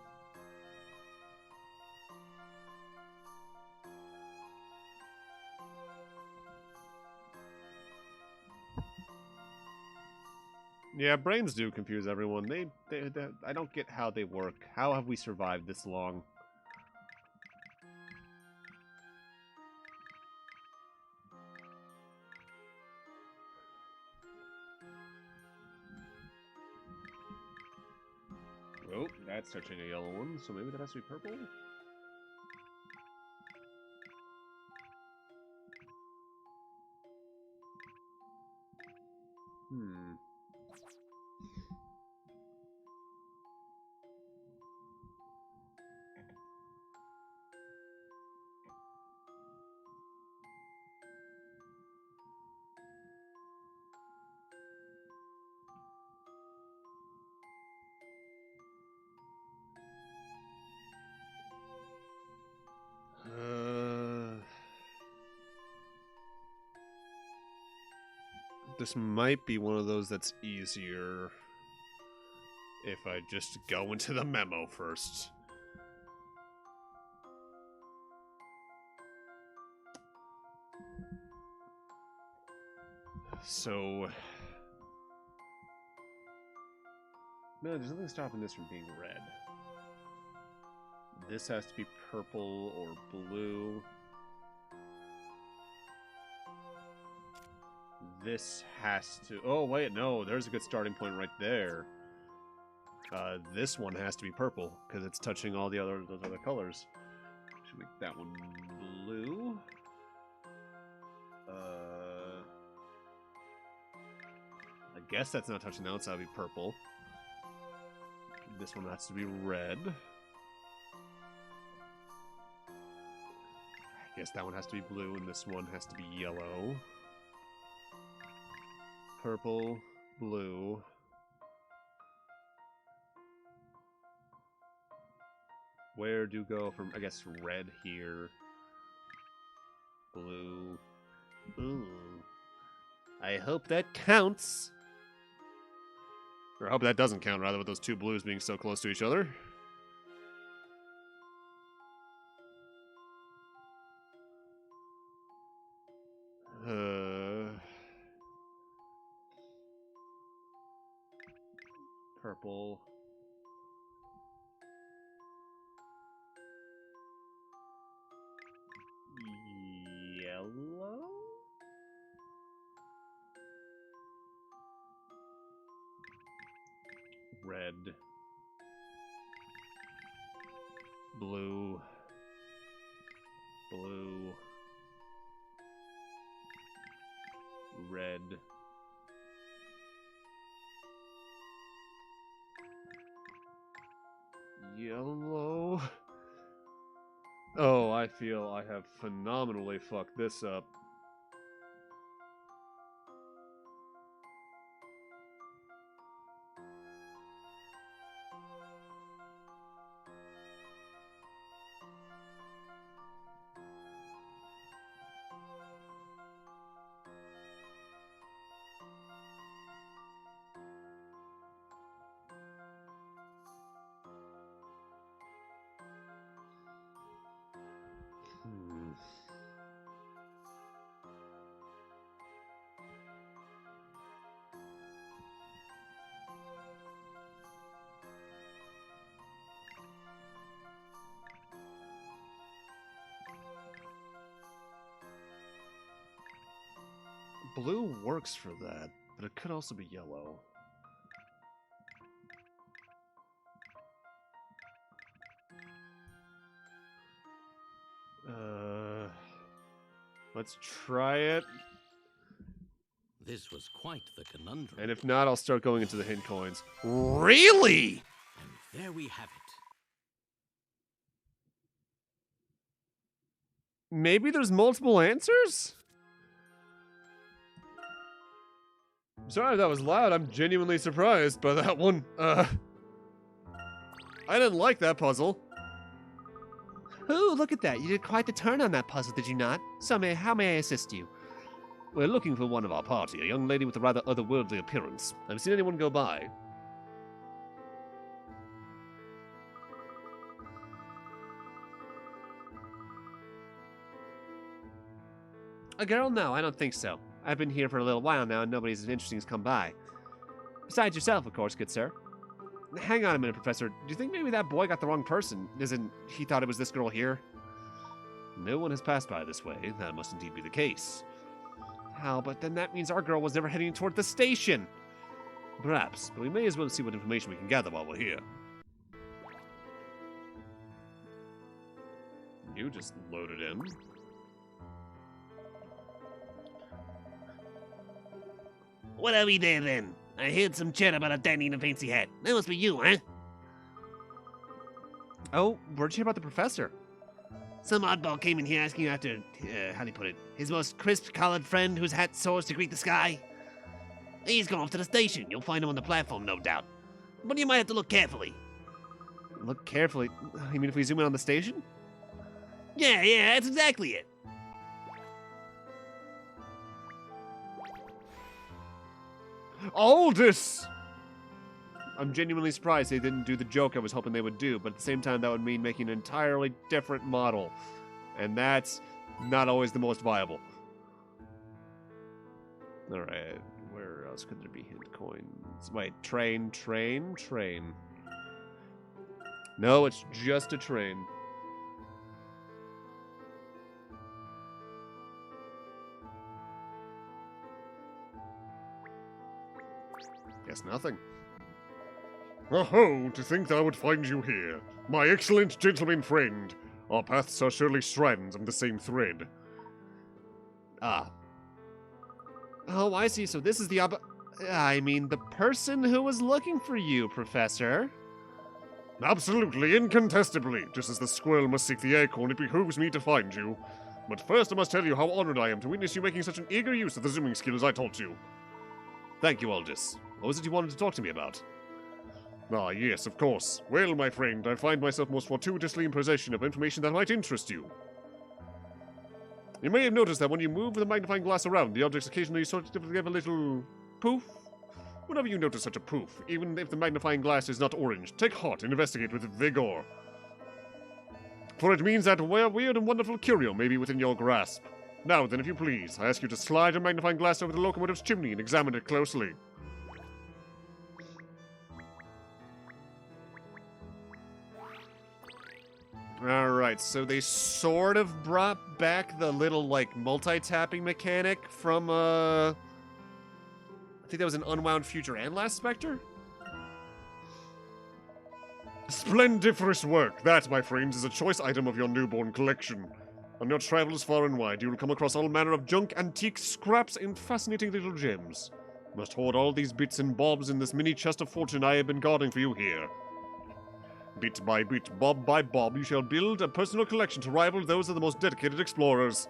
Speaker 1: Yeah, brains do confuse everyone. They I don't get how they work. How have we survived this long? Oh, that's touching a yellow one, so maybe that has to be purple? This might be one of those that's easier. If I just go into the memo first. So... No, there's nothing stopping this from being red. This has to be purple or blue. This has to... Oh, wait, no. There's a good starting point right there. This one has to be purple, because it's touching all those other colors. Should make that one blue. I guess that's not touching that one, so that'll be purple. This one has to be red. I guess that one has to be blue, and this one has to be yellow. Purple, blue. Where do go from, I guess, red here. Blue. Ooh. I hope that counts. Or I hope that doesn't count, rather, with those two blues being so close to each other. Purple. Yellow? Red. Blue. Blue. Red. Yellow. Oh, I feel I have phenomenally fucked this up. Blue works for that, but it could also be yellow. Let's try it.
Speaker 4: This was quite the conundrum.
Speaker 1: And if not, I'll start going into the hint coins. Really?
Speaker 4: And there we have it.
Speaker 1: Maybe there's multiple answers? Sorry if that was loud. I'm genuinely surprised by that one. I didn't like that puzzle.
Speaker 8: Oh, look at that. You did quite the turn on that puzzle, did you not? So, how may I assist you?
Speaker 1: We're looking for one of our party, a young lady with a rather otherworldly appearance. Have you seen anyone go by?
Speaker 8: A girl? No, I don't think so. I've been here for a little while now, and nobody's as interesting has come by. Besides yourself, of course, good sir. Hang on a minute, Professor. Do you think maybe that boy got the wrong person? As in, he thought it was this girl here?
Speaker 1: No one has passed by this way. That must indeed be the case.
Speaker 8: How? But then that means our girl was never heading toward the station.
Speaker 1: Perhaps, but we may as well see what information we can gather while we're here. You just loaded in.
Speaker 8: What are we there then? I heard some chat about a dandy in a fancy hat. That must be you, huh? Oh, where'd you hear about the professor? Some oddball came in here asking after, how do you put it, his most crisp-collared friend whose hat soars to greet the sky. He's gone off to the station. You'll find him on the platform, no doubt. But you might have to look carefully.
Speaker 1: Look carefully? You mean if we zoom in on the station?
Speaker 8: Yeah, that's exactly it.
Speaker 1: Aldous! I'm genuinely surprised they didn't do the joke I was hoping they would do, but at the same time, that would mean making an entirely different model. And that's not always the most viable. Alright, where else could there be hint coins? Wait, train. No, it's just a train. Guess nothing.
Speaker 6: Oh, to think that I would find you here, my excellent gentleman friend. Our paths are surely strands of the same thread.
Speaker 1: Ah. Oh, I see. So this is the the person who was looking for you, Professor.
Speaker 6: Absolutely, incontestably. Just as the squirrel must seek the acorn, it behooves me to find you. But first I must tell you how honored I am to witness you making such an eager use of the zooming skills I taught you.
Speaker 1: Thank you, Aldous. What was it you wanted to talk to me about?
Speaker 6: Ah, yes, of course. Well, my friend, I find myself most fortuitously in possession of information that might interest you. You may have noticed that when you move the magnifying glass around, the objects occasionally sort of give a little poof. Whenever you notice such a poof, even if the magnifying glass is not orange, take heart and investigate with vigor. For it means that a weird and wonderful curio may be within your grasp. Now then, if you please, I ask you to slide your magnifying glass over the locomotive's chimney and examine it closely.
Speaker 1: Alright, so they sort of brought back the little, like, multi-tapping mechanic from, I think that was an Unwound Future and Last Spectre?
Speaker 6: Splendiferous work! That, my friends, is a choice item of your newborn collection. On your travels far and wide, you will come across all manner of junk, antiques, scraps, and fascinating little gems. You must hoard all these bits and bobs in this mini chest of fortune I have been guarding for you here. Bit by bit, bob by bob, you shall build a personal collection to rival those of the most dedicated explorers.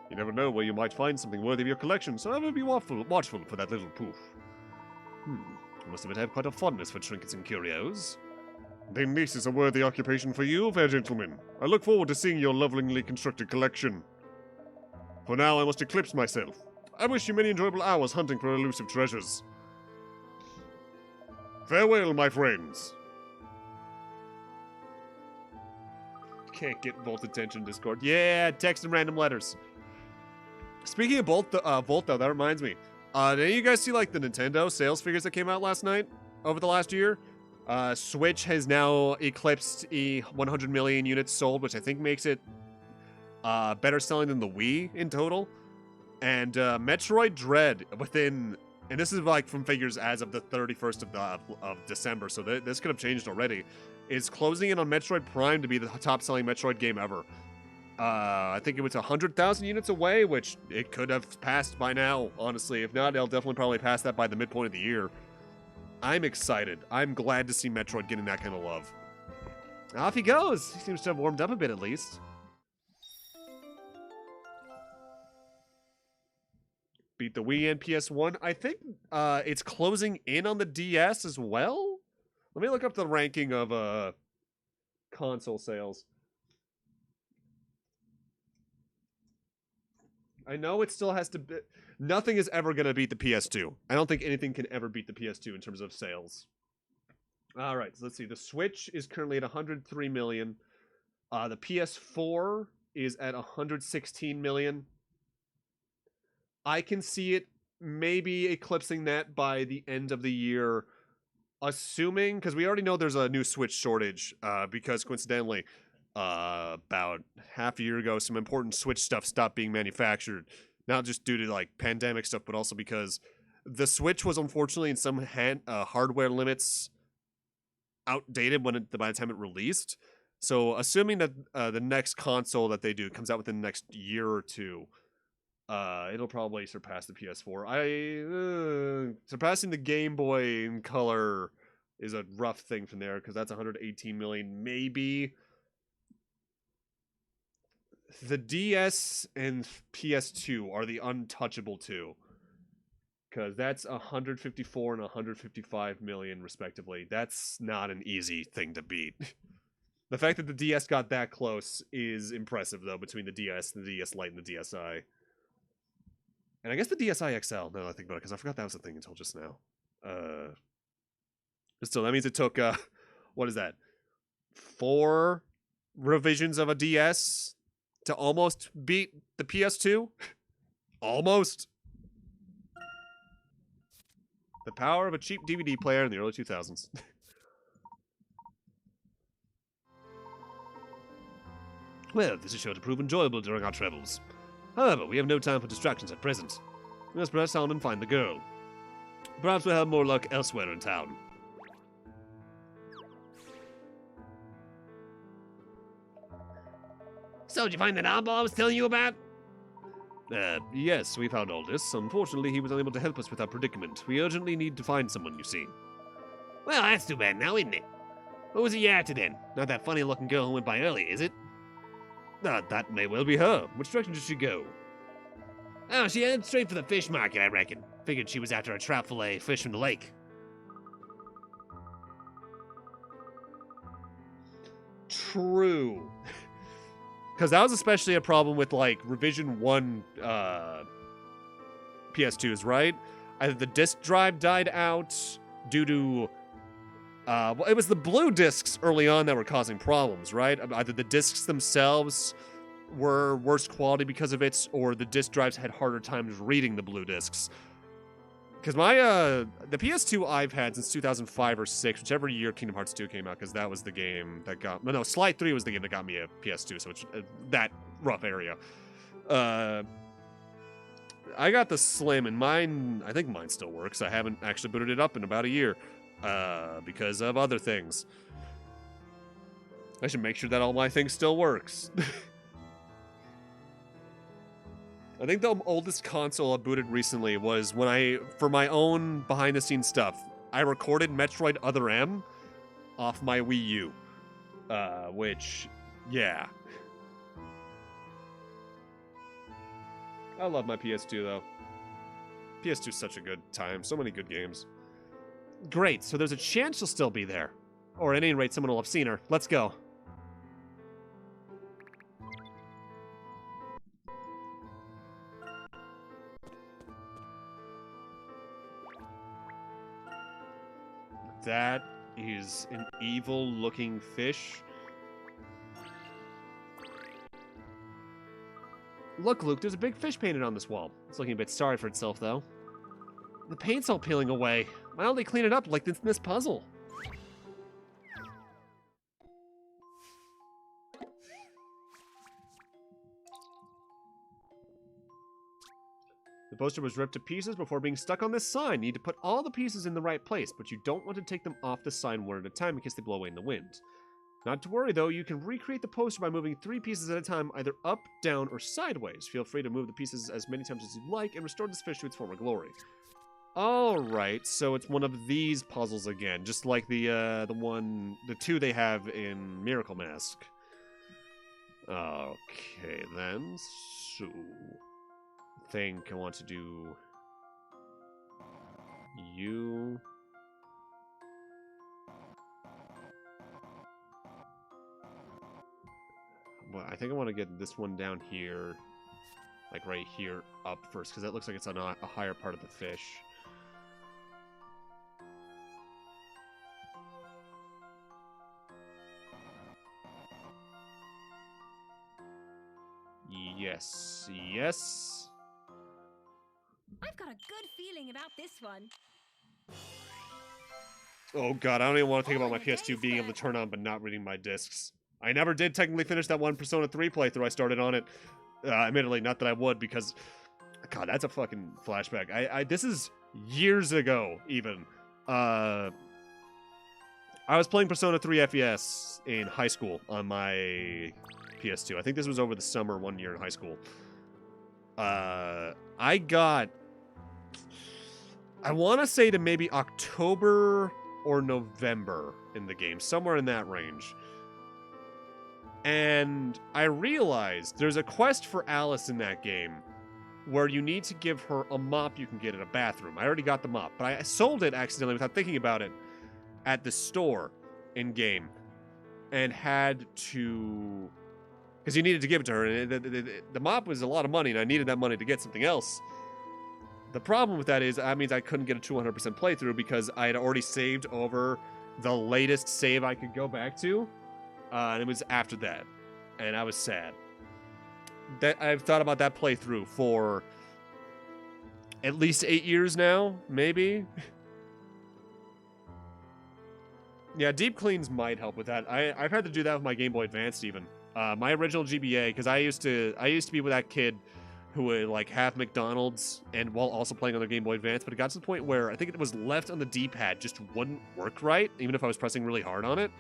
Speaker 6: You never know where you might find something worthy of your collection, so ever be watchful for that little poof. You must have quite a fondness for trinkets and curios. Then this is a worthy occupation for you, fair gentlemen. I look forward to seeing your lovingly constructed collection. For now, I must eclipse myself. I wish you many enjoyable hours hunting for elusive treasures. Farewell, my friends.
Speaker 1: Can't get Volt attention, Discord. Yeah, text and random letters. Speaking of Volt, though, that reminds me. Did you guys see, like, the Nintendo sales figures that came out last night? Over the last year? Switch has now eclipsed 100 million units sold, which I think makes it better selling than the Wii in total. And Metroid Dread within, and this is like from figures as of the 31st of December, so this could have changed already, is closing in on Metroid Prime to be the top-selling Metroid game ever. I think it was 100,000 units away, which it could have passed by now, honestly. If not, it'll definitely probably pass that by the midpoint of the year. I'm excited. I'm glad to see Metroid getting that kind of love. Off he goes. He seems to have warmed up a bit, at least. Beat the Wii and PS1. I think it's closing in on the DS as well. Let me look up the ranking of console sales. I know it still has to be... Nothing is ever going to beat the PS2. I don't think anything can ever beat the PS2 in terms of sales. All right, so let's see. The Switch is currently at 103 million. The PS4 is at 116 million. I can see it maybe eclipsing that by the end of the year, assuming, because we already know there's a new Switch shortage, because coincidentally, about half a year ago, some important Switch stuff stopped being manufactured, not just due to like pandemic stuff, but also because the Switch was unfortunately in some hardware limits outdated by the time it released. So assuming that the next console that they do comes out within the next year or two, it'll probably surpass the PS4. Surpassing the Game Boy in color is a rough thing from there, because that's 118 million, maybe. The DS and PS2 are the untouchable two, because that's 154 and 155 million respectively. That's not an easy thing to beat. The fact that the DS got that close is impressive, though, between the DS, the DS Lite, and the DSi. And I guess the DSi XL, now that I think about it, because I forgot that was a thing until just now. But still, that means it took, what is that? 4 revisions of a DS to almost beat the PS2? Almost. The power of a cheap DVD player in the early 2000s.
Speaker 8: Well, this is sure to prove enjoyable during our travels. However, we have no time for distractions at present. We must press on and find the girl. Perhaps we'll have more luck elsewhere in town. So, did you find that oddball I was telling you about? Yes, we found Aldous. Unfortunately, he was unable to help us with our predicament. We urgently need to find someone, you see. Well, that's too bad now, isn't it? What was it you after then? Not that funny-looking girl who went by earlier, is it? That may well be her. Which direction did she go? Oh, she headed straight for the fish market, I reckon. Figured she was after a trout fillet fish from the lake.
Speaker 1: True. Because that was especially a problem with, like, Revision 1 PS2s, right? Either the disk drive died out due to... well, it was the blue discs early on that were causing problems, right? Either the discs themselves were worse quality because of it, or the disk drives had harder times reading the blue discs. Because my, the PS2 I've had since 2005 or 6, whichever year Kingdom Hearts 2 came out, because that was the game that got... No, Sly 3 was the game that got me a PS2, so it's that rough area. I got the Slim, and mine... I think mine still works. I haven't actually booted it up in about a year, because of other things. I should make sure that all my things still works. I think the oldest console I booted recently was when for my own behind-the-scenes stuff, I recorded Metroid Other M off my Wii U. Which, yeah. I love my PS2, though. PS2 is such a good time. So many good games. Great, so there's a chance she'll still be there. Or at any rate, someone will have seen her. Let's go. That is an evil-looking fish. Look, Luke, there's a big fish painted on this wall. It's looking a bit sorry for itself, though. The paint's all peeling away. Why don't they clean it up like this puzzle? The poster was ripped to pieces before being stuck on this sign. You need to put all the pieces in the right place, but you don't want to take them off the sign one at a time in case they blow away in the wind. Not to worry, though, you can recreate the poster by moving 3 pieces at a time, either up, down, or sideways. Feel free to move the pieces as many times as you like and restore this fish to its former glory. Alright, so it's one of these puzzles again, just like the 2 they have in Miracle Mask. Okay, then, so... I think I want to do you. Well, I think I want to get this one down here, like right here up first, because that looks like it's on a higher part of the fish. Yes, yes.
Speaker 3: I've got a good feeling about this one.
Speaker 1: Oh god, I don't even want to think about my PS2 being able to turn on but not reading my discs. I never did technically finish that one Persona 3 playthrough I started on it. Admittedly, not that I would, because... God, that's a fucking flashback. This is years ago, even. I was playing Persona 3 FES in high school on my PS2. I think this was over the summer one year in high school. I got... I want to say to maybe October or November in the game, somewhere in that range. And I realized there's a quest for Alice in that game where you need to give her a mop you can get at a bathroom. I already got the mop, but I sold it accidentally without thinking about it at the store in-game and had to... Because you needed to give it to her, and the mop was a lot of money, and I needed that money to get something else. The problem with that is that means I couldn't get a 200% playthrough because I had already saved over the latest save I could go back to, and it was after that, and I was sad. That I've thought about that playthrough for at least 8 years now, maybe. Yeah, deep cleans might help with that. I've had to do that with my Game Boy Advance even. My original GBA, because I used to be with that kid who would like have McDonald's and while also playing on their Game Boy Advance, but it got to the point where I think it was left on the D-pad just wouldn't work right, even if I was pressing really hard on it.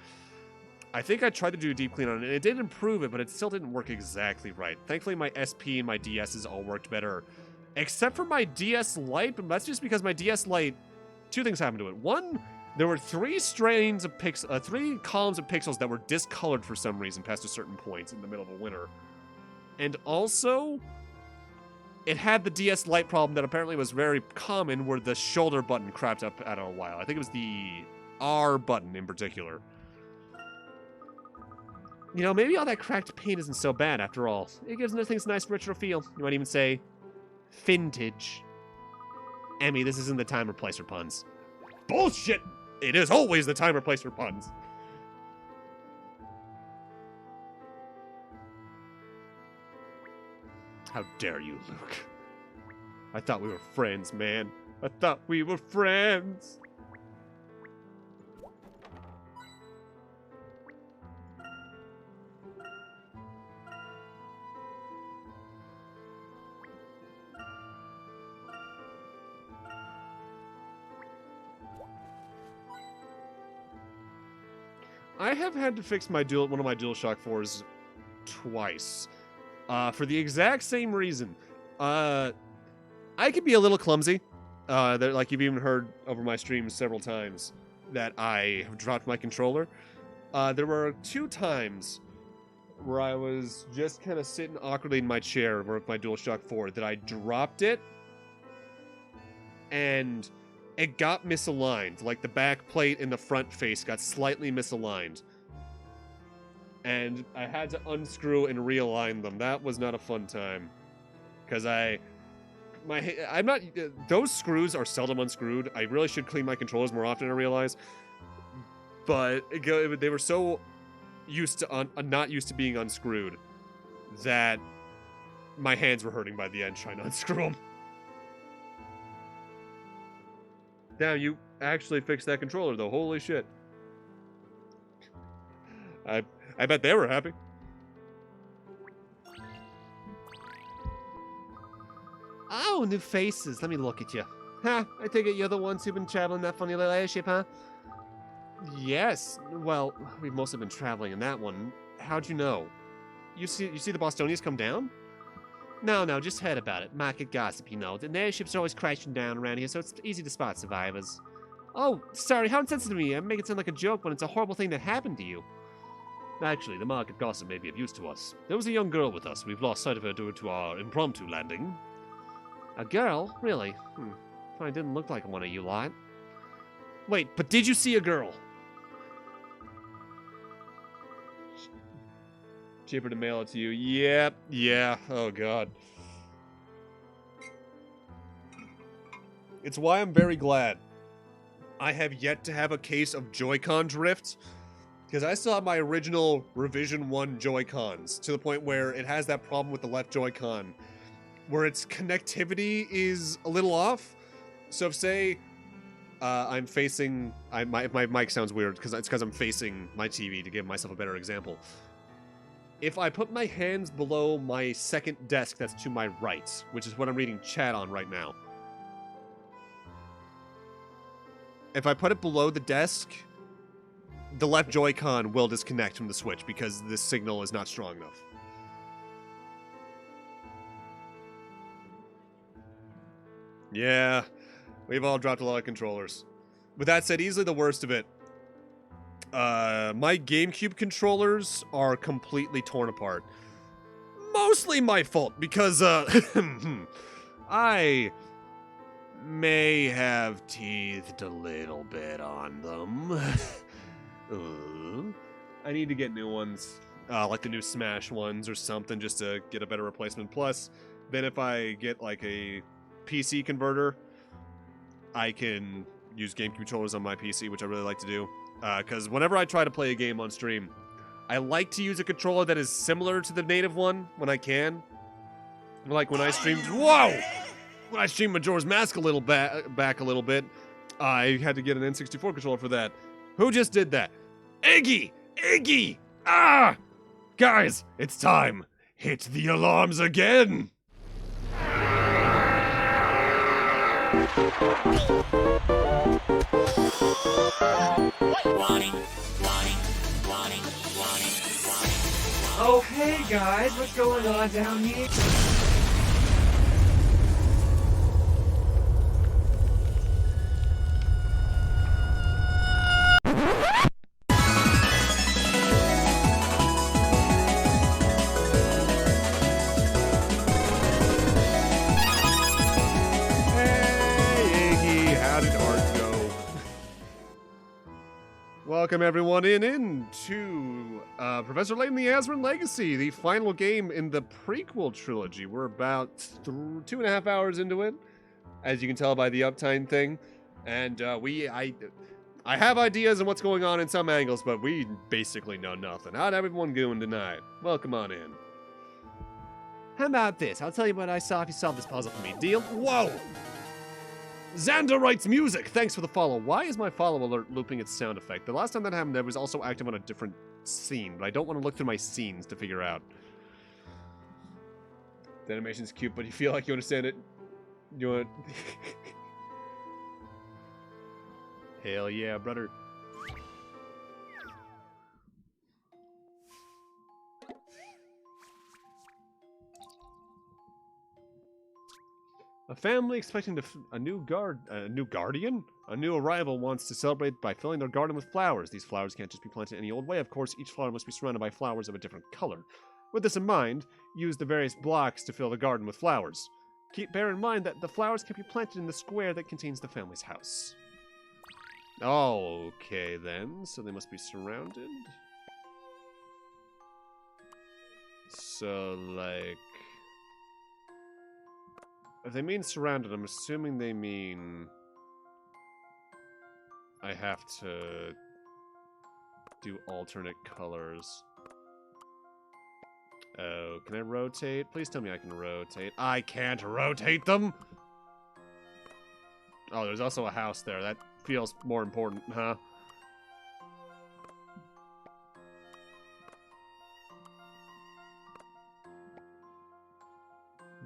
Speaker 1: I think I tried to do a deep clean on it, and it did improve it, but it still didn't work exactly right. Thankfully, my SP and my DS's all worked better, except for my DS Lite, but that's just because my DS Lite, two things happened to it. One, there were three columns of pixels that were discolored for some reason past a certain point in the middle of a winter. And also, it had the DS Lite problem that apparently was very common, where the shoulder button crapped up after a while. I think it was the R button in particular. You know, maybe all that cracked paint isn't so bad after all. It gives things a nice retro feel. You might even say, vintage. Emmy, this isn't the time or place for puns. Bullshit! It is always the time or place for puns. How dare you, Luke? I thought we were friends, man. I thought we were friends. I have had to fix my one of my DualShock 4s twice. For the exact same reason. I could be a little clumsy. Like you've even heard over my streams several times that I have dropped my controller. There were 2 times where I was just kind of sitting awkwardly in my chair with my DualShock 4 that I dropped it and it got misaligned. Like the back plate and the front face got slightly misaligned. And I had to unscrew and realign them. That was not a fun time. Because I'm not, those screws are seldom unscrewed. I really should clean my controllers more often, I realize. But they were so used to, not used to being unscrewed that my hands were hurting by the end trying to unscrew them. Damn, you actually fixed that controller though, holy shit. I bet they were happy. Oh, new faces. Let me look at you. Huh, I take it you're the ones who've been traveling that funny little airship, huh? Yes. Well, we've mostly been traveling in that one. How'd you know? You see the Bostonians come down? No, just heard about it. Market gossip, you know. The airships are always crashing down around here, so it's easy to spot survivors. Oh, sorry, how insensitive of me. I make it sound like a joke when it's a horrible thing that happened to you. Actually, the market gossip may be of use to us. There was a young girl with us. We've lost sight of her due to our impromptu landing. A girl? Really? Probably didn't look like one of you lot. Wait, but did you see a girl? Cheaper to mail it to you. Yep, yeah. Oh, God. It's why I'm very glad I have yet to have a case of Joy-Con drift. Because I still have my original Revision 1 Joy-Cons to the point where it has that problem with the left Joy-Con where its connectivity is a little off. So if, say, I'm facing... if my mic sounds weird, it's because I'm facing my TV to give myself a better example. If I put my hands below my second desk that's to my right, which is what I'm reading chat on right now. If I put it below the desk, the left Joy-Con will disconnect from the Switch because the signal is not strong enough. Yeah, we've all dropped a lot of controllers. With that said, easily the worst of it. My GameCube controllers are completely torn apart. Mostly my fault, because, I may have teethed a little bit on them. I need to get new ones, like the new Smash ones or something, just to get a better replacement. Plus, then if I get, like, a PC converter, I can use game controllers on my PC, which I really like to do. Because whenever I try to play a game on stream, I like to use a controller that is similar to the native one when I can. Like when I streamed, when I streamed Majora's Mask a little back a little bit, I had to get an N64 controller for that. Who just did that? Iggy! Iggy! Ah! Guys, it's time. Hit the alarms again!
Speaker 8: Oh, hey guys, what's going on down here?
Speaker 1: Welcome everyone into Professor Layton, the Azran Legacy, the final game in the Prequel Trilogy. We're about 2.5 hours into it, as you can tell by the uptime thing. And I have ideas on what's going on in some angles, but we basically know nothing. How'd everyone doing tonight? Welcome on in.
Speaker 8: How about this? I'll tell you what I saw if you solve this puzzle for me. Deal?
Speaker 1: Whoa! Xander writes music. Thanks for the follow. Why is my follow alert looping its sound effect? The last time that happened, I was also active on a different scene, but I don't want to look through my scenes to figure out. The animation's cute, but you feel like you understand it. You want... Hell yeah, brother. A family expecting a new guardian? A new arrival wants to celebrate by filling their garden with flowers. These flowers can't just be planted any old way. Of course, each flower must be surrounded by flowers of a different color. With this in mind, use the various blocks to fill the garden with flowers. Bear in mind that the flowers can be planted in the square that contains the family's house. Okay then, so they must be surrounded. So, like... If they mean surrounded, I'm assuming they mean... I have to... do alternate colors. Oh, can I rotate? Please tell me I can rotate. I can't rotate them! Oh, there's also a house there. That feels more important, huh?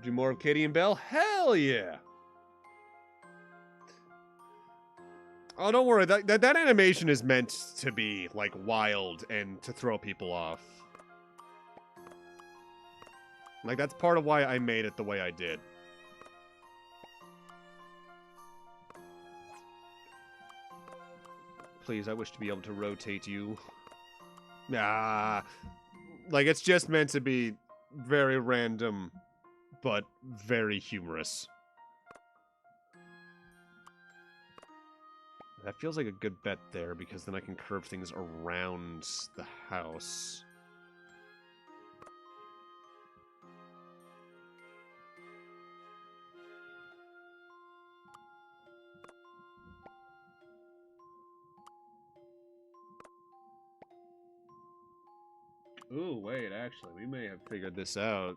Speaker 1: Do more of Katie and Belle? Hell yeah! Oh, don't worry. That animation is meant to be, like, wild and to throw people off. Like, that's part of why I made it the way I did. Please, I wish to be able to rotate you. Nah. Like, it's just meant to be very random, but very humorous. That feels like a good bet there, because then I can curve things around the house. Ooh, wait, actually, we may have figured this out.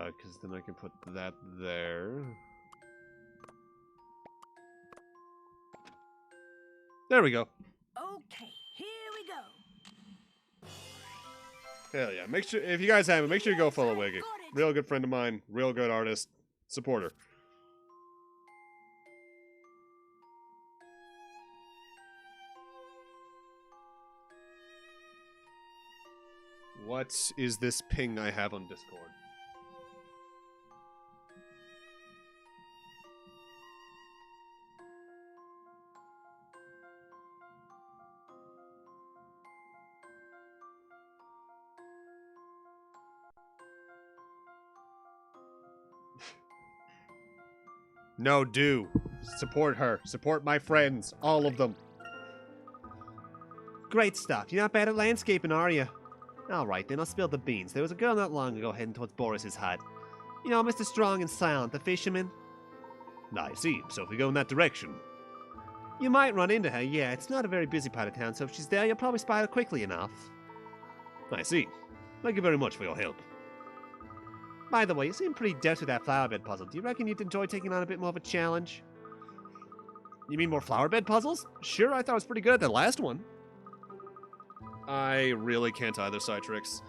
Speaker 1: Because then I can put that there. There we go.
Speaker 2: Okay, here we go.
Speaker 1: Hell yeah. Make sure, if you guys haven't, make sure you go follow Wiggy.
Speaker 2: Got it.
Speaker 1: Real good friend of mine, real good artist, supporter. What is this ping I have on Discord? No, do. Support her. Support my friends. All of them.
Speaker 8: Great stuff. You're not bad at landscaping, are you? Alright then, I'll spill the beans. There was a girl not long ago heading towards Boris's hut. You know, Mr. Strong and Silent, the fisherman?
Speaker 6: I see. So if we go in that direction.
Speaker 8: You might run into her, yeah. It's not a very busy part of town, so if she's there, you'll probably spot her quickly enough.
Speaker 6: I see. Thank you very much for your help.
Speaker 8: By the way, you seem pretty deft with that flower bed puzzle. Do you reckon you'd enjoy taking on a bit more of a challenge?
Speaker 6: You mean more flower bed puzzles? Sure, I thought I was pretty good at that last one. I really can't either, Citrix.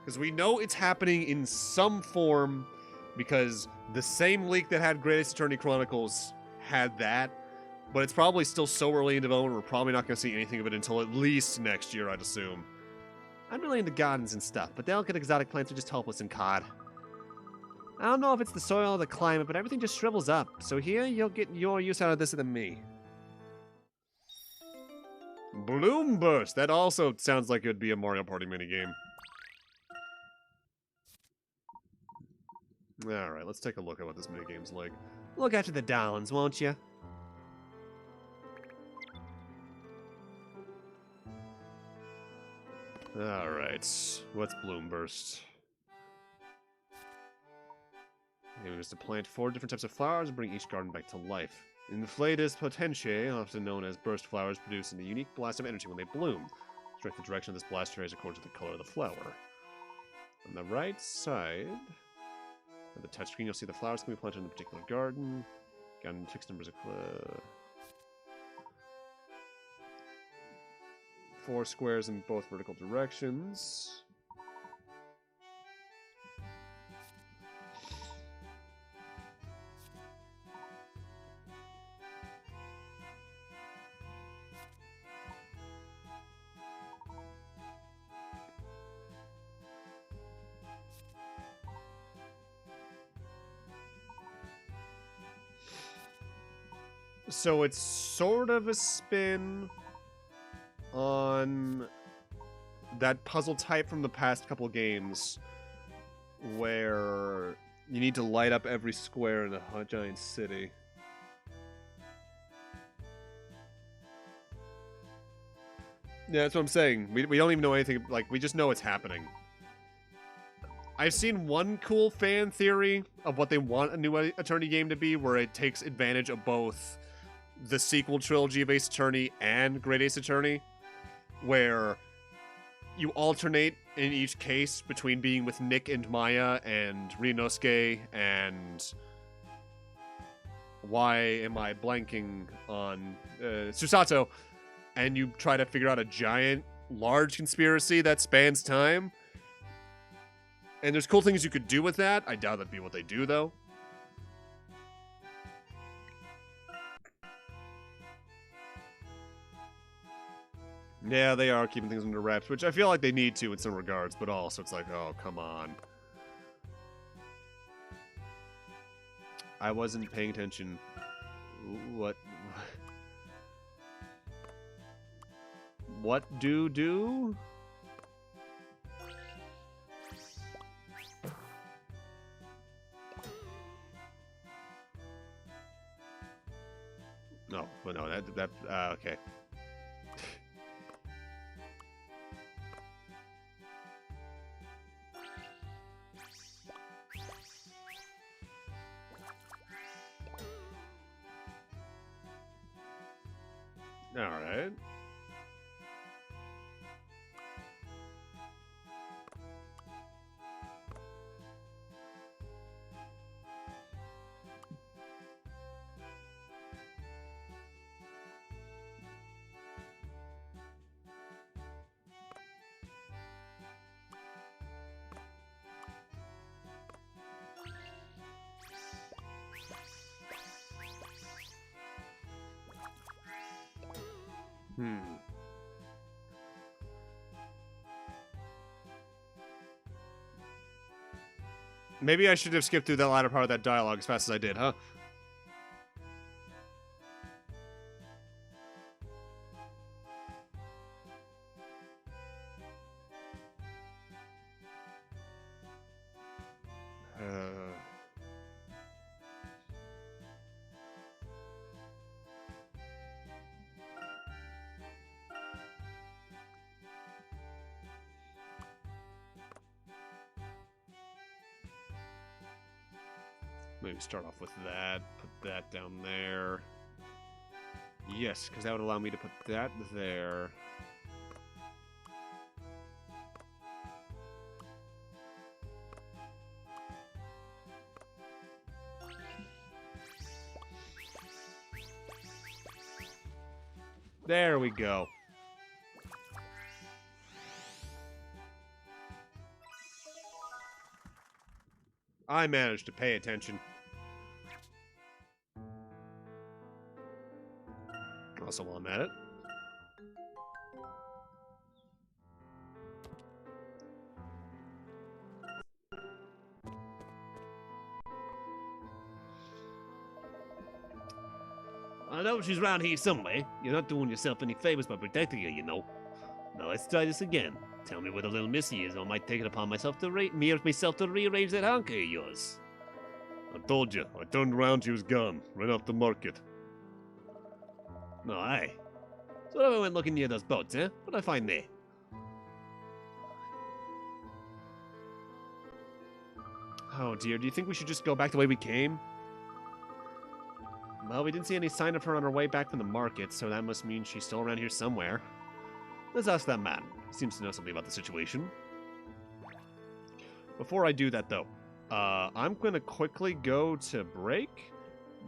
Speaker 6: Because we know it's happening in some form, because the same leak that had Greatest Attorney Chronicles had that, but it's probably still so early in development, we're probably not going to see anything of it until at least next year, I'd assume.
Speaker 8: I'm really into gardens and stuff, but delicate exotic plants are just hopeless in COD. I don't know if it's the soil or the climate, but everything just shrivels up. So here, you'll get your use out of this than me.
Speaker 6: Bloom Burst! That also sounds like it would be a Mario Party minigame. Alright, let's take a look at what this minigame's like.
Speaker 8: Look after the darlings, won't you?
Speaker 6: Alright, what's Bloom Burst? Aim is to plant 4 different types of flowers and bring each garden back to life. Inflatus potentiae, often known as burst flowers, produce a unique blast of energy when they bloom. Direct the direction of this blast varies according to the color of the flower. On the right side, on the touchscreen, you'll see the flowers can be planted in a particular garden. Garden fixed numbers of 4 squares in both vertical directions. So it's sort of a spin on that puzzle type from the past couple games where you need to light up every square in a giant city. Yeah, that's what I'm saying. We don't even know anything, like, we just know it's happening. I've seen one cool fan theory of what they want a new Attorney game to be, where it takes advantage of both the sequel trilogy of Ace Attorney and Great Ace Attorney, where you alternate in each case between being with Nick and Maya and Ryunosuke and why am I blanking on Susato, and you try to figure out a giant, large conspiracy that spans time. And there's cool things you could do with that. I doubt that'd be what they do, though. Yeah, they are keeping things under wraps, which I feel like they need to in some regards, but also it's like, oh, come on. I wasn't paying attention. What? What do? No, but no, okay. All right. Maybe I should have skipped through that latter part of that dialogue as fast as I did, huh?
Speaker 1: Maybe start off with that. Put that down there. Yes, because that would allow me to put that there. There we go. I managed to pay attention. Also, while I'm at it.
Speaker 8: I know she's around here somewhere. You're not doing yourself any favors by protecting her, you know. Now let's try this again. Tell me where the little missy is, or I might take it upon myself to rearrange that honker of yours.
Speaker 1: I told you. I turned around, she was gone. Right off the market.
Speaker 8: No, aye. So I went looking near those boats, eh? What'd I find there?
Speaker 1: Oh dear, do you think we should just go back the way we came? Well, we didn't see any sign of her on her way back from the market, so that must mean she's still around here somewhere. Let's ask that man. He seems to know something about the situation. Before I do that, though, I'm going to quickly go to break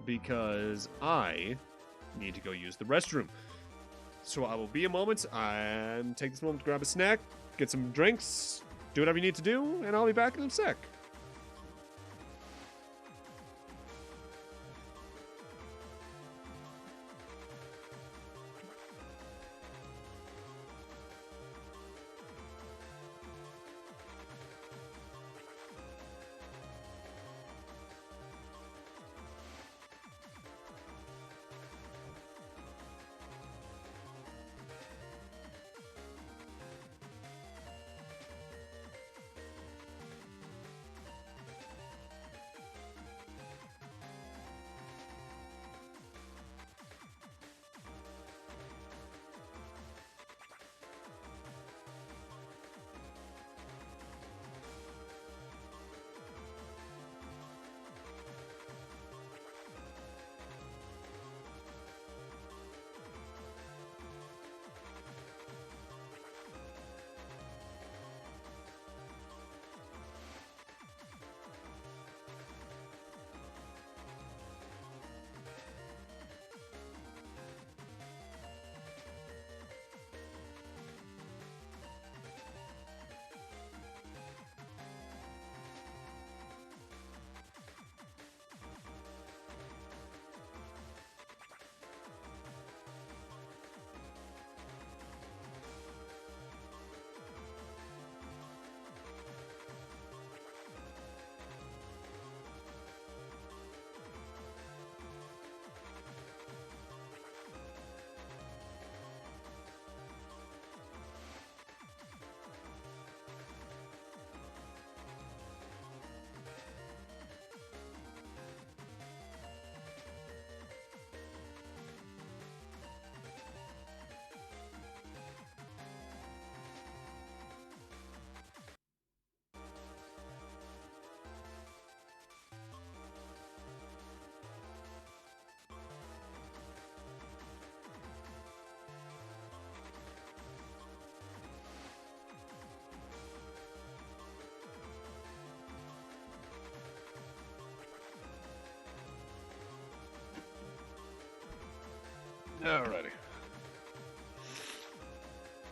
Speaker 1: because I need to go use the restroom. So I will be a moment and take this moment to grab a snack, get some drinks, do whatever you need to do, and I'll be back in a sec. Alrighty.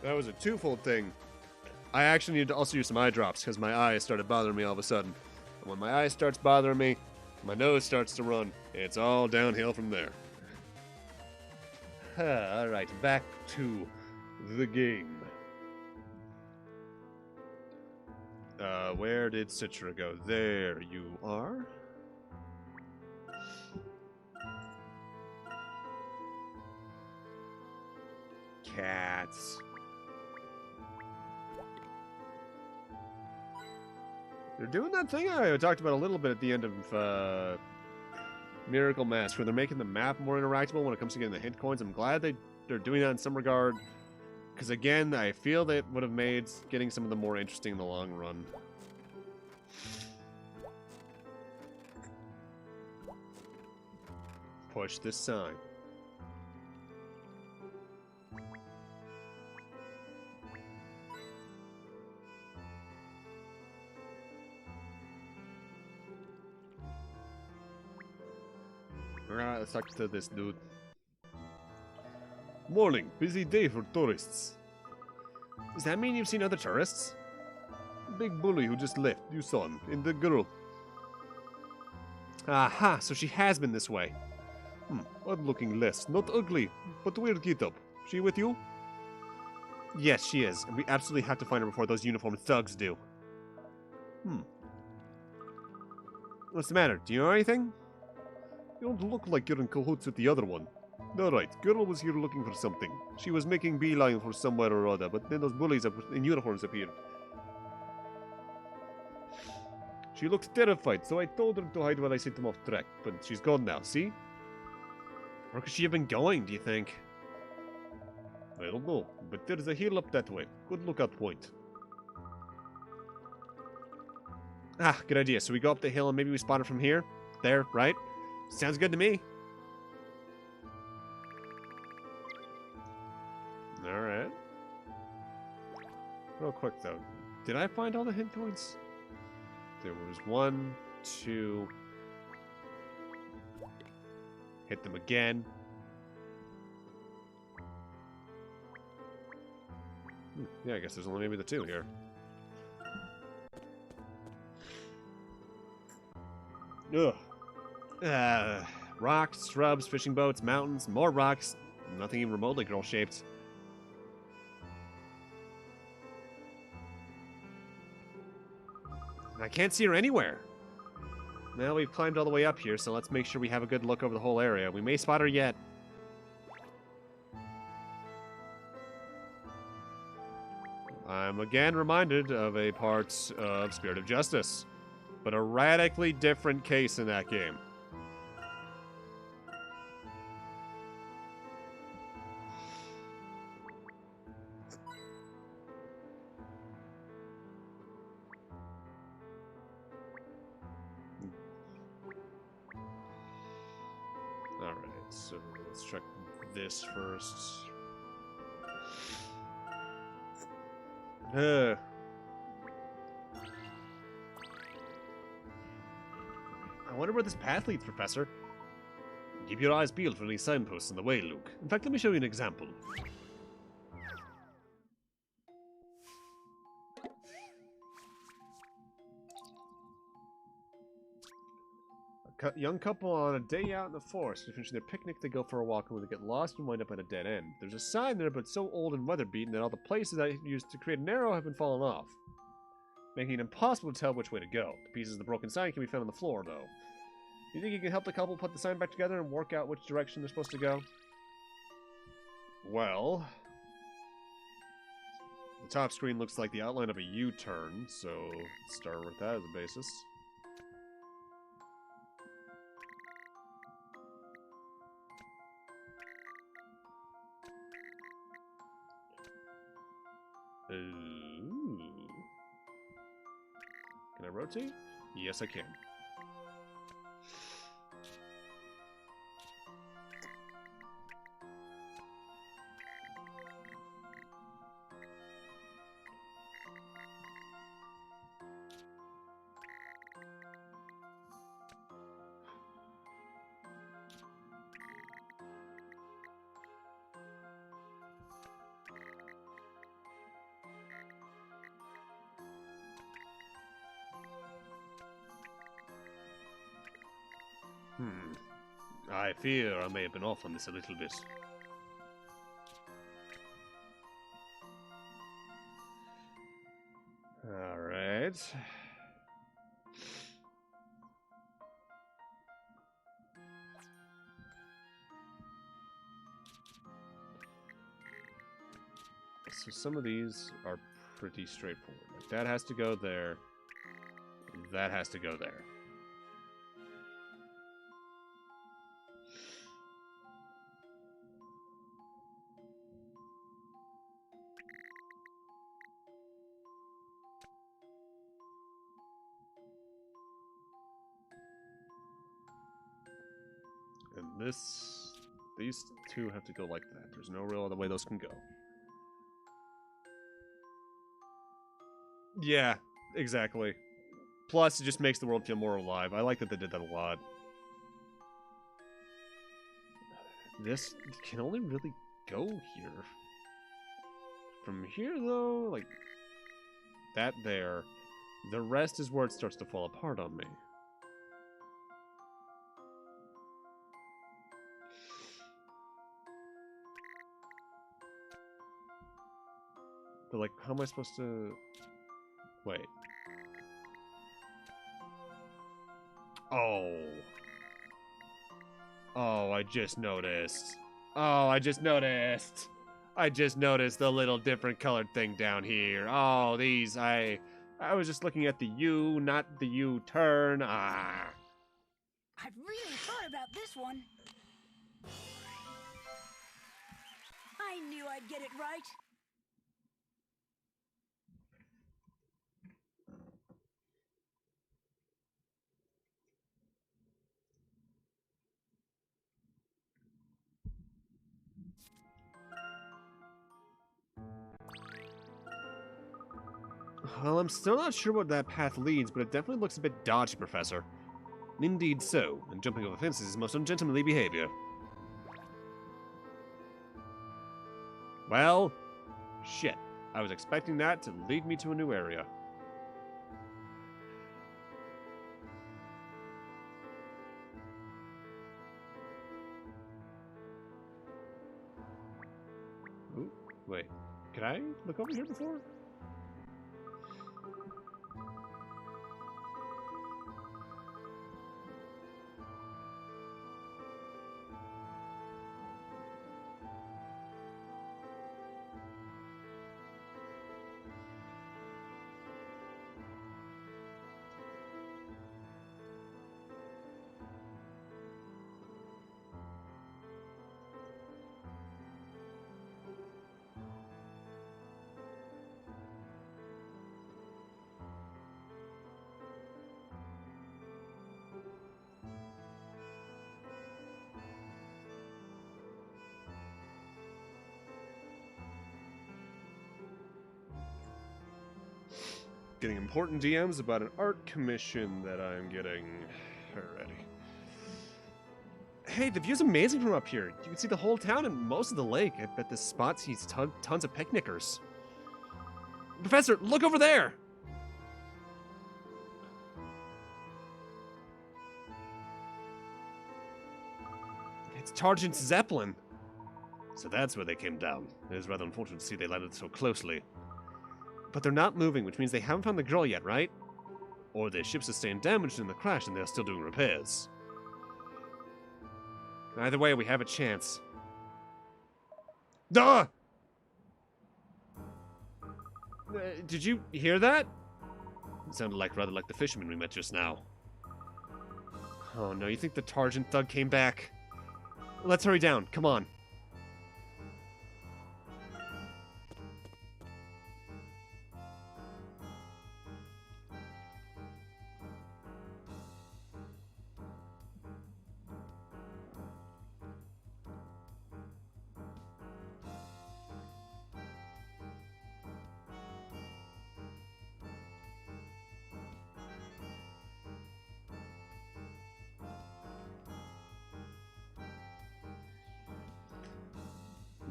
Speaker 1: That was a twofold thing. I actually need to also use some eye drops because my eyes started bothering me all of a sudden. And when my eye starts bothering me, my nose starts to run. It's all downhill from there. Alright, back to the game. Where did Citra go? There you are. Cats. They're doing that thing I talked about a little bit at the end of Miracle Mask, where they're making the map more interactable when it comes to getting the hint coins. I'm glad they're doing that in some regard, because again, I feel that would have made getting some of them more interesting in the long run. push this sign. Alright, let's talk to this dude. Morning, busy day for tourists. Does that mean you've seen other tourists? Big bully who just left, you saw him, and the girl. Aha, so she has been this way. Odd looking less, not ugly, but weird get up. She with you? Yes, she is, and we absolutely have to find her before those uniformed thugs do. What's the matter? Do you know anything? You don't look like you're in cahoots with the other one. Alright, girl was here looking for something. She was making beeline for somewhere or other, but then those bullies in uniforms appeared. She looked terrified, so I told her to hide while I set them off track, but she's gone now, see? Where could she have been going, do you think? I don't know, but there's a hill up that way. Good lookout point. Ah, good idea. So we go up the hill and maybe we spot her from here? There, right? Sounds good to me. Alright. Real quick, though. Did I find all the hit points? There was 1, 2... Hit them again. Yeah, I guess there's only maybe the 2 here. Ugh. Rocks, shrubs, fishing boats, mountains, more rocks. Nothing even remotely girl-shaped. I can't see her anywhere. Well, we've climbed all the way up here, so let's make sure we have a good look over the whole area. We may spot her yet. I'm again reminded of a part of Spirit of Justice, but a radically different case in that game. Alright, so let's check this first. I wonder where this path leads, Professor. Keep your eyes peeled for any signposts in the way, Luke. In fact, let me show you an example. A young couple on a day out in the forest. To finish their picnic, they go for a walk and when they get lost and wind up at a dead end. There's a sign there, but it's so old and weather-beaten that all the places I used to create an arrow have been fallen off, making it impossible to tell which way to go. The pieces of the broken sign can be found on the floor, though. Do you think you can help the couple put the sign back together and work out which direction they're supposed to go? Well, the top screen looks like the outline of a U-turn, so let's start with that as a basis. Ooh. Can I rotate? Yes, I can. I fear I may have been off on this a little bit. Alright. So some of these are pretty straightforward. Like that has to go there. That has to go there. These two have to go like that. There's no real other way those can go. Yeah, exactly. Plus, it just makes the world feel more alive. I like that they did that a lot. This can only really go here. From here, though, like, that there. The rest is where it starts to fall apart on me. But, like, how am I supposed to... Wait. Oh. Oh, I just noticed. Oh, I just noticed. I just noticed the little different colored thing down here. Oh, these, I was just looking at the U, not the U-turn. Ah.
Speaker 2: I've really thought about this one. I knew I'd get it right.
Speaker 1: Well, I'm still not sure what that path leads, but it definitely looks a bit dodgy, Professor. Indeed so, and jumping over fences is most ungentlemanly behavior. Well, shit. I was expecting that to lead me to a new area. Ooh, wait. Could I look over here before? Getting important DMs about an art commission that I'm getting already. Hey, the view's amazing from up here. You can see the whole town and most of the lake. I bet this spot sees tons of picnickers. Professor, look over there! It's Sergeant Zeppelin. So that's where they came down. It is rather unfortunate to see they landed so closely. But they're not moving, which means they haven't found the girl yet, right? Or their ship sustained damage in the crash and they're still doing repairs. Either way, we have a chance. Duh! Did you hear that? It sounded rather like the fisherman we met just now. Oh no, you think the Targent thug came back? Let's hurry down, come on.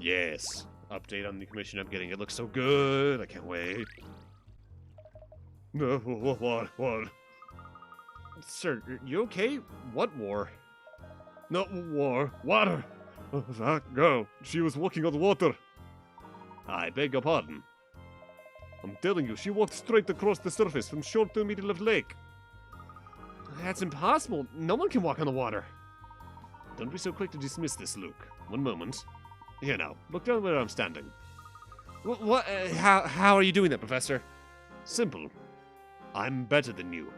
Speaker 1: Yes. Update on the commission I'm getting. It looks so good. I can't wait. No, what? Sir, you okay? What war? No war. Water. Oh, that girl. She was walking on the water. I beg your pardon. I'm telling you, she walked straight across the surface from shore to middle of lake. That's impossible. No one can walk on the water. Don't be so quick to dismiss this, Luke. One moment. Here now, look down where I'm standing. What? How are you doing that, Professor? Simple. I'm better than you.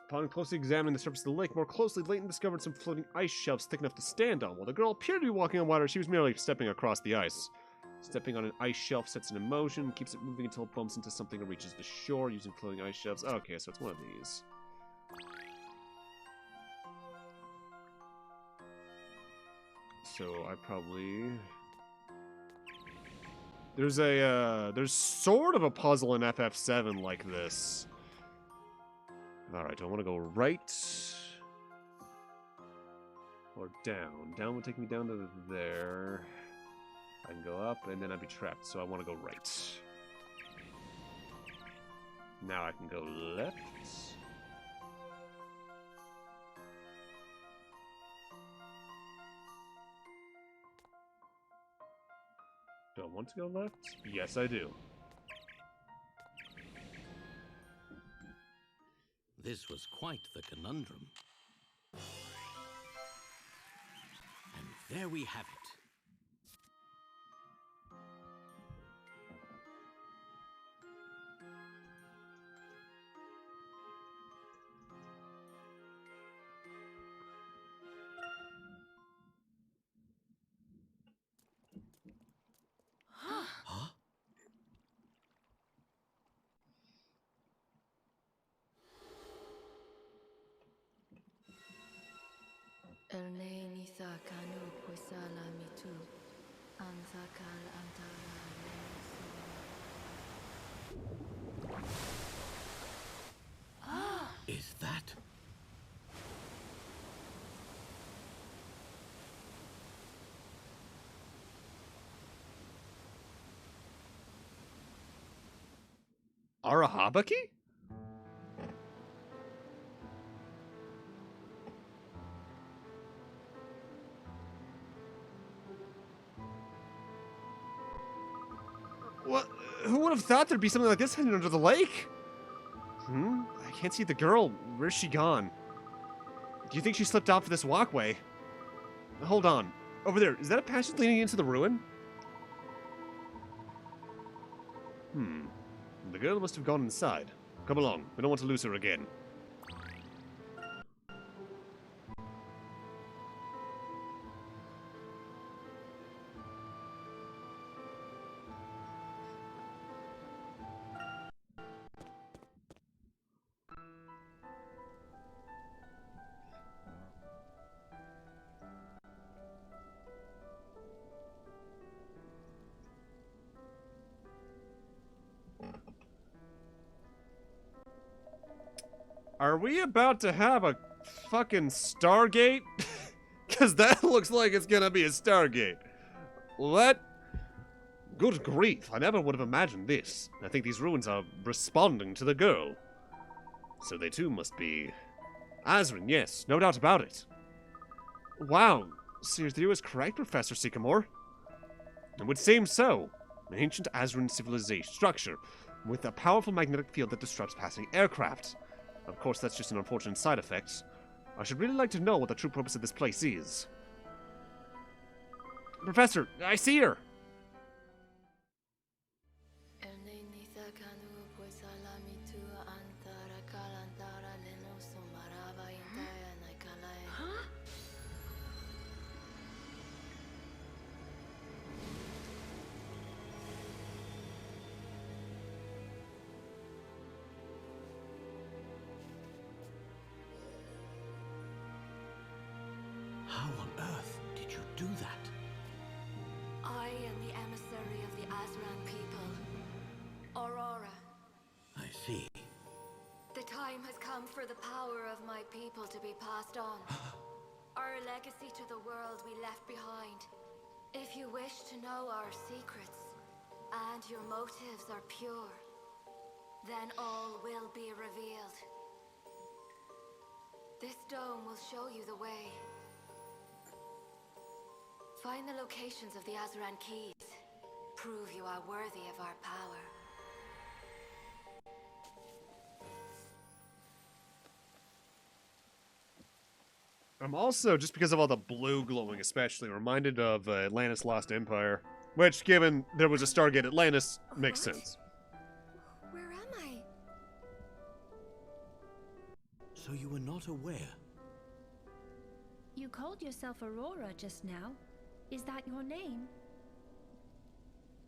Speaker 1: Upon closely examining the surface of the lake more closely, Layton discovered some floating ice shelves thick enough to stand on. While the girl appeared to be walking on water, she was merely stepping across the ice. Stepping on an ice shelf sets it in motion, keeps it moving until it bumps into something and reaches the shore using floating ice shelves. Okay, so it's one of these. So I probably... There's sort of a puzzle in FF7 like this. Alright, do I want to go right? Or down? Down would take me down to there. I can go up, and then I'd be trapped, so I want to go right. Now I can go left. Do I want to go left? Yes, I do.
Speaker 4: This was quite the conundrum. And there we have it. Huh? Is that?
Speaker 1: Arahabaki? What? Who would have thought there'd be something like this hidden under the lake? I can't see the girl. Where's she gone? Do you think she slipped off this walkway? Hold on. Over there, is that a passage leading into the ruin? The girl must have gone inside. Come along. We don't want to lose her again. Are we about to have a fucking Stargate? Because that looks like it's gonna be a Stargate. What? Good grief, I never would have imagined this. I think these ruins are responding to the girl. So they too must be... Azran, yes, no doubt about it. Wow, so your theory was correct, Professor Sycamore. It would seem so. An ancient Azran civilization structure with a powerful magnetic field that disrupts passing aircraft. Of course, that's just an unfortunate side effect. I should really like to know what the true purpose of this place is. Professor, I see her!
Speaker 4: How on earth did you do that?
Speaker 9: I am the emissary of the Azran people. Aurora.
Speaker 4: I see.
Speaker 9: The time has come for the power of my people to be passed on. Our legacy to the world we left behind. If you wish to know our secrets, and your motives are pure, then all will be revealed. This dome will show you the way. Find the locations of the Azran keys. Prove you are worthy of our power.
Speaker 1: I'm also, just because of all the blue glowing especially, reminded of Atlantis Lost Empire. Which, given there was a Stargate Atlantis, makes sense.
Speaker 9: Where am I?
Speaker 4: So you were not aware?
Speaker 3: You called yourself Aurora just now. Is that your name?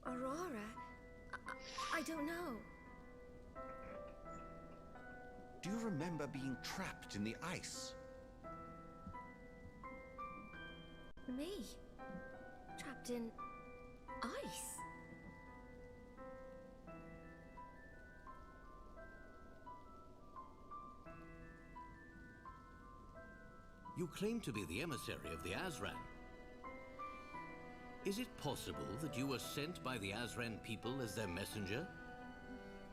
Speaker 9: Aurora? I don't know.
Speaker 5: Do you remember being trapped in the ice?
Speaker 9: Me? Trapped in ice?
Speaker 4: You claim to be the emissary of the Azran. Is it possible that you were sent by the Azran people as their messenger?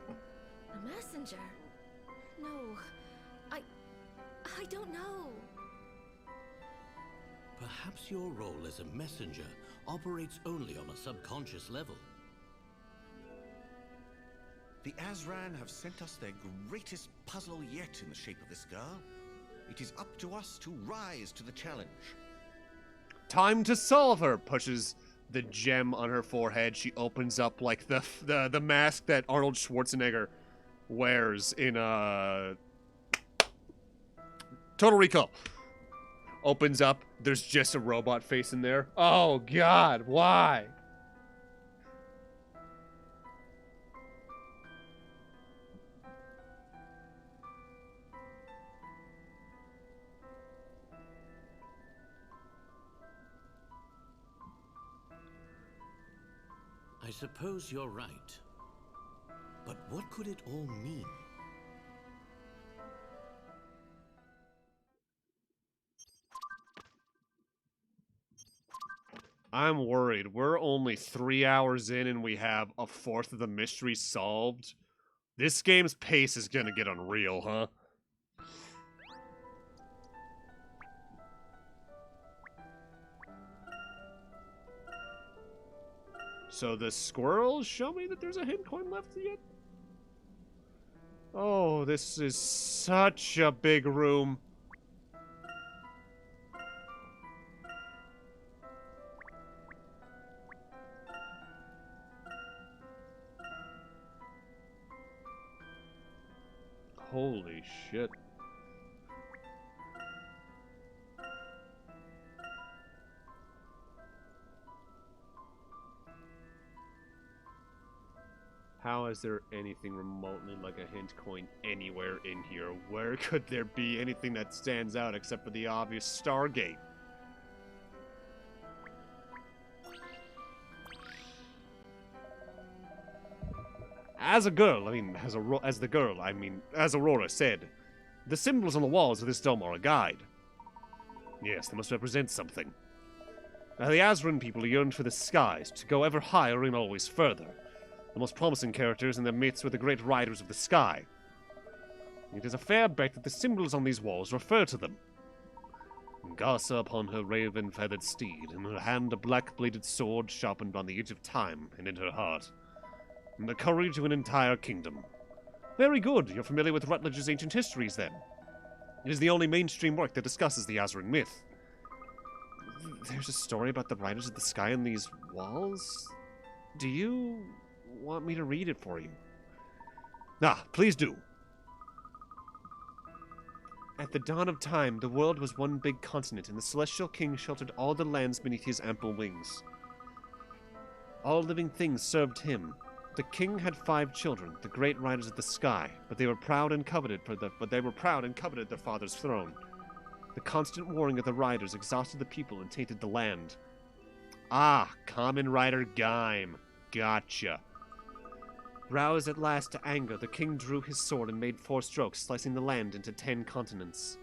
Speaker 9: A messenger? No. I don't know.
Speaker 4: Perhaps your role as a messenger operates only on a subconscious level.
Speaker 5: The Azran have sent us their greatest puzzle yet in the shape of this girl. It is up to us to rise to the challenge.
Speaker 1: Time to solve her. Pushes the gem on her forehead. She opens up like the mask that Arnold Schwarzenegger wears in Total Recall. Opens up. There's just a robot face in there. Oh God, why?
Speaker 4: I suppose you're right. But what could it all mean?
Speaker 1: I'm worried. We're only 3 hours in and we have a fourth of the mystery solved. This game's pace is gonna get unreal, huh? So the squirrels show me that there's a hint coin left yet? Oh, this is such a big room. Holy shit. How is there anything remotely like a hint coin anywhere in here? Where could there be anything that stands out except for the obvious Stargate? As Aurora said, the symbols on the walls of this dome are a guide. Yes, they must represent something. Now, the Azran people yearned for the skies, to go ever higher and always further. The most promising characters in their midst were the great riders of the sky. It is a fair bet that the symbols on these walls refer to them. Garza upon her raven-feathered steed, in her hand a black-bladed sword sharpened on the edge of time, and in her heart the courage of an entire kingdom. Very good, you're familiar with Rutledge's ancient histories, then. It is the only mainstream work that discusses the Azran myth. There's a story about the riders of the sky on these walls? Do you want me to read it for you? Ah, please do. At the dawn of time, the world was one big continent, and the Celestial King sheltered all the lands beneath his ample wings. All living things served him. The king had 5 children, the great riders of the sky, but they were proud and coveted their father's throne. The constant warring of the riders exhausted the people and tainted the land. Ah, Common Rider Gaim. Gotcha. Roused at last to anger, the king drew his sword and made 4 strokes, slicing the land into 10 continents.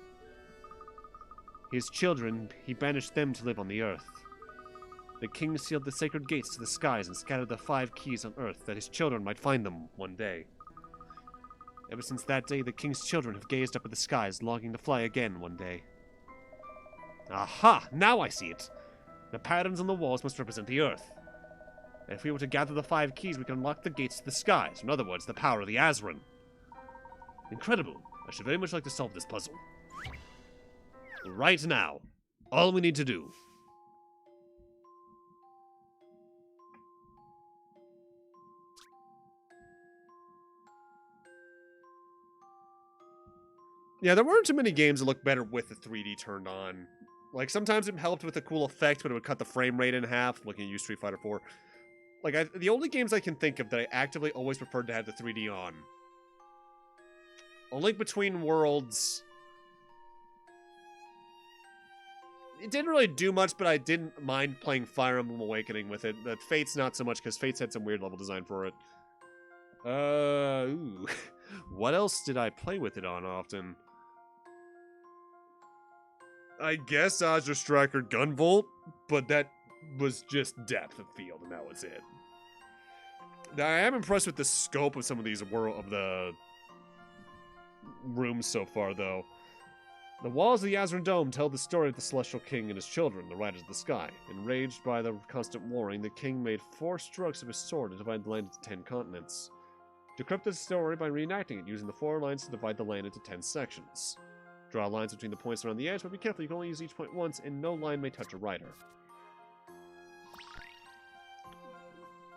Speaker 1: His children, he banished them to live on the earth. The king sealed the sacred gates to the skies and scattered the 5 keys on earth that his children might find them one day. Ever since that day, the king's children have gazed up at the skies, longing to fly again one day. Aha! Now I see it! The patterns on the walls must represent the earth. And if we were to gather the 5 keys, we can unlock the gates to the skies. In other words, the power of the Azran. Incredible. I should very much like to solve this puzzle. Right now. All we need to do. Yeah, there weren't too many games that looked better with the 3D turned on. Like, sometimes it helped with a cool effect, but it would cut the frame rate in half, looking at Street Fighter 4. Like, the only games I can think of that I actively always preferred to have the 3D on. A Link Between Worlds. It didn't really do much, but I didn't mind playing Fire Emblem Awakening with it. But Fate's not so much, because Fate's had some weird level design for it. Ooh. What else did I play with it on often? I guess Azure Striker Gunvolt, but that was just depth of field, and that was it. Now, I am impressed with the scope of some of these the rooms so far, though. The walls of the Azran Dome tell the story of the Celestial King and his children, the Riders of the Sky. Enraged by the constant warring, the king made 4 strokes of his sword to divide the land into 10 continents. Decrypt the story by reenacting it, using the 4 lines to divide the land into 10 sections. Draw lines between the points around the edge, but be careful, you can only use each point once, and no line may touch a rider.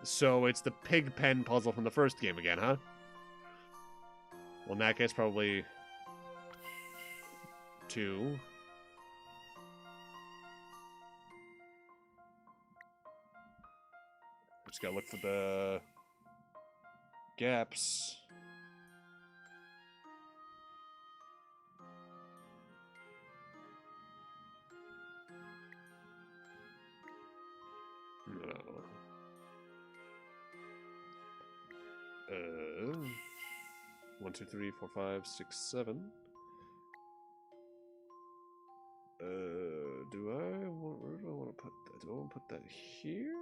Speaker 1: So it's the pig pen puzzle from the first game again, huh? Well, in that case, probably 2. Just gotta look for the gaps. No. 1, 2, 3, 4, 5, 6, 7. Where do I want to put that? Do I want to put that here?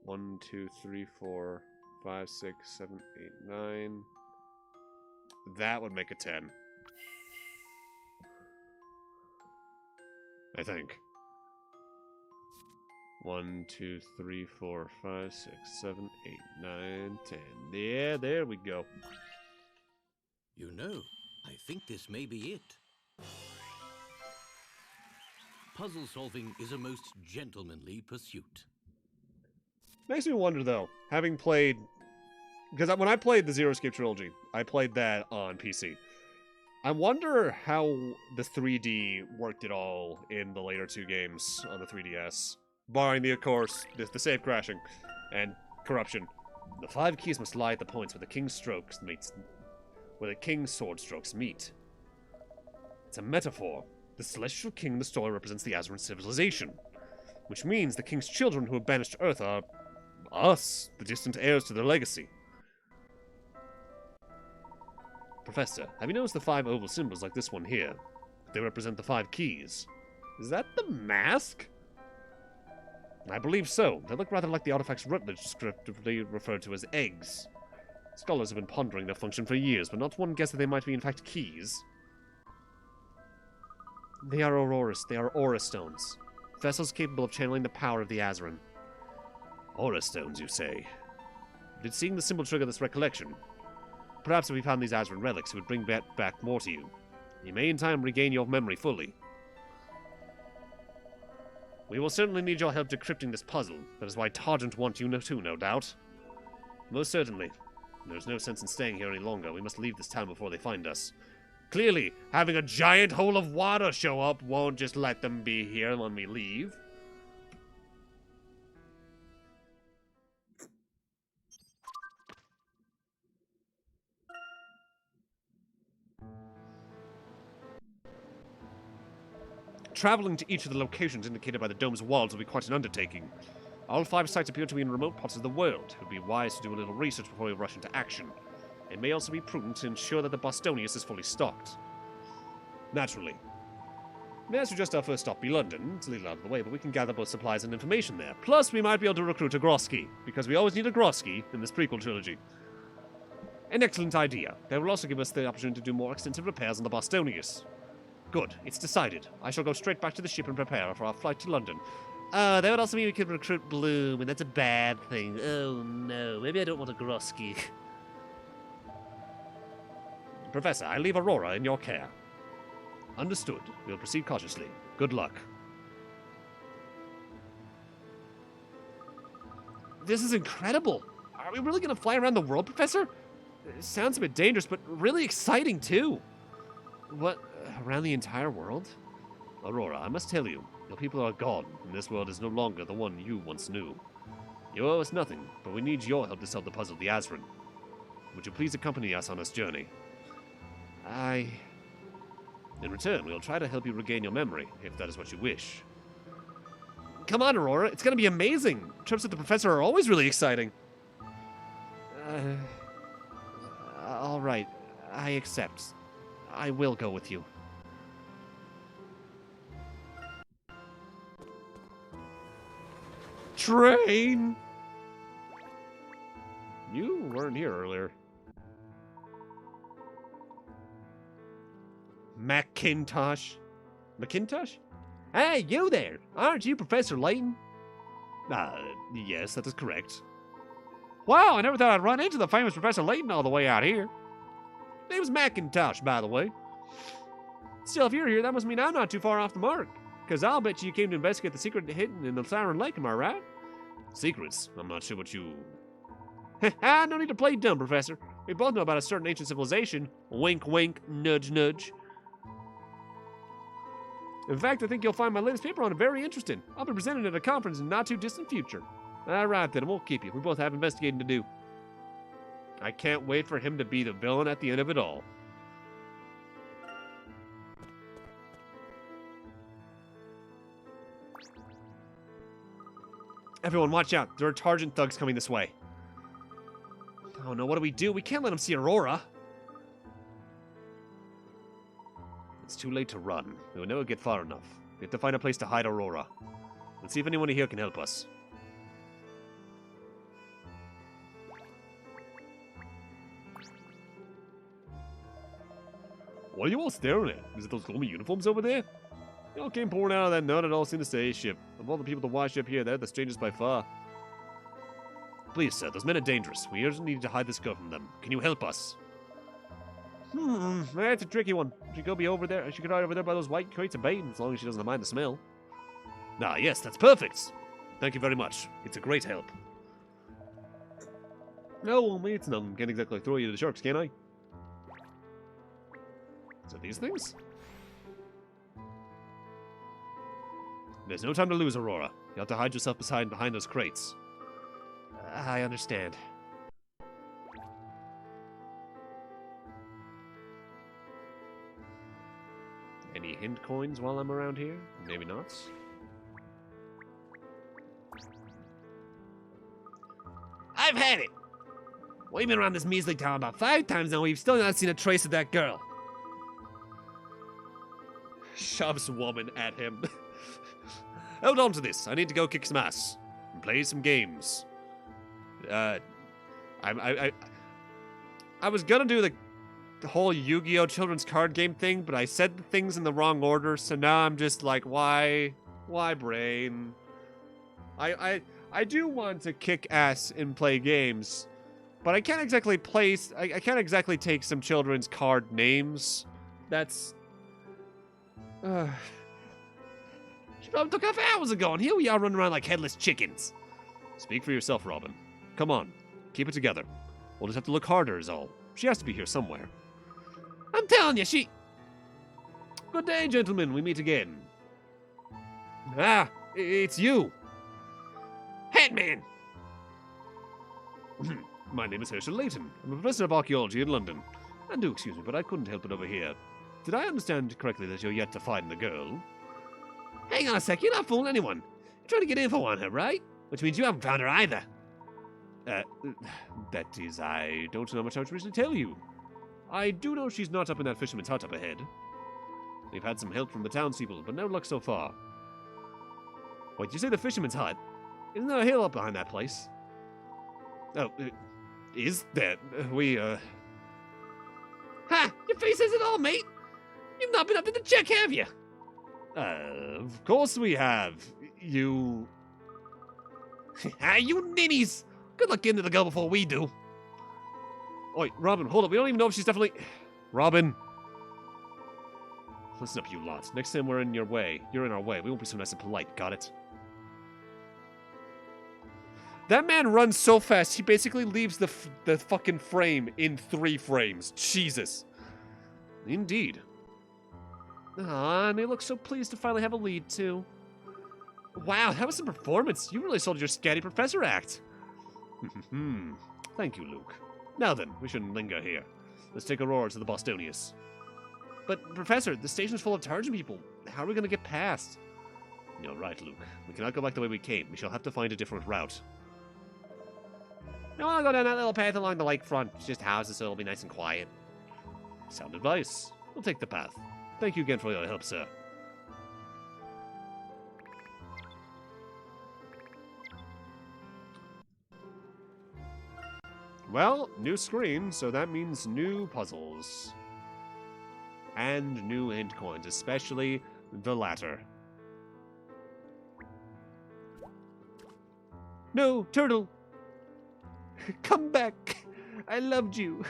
Speaker 1: 1, 2, 3, 4, 5, 6, 7, 8, 9. That would make a 10. I think. 1, 2, 3, 4, 5, 6, 7, 8, 9, 10. Yeah, there we go.
Speaker 4: You know, I think this may be it. Puzzle solving is a most gentlemanly pursuit.
Speaker 1: Makes me wonder, though, having played... Because when I played the Zero Escape Trilogy, I played that on PC. I wonder how the 3D worked at all in the later 2 games on the 3DS. Barring the, of course, the save crashing and corruption. The 5 keys must lie at the points where the king's strokes meets... where the king's sword strokes meet. It's a metaphor. The Celestial King in the story represents the Azran civilization, which means the king's children who have banished Earth are us, the distant heirs to their legacy. Professor, have you noticed the 5 oval symbols like this one here? They represent the 5 keys. Is that the mask? I believe so. They look rather like the artifacts Rutledge descriptively referred to as eggs. Scholars have been pondering their function for years, but not one guessed that they might be in fact keys. They are aura stones. Vessels capable of channeling the power of the Azran. Aura stones, you say? Did seeing the symbol trigger this recollection? Perhaps if we found these Azran relics, it would bring back more to you. You may in time regain your memory fully. We will certainly need your help decrypting this puzzle. That is why Targent wants you too, no doubt. Most certainly. There's no sense in staying here any longer. We must leave this town before they find us. Clearly, having a giant hole of water show up won't just let them be here when we leave. Traveling to each of the locations indicated by the dome's walls will be quite an undertaking. All 5 sites appear to be in remote parts of the world. It would be wise to do a little research before we rush into action. It may also be prudent to ensure that the Bostonius is fully stocked. Naturally. May I suggest our first stop be London? It's a little out of the way, but we can gather both supplies and information there. Plus, we might be able to recruit a Grosky, because we always need a Grosky in this prequel trilogy. An excellent idea. That will also give us the opportunity to do more extensive repairs on the Bostonius. Good, it's decided. I shall go straight back to the ship and prepare for our flight to London. That would also mean we could recruit Bloom, and that's a bad thing. Oh no, maybe I don't want a Grosky. Professor, I leave Aurora in your care. Understood. We'll proceed cautiously. Good luck. This is incredible. Are we really going to fly around the world, Professor? It sounds a bit dangerous, but really exciting, too.
Speaker 8: What? Around the entire world? Aurora, I must tell you, your people are gone, and this world is no longer the one you once knew. You owe us nothing, but we need your help to solve the puzzle of the Azran. Would you please accompany us on this journey? In return, we'll try to help you regain your memory, if that is what you wish. Come on, Aurora, it's gonna be amazing! Trips with the Professor are always really exciting. Alright, I accept. I will go with you. Train! You weren't here earlier. Macintosh? Macintosh? Hey, you there! Aren't you Professor Layton? Yes, that is correct. Wow, I never thought I'd run into the famous Professor Layton all the way out here. Name's Macintosh, by the way. Still, if you're here, that must mean I'm not too far off the mark. Because I'll bet you came to investigate the secret hidden in the Azran Lake, am I right? Secrets? I'm not sure what you... No need to play dumb, Professor. We both know about a certain ancient civilization. Wink, wink, nudge, nudge. In fact, I think you'll find my latest paper on it very interesting. I'll be presenting it at a conference in the not-too-distant future. Alright then, I won't keep you. We both have investigating to do. I can't wait for him to be the villain at the end of it all. Everyone, watch out. There are Targent thugs coming this way. Oh no, what do we do? We can't let them see Aurora. It's too late to run. We will never get far enough. We have to find a place to hide Aurora. Let's see if anyone here can help us. What are you all staring at? Is it those gloomy uniforms over there? They all came pouring out of that nut and all seen the airship. Of all the people to watch up here, they're the strangest by far. Please, sir, those men are dangerous. We urgently need to hide this girl from them. Can you help us? That's a tricky one. She could be over there. She could hide over there by those white crates of bait, as long as she doesn't mind the smell. Yes, that's perfect. Thank you very much. It's a great help. No, well, it's nothing. Can't exactly throw you to the sharks, can I? So these things? There's no time to lose, Aurora. You have to hide yourself behind those crates. I understand. Any hint coins while I'm around here? Maybe not. I've had it! We've been around this measly town about 5 times now, we've still not seen a trace of that girl. Shoves woman at him. Hold on to this. I need to go kick some ass and play some games. I was gonna do the whole Yu-Gi-Oh! Children's card game thing, but I said the things in the wrong order, so now I'm just like, why? Why, brain? I do want to kick ass and play games, but I can't exactly place. I can't exactly take some children's card names. That's. She probably took off hours ago, and here we are running around like headless chickens. Speak for yourself, Robin. Come on, keep it together. We'll just have to look harder, is all. She has to be here somewhere. I'm telling you, she... Good day, gentlemen. We meet again. It's you. Hatman! My name is Professor Layton. I'm a professor of archaeology in London. And do excuse me, but I couldn't help it over here. Did I understand correctly that you're yet to find the girl? Hang on a sec, you're not fooling anyone. You're trying to get info on her, right? Which means you haven't found her either. That is, I don't know much how to really tell you. I do know she's not up in that fisherman's hut up ahead. We've had some help from the townspeople, but no luck so far. Wait, you say the fisherman's hut? Isn't there a hill up behind that place? Oh, is there? Ha! Your face says it all, mate! You've not been up to the check, have you? Of course we have. You... you ninnies! Good luck getting to the girl before we do. Wait, Robin, hold up. We don't even know if she's definitely... Robin! Listen up, you lot. Next time you're in our way. We won't be so nice and polite, got it? That man runs so fast, he basically leaves the fucking frame in 3 frames. Jesus. Indeed. Aw, and they look so pleased to finally have a lead, too. Wow, that was some performance. You really sold your scatty professor act. Thank you, Luke. Now then, we shouldn't linger here. Let's take Aurora to the Bostonius. But, Professor, the station's full of Tarjan people. How are we going to get past? You're right, Luke. We cannot go back the way we came. We shall have to find a different route. I want to go down that little path along the lakefront. It's just houses, so it'll be nice and quiet. Sound advice. We'll take the path. Thank you again for your help, sir.
Speaker 1: Well, new screen, so that means new puzzles.
Speaker 8: And new hint coins, especially the latter. No, Turtle! Come back! I loved you.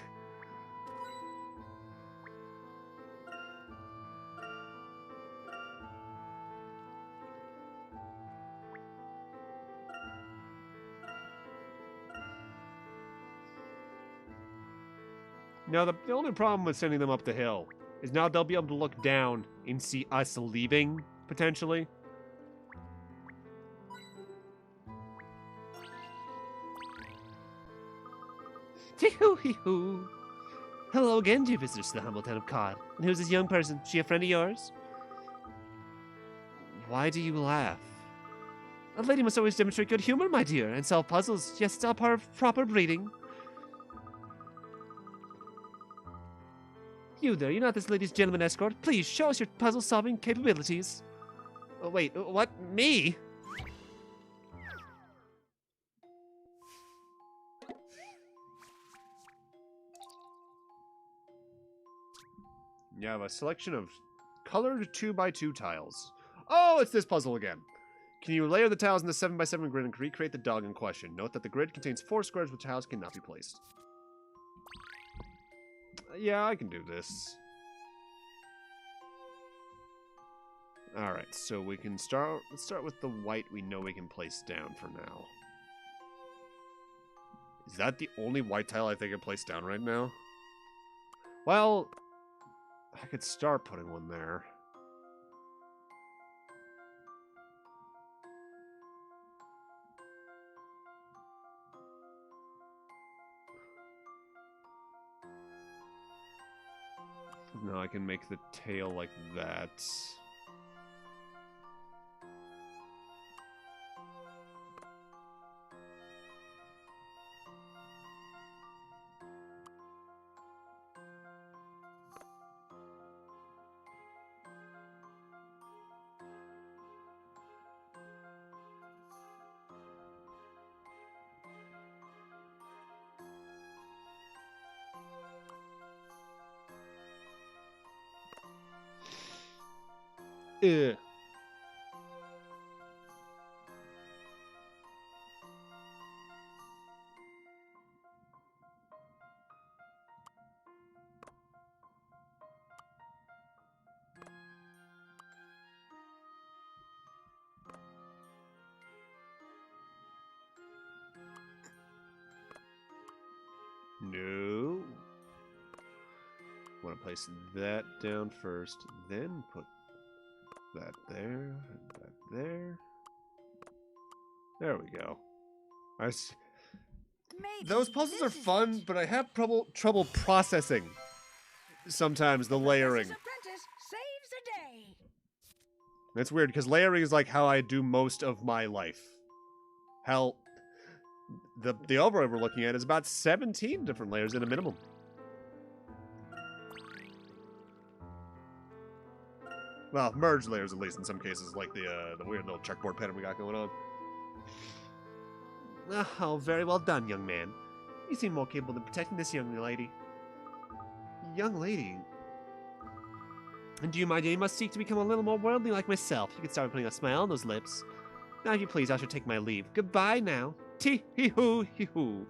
Speaker 1: Now, the only problem with sending them up the hill is now they'll be able to look down and see us leaving, potentially.
Speaker 8: Hee-hoo-hee-hoo. Hello again, dear visitors to the humble town of Cod. And who's this young person? She a friend of yours? Why do you laugh? A lady must always demonstrate good humor, my dear, and solve puzzles. Yes, it's all part of proper breeding. You there, you're not this lady's gentleman escort. Please, show us your puzzle-solving capabilities. Oh, wait, what? Me?
Speaker 1: You have a selection of colored 2x2 tiles. Oh, it's this puzzle again. Can you layer the tiles in the 7x7 grid and recreate the dog in question? Note that the grid contains 4 squares where tiles cannot be placed. Yeah, I can do this. Alright, so we can start... Let's start with the white we know we can place down for now. Is that the only white tile I think I can place down right now? Well, I could start putting one there. Now I can make the tail like that.
Speaker 8: Ugh.
Speaker 1: No. Want to place that down first, then put that there, and that there. There we go. Those puzzles are fun, but I have trouble processing sometimes the layering.
Speaker 2: Apprentice saves a day.
Speaker 1: That's weird, because layering is like how I do most of my life. Hell, the overlay we're looking at is about 17 different layers in a minimum. Well, merged layers at least in some cases, like the weird little checkerboard pattern we got going on.
Speaker 8: Oh, very well done, young man. You seem more capable than protecting this young lady. Young lady? And do you, my dear, you must seek to become a little more worldly like myself. You could start putting a smile on those lips. Now, if you please, I shall take my leave. Goodbye now. Tee-hee-hoo-hee-hoo.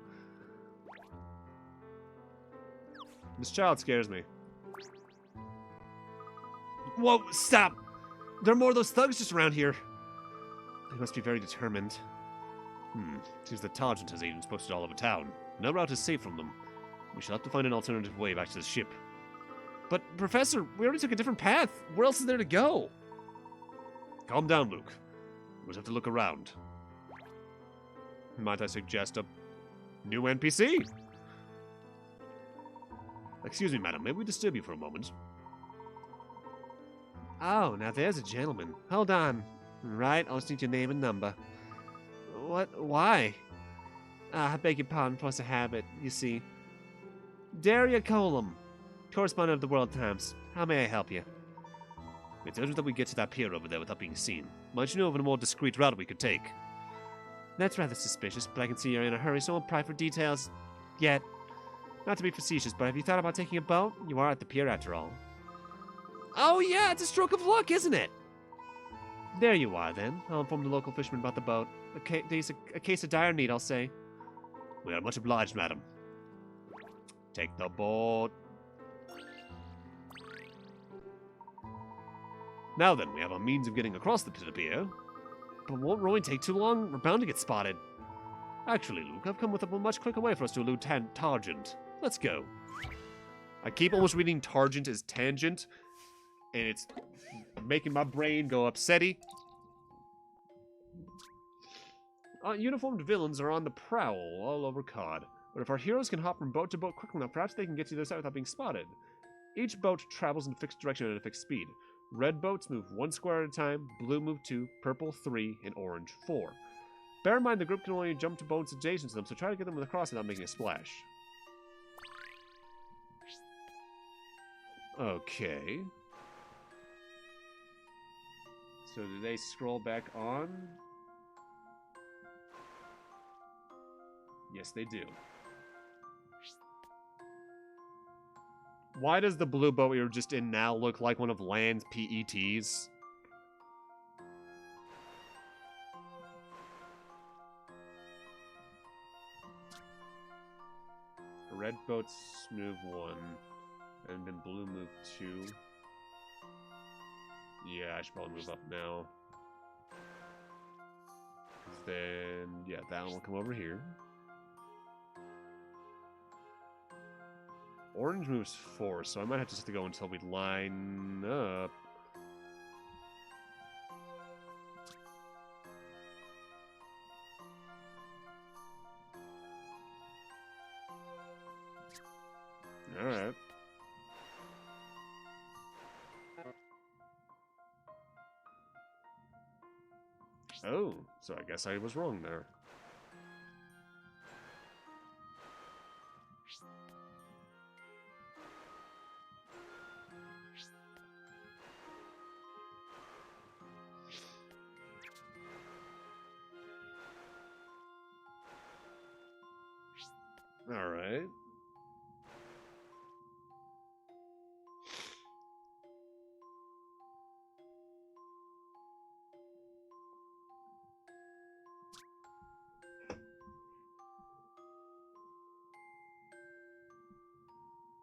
Speaker 1: This child scares me.
Speaker 8: Whoa, stop! There are more of those thugs just around here. They must be very determined.
Speaker 1: Seems that Targent has agents posted all over town. No route is safe from them. We shall have to find an alternative way back to the ship.
Speaker 8: But, Professor, we already took a different path. Where else is there to go?
Speaker 1: Calm down, Luke. We'll have to look around. Might I suggest a new NPC? Excuse me, madam. May we disturb you for a moment?
Speaker 8: Oh, now there's a gentleman. Hold on. Right, I'll just need your name and number. What? Why? I beg your pardon, Professor Habit, you see. Daria Colum, correspondent of the World Times. How may I help you?
Speaker 1: It's urgent that we get to that pier over there without being seen. Might you know of a more discreet route we could take?
Speaker 8: That's rather suspicious, but I can see you're in a hurry, so I won't pry for details yet. Not to be facetious, but have you thought about taking a boat? You are at the pier after all. Oh yeah, it's a stroke of luck, isn't it? There you are, then. I'll inform the local fishermen about the boat. A case of dire need, I'll say.
Speaker 1: We are much obliged, madam. Take the boat. Now then, we have a means of getting across the pier.
Speaker 8: But won't rowing take too long? We're bound to get spotted.
Speaker 1: Actually, Luke, I've come with a much quicker way for us to elude Targent. Let's go.
Speaker 8: I keep almost reading Targent as Tangent, and it's making my brain go upsetty. Uniformed villains are on the prowl all over Cod, but if our heroes can hop from boat to boat quickly enough, perhaps they can get to the other side without being spotted. Each boat travels in a fixed direction at a fixed speed. Red boats move 1 square at a time, blue move 2, purple 3, and orange 4. Bear in mind the group can only jump to boats adjacent to them, so try to get them across without making a splash. Okay. So do they scroll back on? Yes, they do. Why does the blue boat we were just in now look like one of Land's PETs? Red boats move 1, and then blue move 2. Yeah, I should probably move up now. 'Cause then, yeah, that one will come over here. Orange moves 4, so I might have to go until we line up. Alright. Oh, so I guess I was wrong there. Alright.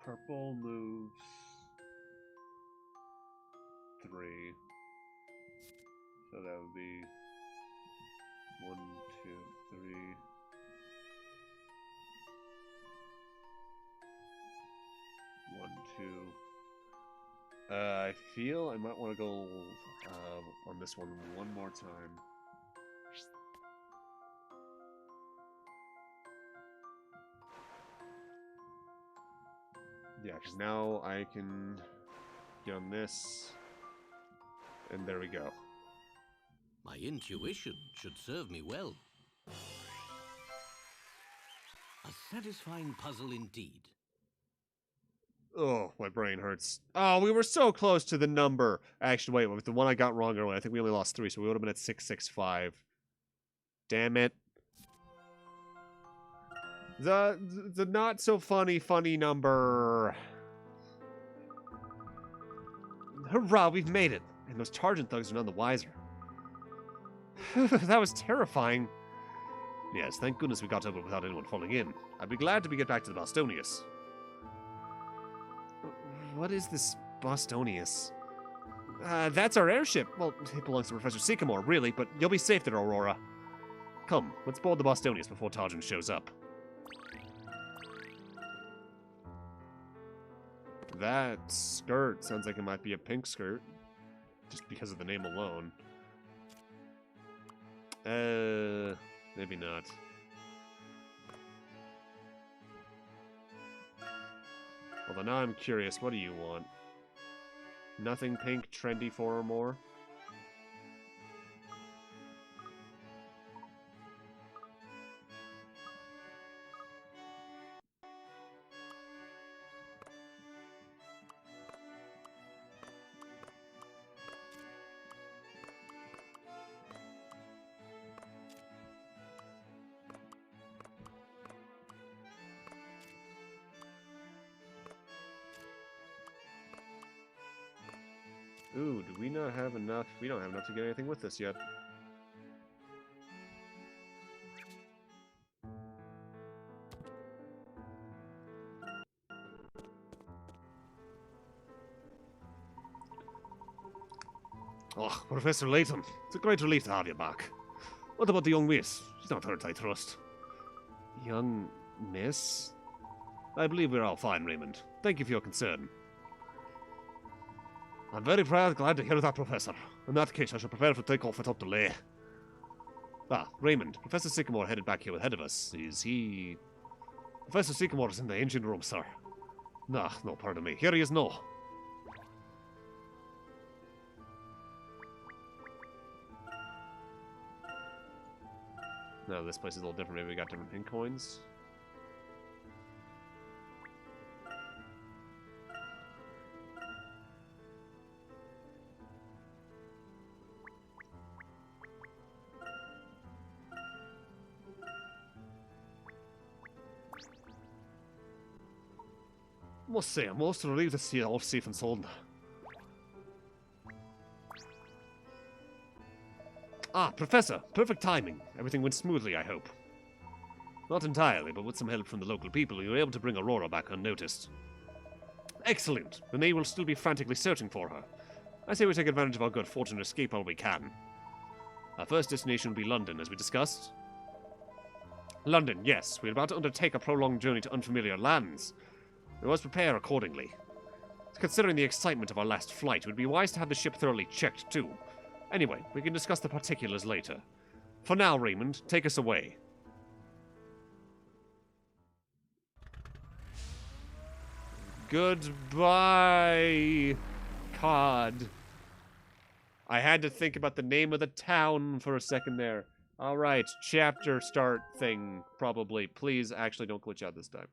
Speaker 8: Purple moves 3. So that would be 1, 2, 3. One, two. I feel I might want to go on this one more time. Yeah, because now I can get on this, and there we go.
Speaker 4: My intuition should serve me well. A satisfying puzzle indeed.
Speaker 8: Oh, my brain hurts. Oh, we were so close to the number. Actually, wait, with the one I got wrong earlier, I think we only lost 3, so we would have been at 665. Damn it. The not so funny number. Hurrah, we've made it. And those Targent thugs are none the wiser. That was terrifying. Yes, thank goodness we got over it without anyone falling in. I'd be glad to get back to the Bostonius. What is this Bostonius? That's our airship. Well, it belongs to Professor Sycamore, really, but you'll be safe there, Aurora. Come, let's board the Bostonius before Targent shows up.
Speaker 1: That skirt sounds like it might be a pink skirt. Just because of the name alone. Maybe not. Although now I'm curious, what do you want? Nothing pink, trendy, 4 or more? Ooh, do we not have enough? We don't have enough to get anything with this yet.
Speaker 8: Oh, Professor Layton, it's a great relief to have you back. What about the young miss? She's not hurt, I trust.
Speaker 1: Young miss?
Speaker 8: I believe we're all fine, Raymond. Thank you for your concern. I'm very glad to hear that, Professor. In that case, I shall prepare for takeoff without delay.
Speaker 1: Ah, Raymond, Professor Sycamore headed back here ahead of us. Is he...
Speaker 8: Professor Sycamore is in the engine room, sir. Nah, no, pardon me. Here he is, no.
Speaker 1: No, this place is a little different. Maybe we got different pin coins.
Speaker 8: Must say, I'm most relieved to see it all safe and sound. Ah, Professor, perfect timing. Everything went smoothly, I hope.
Speaker 1: Not entirely, but with some help from the local people, we were able to bring Aurora back unnoticed.
Speaker 8: Excellent. The Navy will still be frantically searching for her.
Speaker 1: I say we take advantage of our good fortune and escape all we can. Our first destination will be London, as we discussed.
Speaker 8: London, yes. We're about to undertake a prolonged journey to unfamiliar lands.
Speaker 1: We must prepare accordingly.
Speaker 8: Considering the excitement of our last flight, it would be wise to have the ship thoroughly checked, too. Anyway, we can discuss the particulars later. For now, Raymond, take us away.
Speaker 1: Goodbye, Cod. I had to think about the name of the town for a second there. Alright, chapter start thing, probably. Please, actually, don't glitch out this time.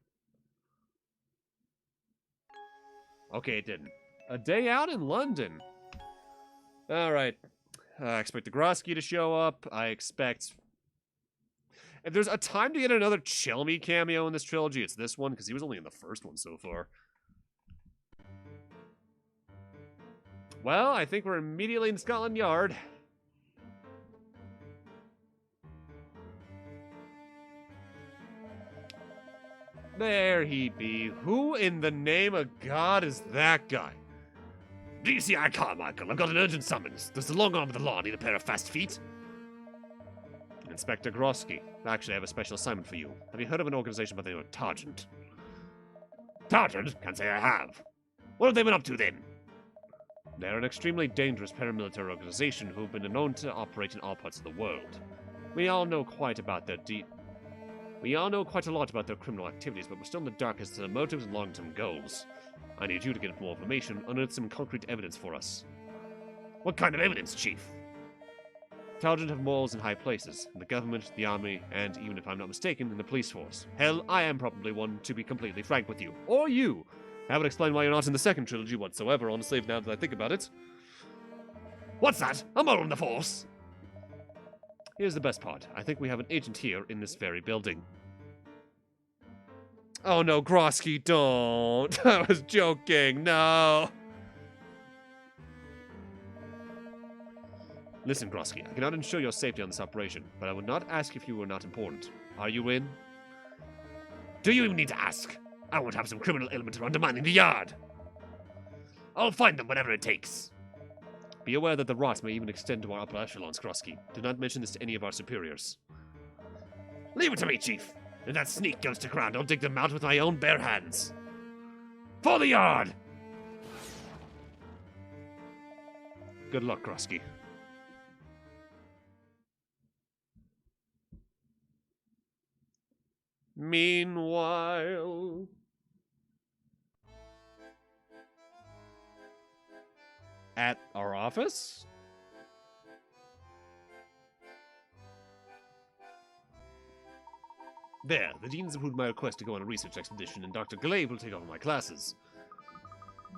Speaker 1: Okay, it didn't. A day out in London. Alright. I expect the Grosky to show up. I expect... If there's a time to get another Chelmy cameo in this trilogy, it's this one, because he was only in the first one so far. Well, I think we're immediately in Scotland Yard. There he be. Who in the name of God is that guy?
Speaker 8: DCI Carmichael, I've got an urgent summons. Does the long arm of the law need a pair of fast feet?
Speaker 1: Inspector Grosky. Actually, I have a special assignment for you. Have you heard of an organization by the name of Targent?
Speaker 8: Targent? Can't say I have. What have they been up to then?
Speaker 1: They're an extremely dangerous paramilitary organization who've been known to operate in all parts of the world. We all know quite a lot about their criminal activities, but we're still in the dark as to their motives and long-term goals. I need you to get more information, unearth some concrete evidence for us.
Speaker 8: What kind of evidence, Chief?
Speaker 1: Targent have morals in high places, in the government, the army, and, even if I'm not mistaken, in the police force. Hell, I am probably one, to be completely frank with you. Or you! That would explain why you're not in the second trilogy whatsoever, honestly, now that I think about it.
Speaker 8: What's that? A mole in the force?
Speaker 1: Here's the best part. I think we have an agent here in this very building. Oh no, Grosky, don't! I was joking, no! Listen, Grosky, I cannot ensure your safety on this operation, but I would not ask if you were not important. Are you in?
Speaker 8: Do you even need to ask? I won't have some criminal element undermining the yard. I'll find them whatever it takes.
Speaker 1: Be aware that the rot may even extend to our upper echelons, Grosky. Do not mention this to any of our superiors.
Speaker 8: Leave it to me, Chief. If that sneak goes to ground, I'll dig them out with my own bare hands. For the yard!
Speaker 6: Good luck, Krusky. Meanwhile... At our office? There, the dean's approved my request to go on a research expedition, and Dr. Glaive will take over my classes.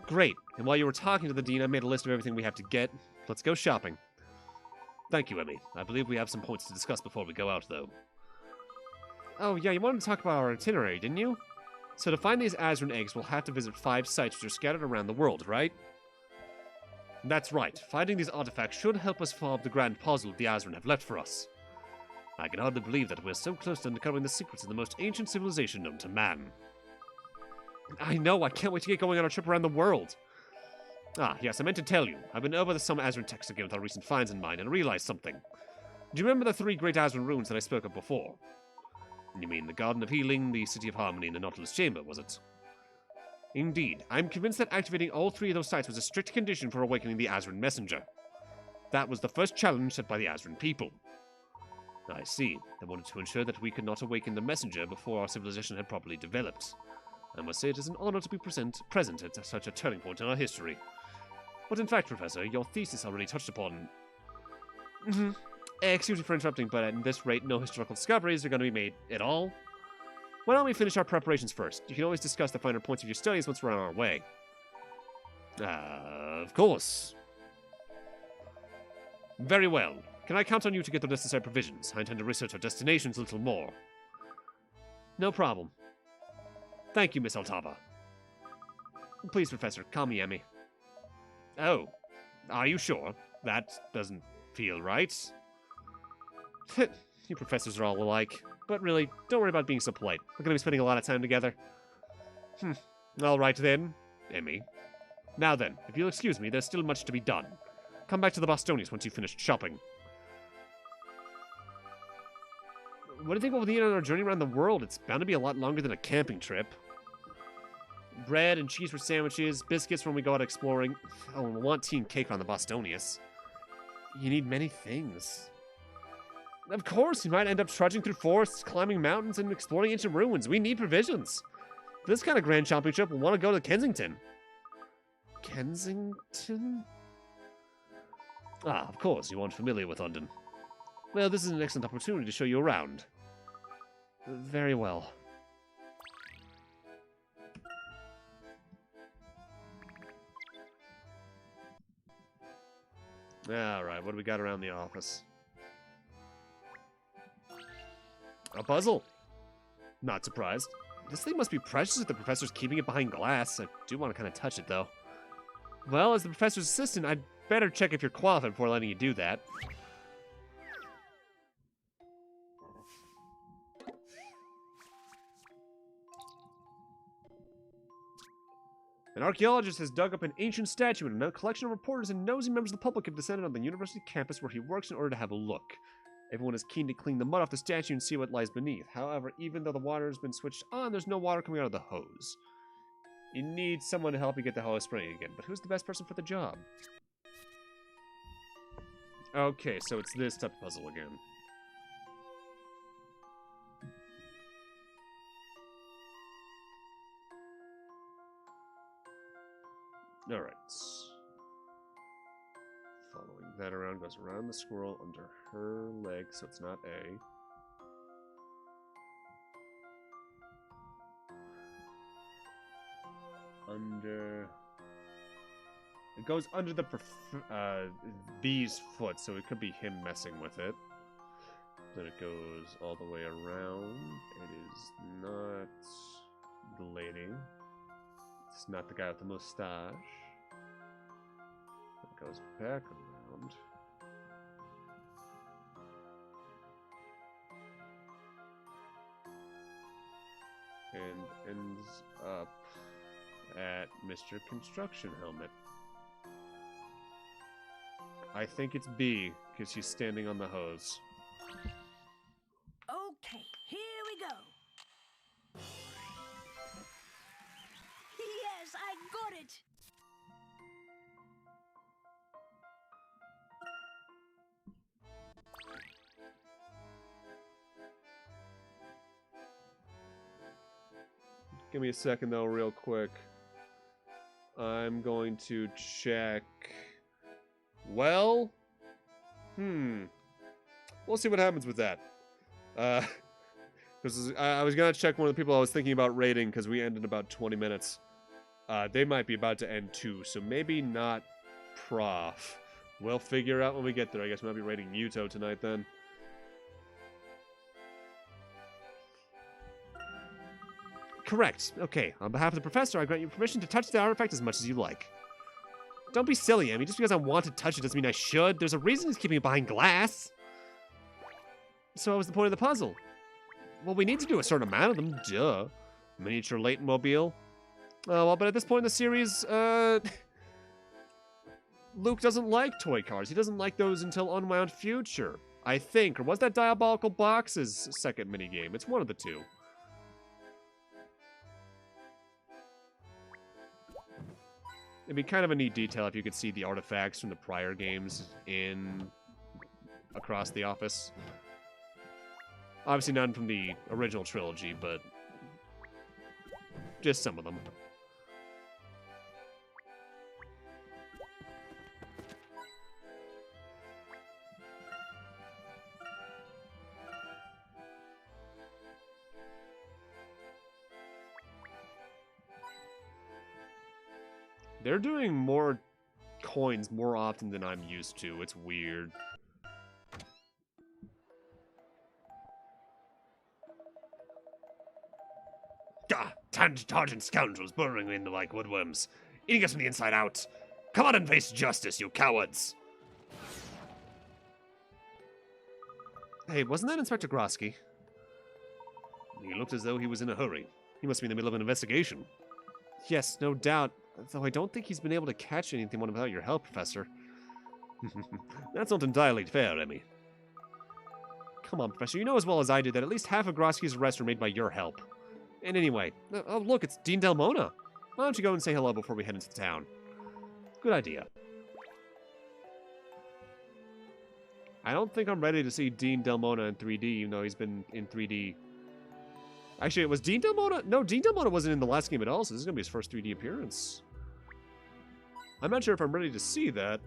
Speaker 6: Great, and while you were talking to the dean, I made a list of everything we have to get. Let's go shopping. Thank you, Emmy. I believe we have some points to discuss before we go out, though. Oh, yeah, you wanted to talk about our itinerary, didn't you? So to find these Azran eggs, we'll have to visit 5 sites which are scattered around the world, right? That's right. Finding these artifacts should help us solve the grand puzzle the Azran have left for us. I can hardly believe that we're so close to uncovering the secrets of the most ancient civilization known to man. I know, I can't wait to get going on our trip around the world. Ah, yes, I meant to tell you. I've been over some Azran texts again with our recent finds in mind and realized something. Do you remember the 3 great Azran ruins that I spoke of before? You mean the Garden of Healing, the City of Harmony, and the Nautilus Chamber, was it? Indeed. I'm convinced that activating all 3 of those sites was a strict condition for awakening the Azran Messenger. That was the first challenge set by the Azran people. I see. They wanted to ensure that we could not awaken the Messenger before our civilization had properly developed. I must say it is an honor to be present at such a turning point in our history. But in fact, Professor, your thesis already touched upon... Excuse me for interrupting, but at this rate, no historical discoveries are going to be made at all. Why don't we finish our preparations first? You can always discuss the finer points of your studies once we're on our way. Of course. Very well. Can I count on you to get the necessary provisions? I intend to research our destinations a little more. No problem. Thank you, Miss Altava. Please, Professor, call me Emmy. Oh, are you sure? That doesn't feel right. You professors are all alike. But really, don't worry about being so polite. We're going to be spending a lot of time together. All right then, Emmy. Now then, if you'll excuse me, there's still much to be done. Come back to the Bostonius once you've finished shopping. What do you think we'll be on our journey around the world? It's bound to be a lot longer than a camping trip. Bread and cheese for sandwiches, biscuits when we go out exploring. Oh, and we'll want tea and cake on the Bostonius. You need many things. Of course, you might end up trudging through forests, climbing mountains, and exploring ancient ruins. We need provisions. For this kind of grand shopping trip, we'll want to go to Kensington. Kensington? Ah, of course, you aren't familiar with London. Well, this is an excellent opportunity to show you around. Very well. Alright, what do we got around the office? A puzzle. Not surprised. This thing must be precious if the professor's keeping it behind glass. I do want to kind of touch it, though. Well, as the professor's assistant, I'd better check if you're qualified before letting you do that. An archaeologist has dug up an ancient statue, and a collection of reporters and nosy members of the public have descended on the university campus where he works in order to have a look. Everyone is keen to clean the mud off the statue and see what lies beneath. However, even though the water has been switched on, there's no water coming out of the hose. You need someone to help you get the hose spinning again, but who's the best person for the job? Okay, so it's this type of puzzle again. Alright. Following that around, goes around the squirrel under her leg, so it's not A. Under... It goes under the bee's foot, so it could be him messing with it. Then it goes all the way around. It is not the lady. It's not the guy with the mustache. It goes back around. And ends up at Mr. Construction Helmet. I think it's B, because she's standing on the hose.
Speaker 2: Okay, here we go. Yes, I got it.
Speaker 1: Give me a second, though, real quick. I'm going to check... Well... We'll see what happens with that. Because I was going to check one of the people I was thinking about raiding, because we end in about 20 minutes. They might be about to end too, so maybe not Prof. We'll figure out when we get there. I guess we might be raiding Muto tonight, then.
Speaker 8: Correct. Okay, on behalf of the Professor, I grant you permission to touch the artifact as much as you like. Don't be silly, I mean, just because I want to touch it doesn't mean I should. There's a reason he's keeping it behind glass. So what was the point of the puzzle? Well, we need to do a certain amount of them, duh. Miniature Layton mobile. Oh, well, but at this point in the series, Luke doesn't like toy cars. He doesn't like those until Unwound Future, I think. Or was that Diabolical Box's second minigame? It's one of the two. It'd be kind of a neat detail if you could see the artifacts from the prior games across the office. Obviously none from the original trilogy, but just some of them. They're doing more coins more often than I'm used to. It's weird.
Speaker 6: Tangent scoundrels burrowing in like woodworms, eating us from the inside out. Come on and face justice, you cowards!
Speaker 8: Hey, wasn't that Inspector Grosky?
Speaker 6: He looked as though he was in a hurry. He must be in the middle of an investigation.
Speaker 8: Yes, no doubt. Though I don't think he's been able to catch anything without your help, Professor.
Speaker 6: That's not entirely fair, Emmy.
Speaker 8: Come on, Professor, you know as well as I do that at least half of Grosky's arrests were made by your help. And anyway, oh look, it's Dean Delmona. Why don't you go and say hello before we head into the town?
Speaker 6: Good idea.
Speaker 8: I don't think I'm ready to see Dean Delmona in 3D, even though he's been in 3D. Actually, it was Dean Delmona? No, Dean Delmona wasn't in the last game at all, so this is going to be his first 3D appearance. I'm not sure if I'm ready to see that.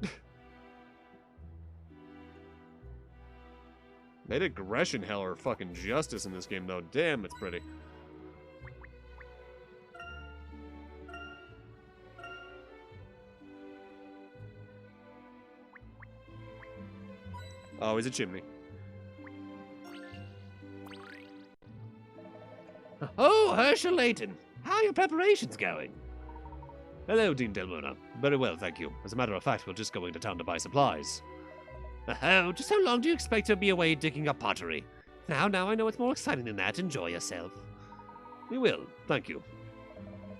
Speaker 8: They did Gresham Hell or fucking justice in this game, though. Damn, it's pretty. Oh, he's a chimney.
Speaker 6: Oh, Professor Layton. How are your preparations going?
Speaker 8: Hello, Dean Delmona. Very well, thank you. As a matter of fact, we're just going to town to buy supplies.
Speaker 6: Oh, just how long do you expect to be away digging up pottery? Now, I know it's more exciting than that. Enjoy yourself.
Speaker 8: We will, thank you.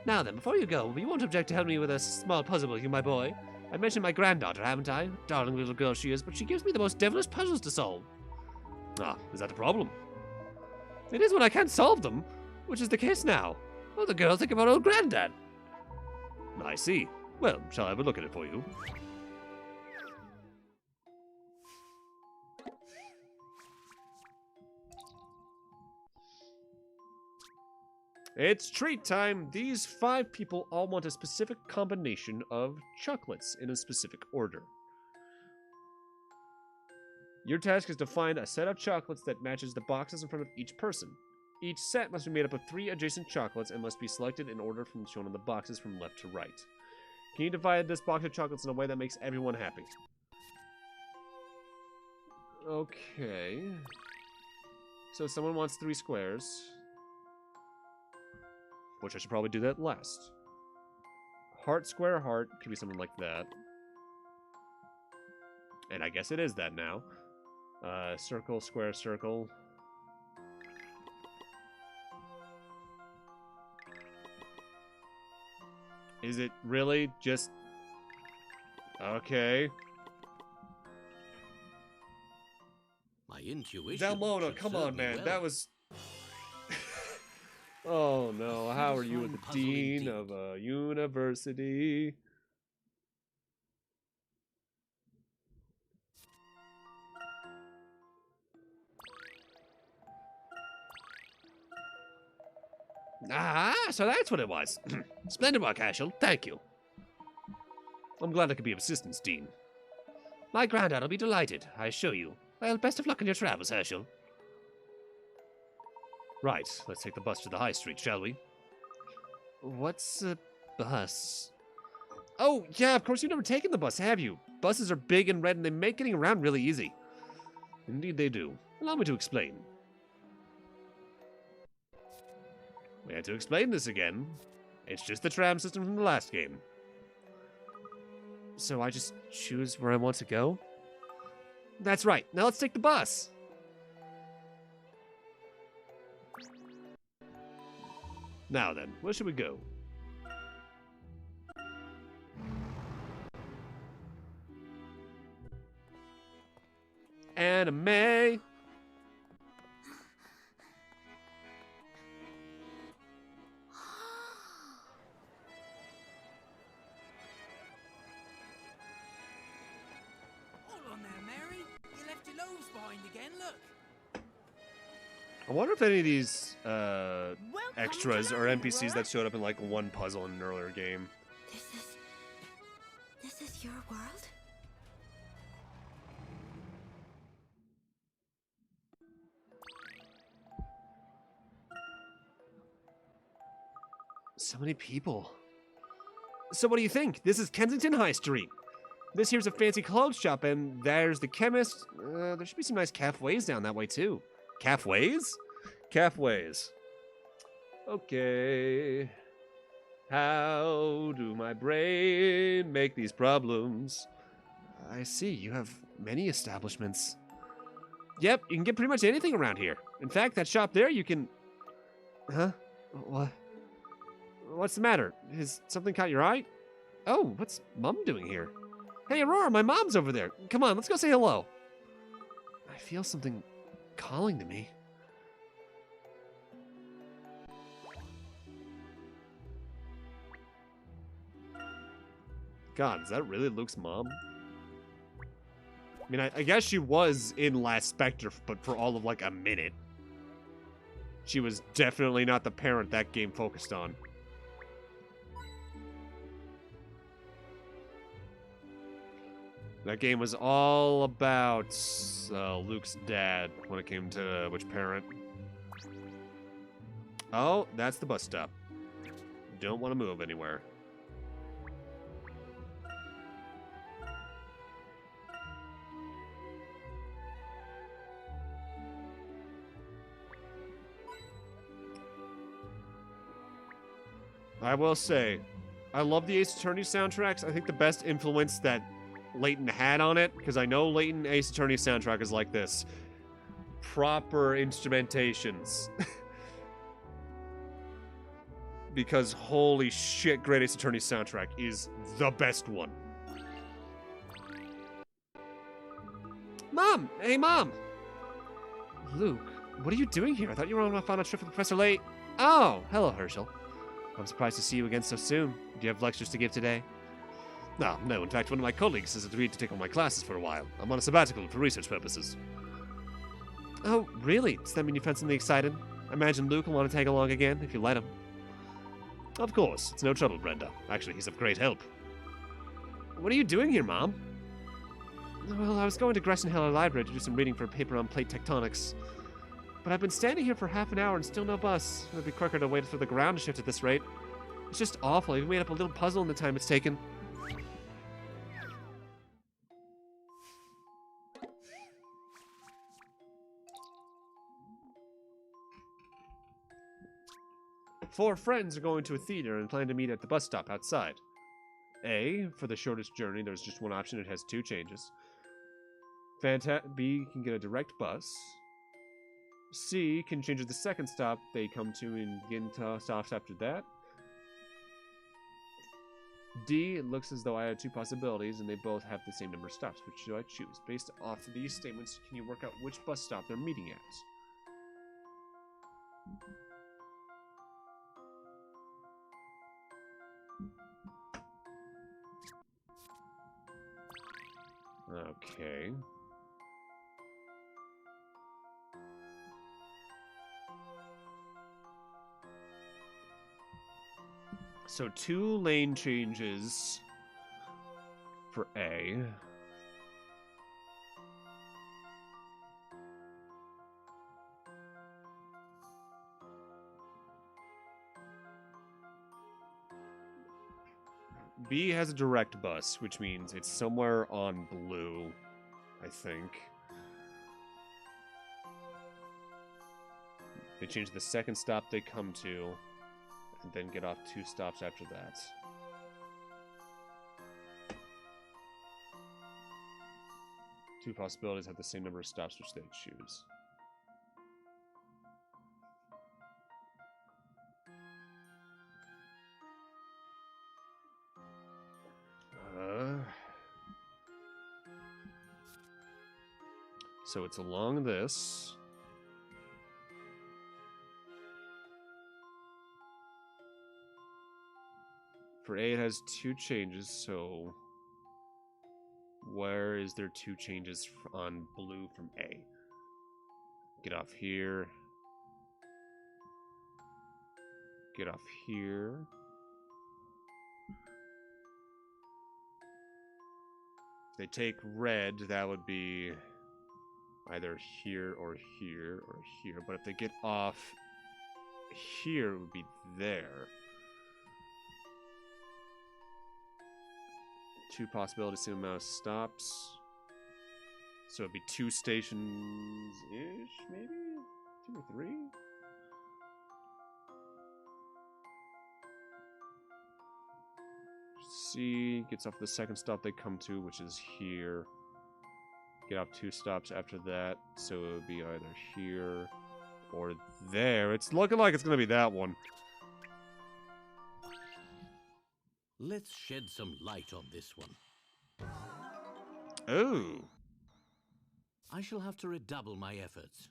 Speaker 6: Now then, before you go, you won't object to help me with a small puzzle, will you, my boy? I mentioned my granddaughter, haven't I? Darling little girl she is, but she gives me the most devilish puzzles to solve.
Speaker 8: Ah, is that a problem?
Speaker 6: It is when I can't solve them, which is the case now. Oh, the girl think of our old granddad.
Speaker 8: I see. Well, shall I have a look at it for you? It's treat time! These 5 people all want a specific combination of chocolates in a specific order. Your task is to find a set of chocolates that matches the boxes in front of each person. Each set must be made up of 3 adjacent chocolates and must be selected in order from shown on the boxes from left to right. Can you divide this box of chocolates in a way that makes everyone happy? Okay. So someone wants 3 squares. Which I should probably do that last. Heart, square, heart. Could be something like that. And I guess it is that now. Circle, square, circle. Is it really just... Okay.
Speaker 4: My intuition.
Speaker 1: Delmona,
Speaker 4: should
Speaker 1: come
Speaker 4: serve
Speaker 1: on,
Speaker 4: me
Speaker 1: man.
Speaker 4: well.
Speaker 1: That was... Oh no, how are you the
Speaker 4: Fine puzzle
Speaker 1: dean
Speaker 4: indeed.
Speaker 1: of a university?
Speaker 8: Ah, so that's what it was. Splendid work, Herschel. Thank you. I'm glad I could be of assistance, Dean. My granddad will be delighted, I assure you. Well, best of luck in your travels, Herschel. Right, let's take the bus to the high street, shall we? What's a bus? Oh, yeah, of course you've never taken the bus, have you? Buses are big and red and they make getting around really easy. Indeed they do. Allow me to explain. We had to explain this again. It's just the tram system from the last game. So I just choose where I want to go? That's right. Now let's take the bus. Now then, where should we go? Anime.
Speaker 7: Hold on there, Mary. You left your loaves behind again, look.
Speaker 8: I wonder if any of these
Speaker 2: Welcome
Speaker 8: extras
Speaker 2: to
Speaker 8: or
Speaker 2: London,
Speaker 8: NPCs
Speaker 2: Aurora.
Speaker 8: that showed up in like one puzzle in an earlier game.
Speaker 9: This is your world?
Speaker 8: So many people. So what do you think? This is Kensington High Street. This here's a fancy clothes shop, and there's the chemist. There should be some nice cafes down that way, too. Cafes? Cafes. Okay. How do my brain make these problems? I see, you have many establishments. Yep, you can get pretty much anything around here. In fact, that shop there, you can... Huh? What? What's the matter? Has something caught your eye? Oh, what's Mom doing here? Hey, Aurora, my mom's over there. Come on, let's go say hello. I feel something calling to me. God, is that really Luke's mom? I mean, I guess she was in Last Spectre, but for all of like a minute. She was definitely not the parent that game focused on. That game was all about Luke's dad when it came to which parent. Oh, that's the bus stop. Don't want to move anywhere. I will say, I love the Ace Attorney soundtracks. I think the best influence that Layton had on it, because I know Layton Ace Attorney soundtrack is like this. Proper instrumentations. Because holy shit, Great Ace Attorney soundtrack is the best one. Mom! Hey, Mom! Luke, what are you doing here? I thought you were on a final trip with Professor Layton. Oh, hello, Herschel. I'm surprised to see you again so soon. Do you have lectures to give today? No. In fact, one of my colleagues has agreed to take on my classes for a while. I'm on a sabbatical for research purposes. Oh, really? Does that mean you found something exciting? I imagine Luke will want to tag along again, if you let him. Of course. It's no trouble, Brenda. Actually, he's of great help. What are you doing here, Mom? Well, I was going to Gresham Heller Library to do some reading for a paper on plate tectonics. But I've been standing here for half an hour and still no bus. It'd be quicker to wait for the ground to shift at this rate. It's just awful. I even made up a little puzzle in the time it's taken. Four friends are going to a theater and plan to meet at the bus stop outside. A, for the shortest journey, there's just one option. It has two changes. B can get a direct bus. C can change at the second stop they come to and begin stops after that. D, it looks as though I have two possibilities and they both have the same number of stops. Which should I choose? Based off of these statements, can you work out which bus stop they're meeting at? Okay.
Speaker 1: So 2 lane changes for A. B has a direct bus, which means it's somewhere on blue, I think. They change the second stop they come to, and then get off 2 stops after that. Two possibilities have the same number of stops which they choose. So it's along this. For A, it has 2 changes, so where is there 2 changes on blue from A? Get off here. Get off here. If they take red, that would be either here or here or here. But if they get off here, it would be there. 2 possibilities, same amount of stops. So it'd be 2 stations-ish, maybe? 2 or 3? C gets off the second stop they come to, which is here. Get off 2 stops after that, so it would be either here or there. It's looking like it's going to be that one.
Speaker 4: Let's shed some light on this one.
Speaker 1: Oh.
Speaker 4: I shall have to redouble my efforts.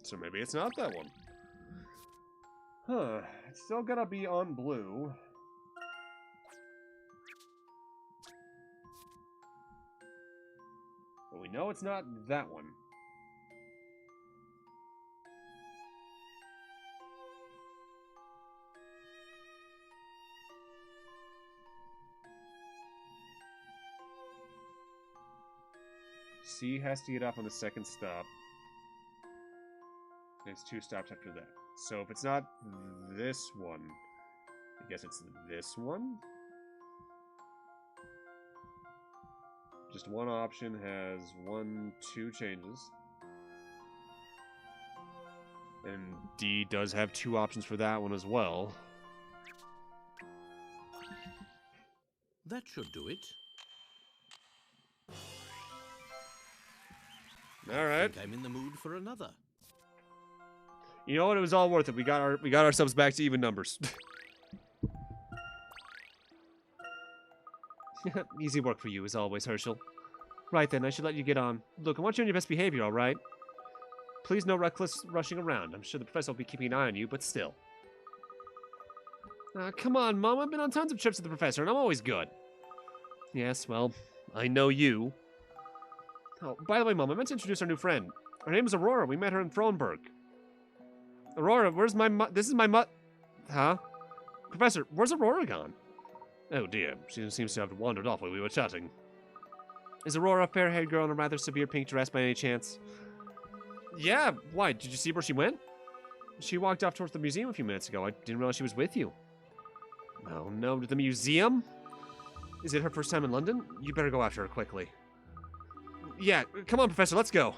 Speaker 1: So maybe it's not that one. Huh. It's still gonna be on blue. But we know it's not that one. C has to get off on the second stop. And it's 2 stops after that. So if it's not this one, I guess it's this one? Just one option has 2 changes. And D does have 2 options for that one as well.
Speaker 4: That should do it.
Speaker 1: All right.
Speaker 4: I think I'm in the mood for another.
Speaker 1: You know what? It was all worth it. We got ourselves back to even numbers. Easy work for you, as always, Herschel. Right then, I should let you get on. Look, I want you on your best behavior, all right? Please, no reckless rushing around. I'm sure the professor will be keeping an eye on you, but still. Come on, Mom. I've been on tons of trips with the professor, and I'm always good. Yes, well, I know you. Oh, by the way, Mom, I meant to introduce our new friend. Her name is Aurora. We met her in Frohenberg. Aurora, where's my this is my Huh? Professor, where's Aurora gone? Oh dear, she seems to have wandered off while we were chatting. Is Aurora a fair-haired girl in a rather severe pink dress by any chance? Yeah, why? Did you see where she went? She walked off towards the museum a few minutes ago. I didn't realize she was with you. Oh no, to the museum? Is it her first time in London? You better go after her quickly. Yeah, come on, Professor, let's go.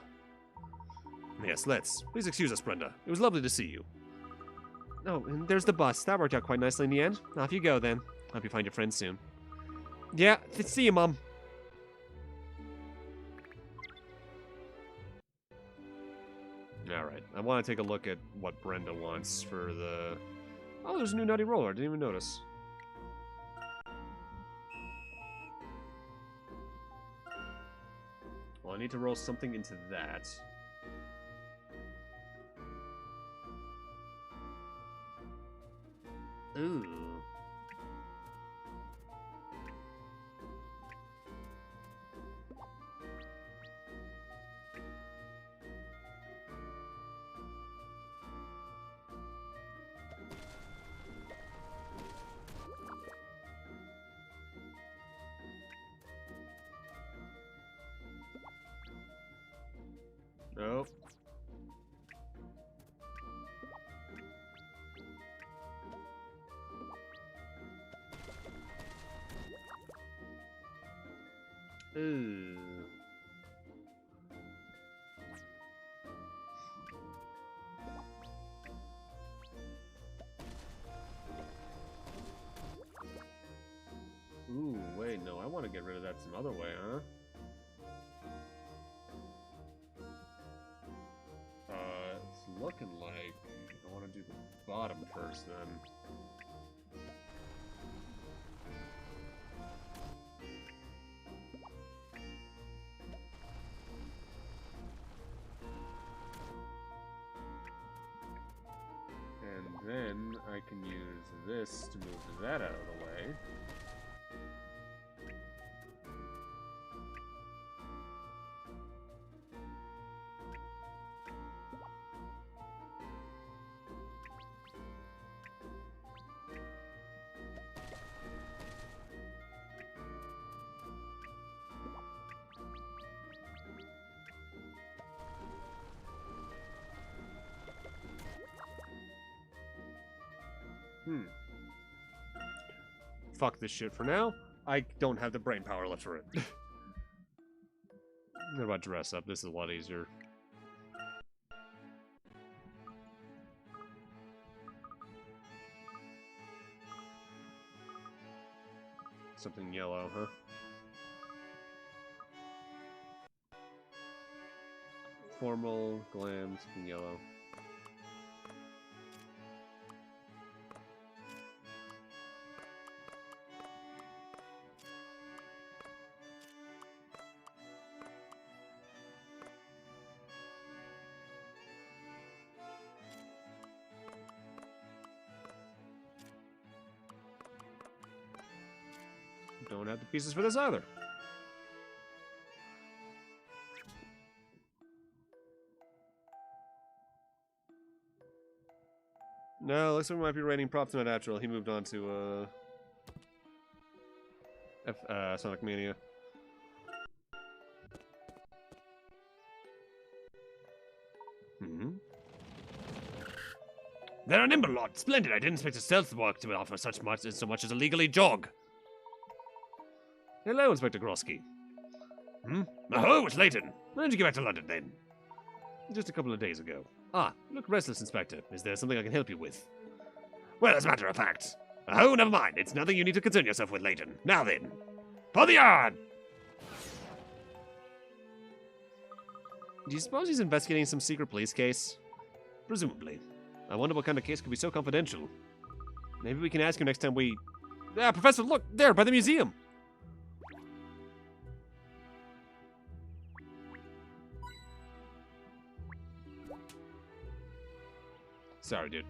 Speaker 1: Yes, let's. Please excuse us, Brenda. It was lovely to see you. Oh, and there's the bus. That worked out quite nicely in the end. Off you go, then. Hope you find your friends soon. Yeah, see you, Mom. Alright, I want to take a look at what Brenda wants for the... Oh, there's a new nutty roller. I didn't even notice. Well, I need to roll something into that. Ooh. Nope. Ooh. Ooh, wait, no, I want to get rid of that some other way, huh? It's looking like I want to do the bottom first, then. And then I can use this to move that out of the way. Fuck this shit for now. I don't have the brain power left for it. What about dress up? This is a lot easier. Something yellow, huh? Formal, glam, something yellow. Don't have the pieces for this either. No, looks like we might be rating props not natural. He moved on to Sonic Mania. They're a nimble lot. Splendid. I didn't expect a stealth walk to offer so much as a legally jog. Hello, Inspector Grosky. Oh, it's Layton. When did you get back to London, then? Just a couple of days ago. Ah, you look restless, Inspector. Is there something I can help you with? Well, as a matter of fact. Oh, never mind. It's nothing you need to concern yourself with, Layton. Now then. For the yard! Do you suppose he's investigating some secret police case? Presumably. I wonder what kind of case could be so confidential. Maybe we can ask him next time we... Ah, Professor, look! There, by the museum! Sorry, dude.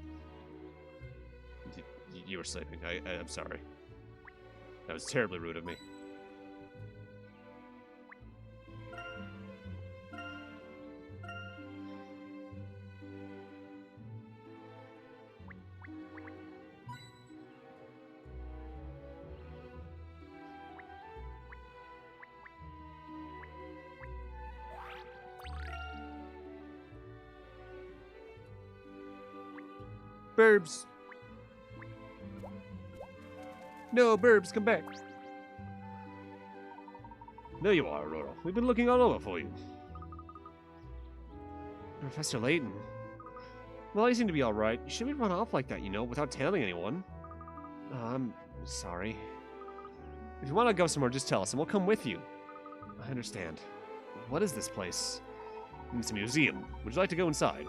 Speaker 1: You were sleeping. I'm sorry. That was terribly rude of me. Burbs. No, Burbs, come back. There you are, Aurora. We've been looking all over for you. Professor Layton. Well, you seem to be alright. You shouldn't run off like that, you know, without telling anyone. I'm sorry. If you want to go somewhere, just tell us, and we'll come with you. I understand. What is this place? It's a museum. Would you like to go inside?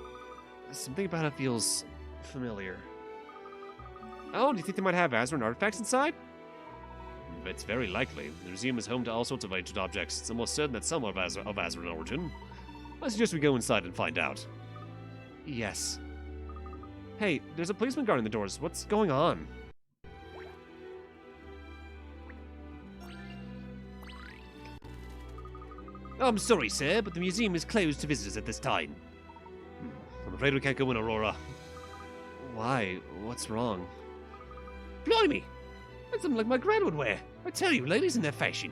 Speaker 1: Something about it feels familiar. Oh, do you think they might have Azran artifacts inside? It's very likely. The museum is home to all sorts of ancient objects. It's almost certain that some are of Azran origin. I suggest we go inside and find out. Yes. Hey, there's a policeman guarding the doors. What's going on? I'm sorry, sir, but the museum is closed to visitors at this time. I'm afraid we can't go in, Aurora. Why? What's wrong? Blimey! That's something like my gran would wear. I tell you, ladies in their fashion.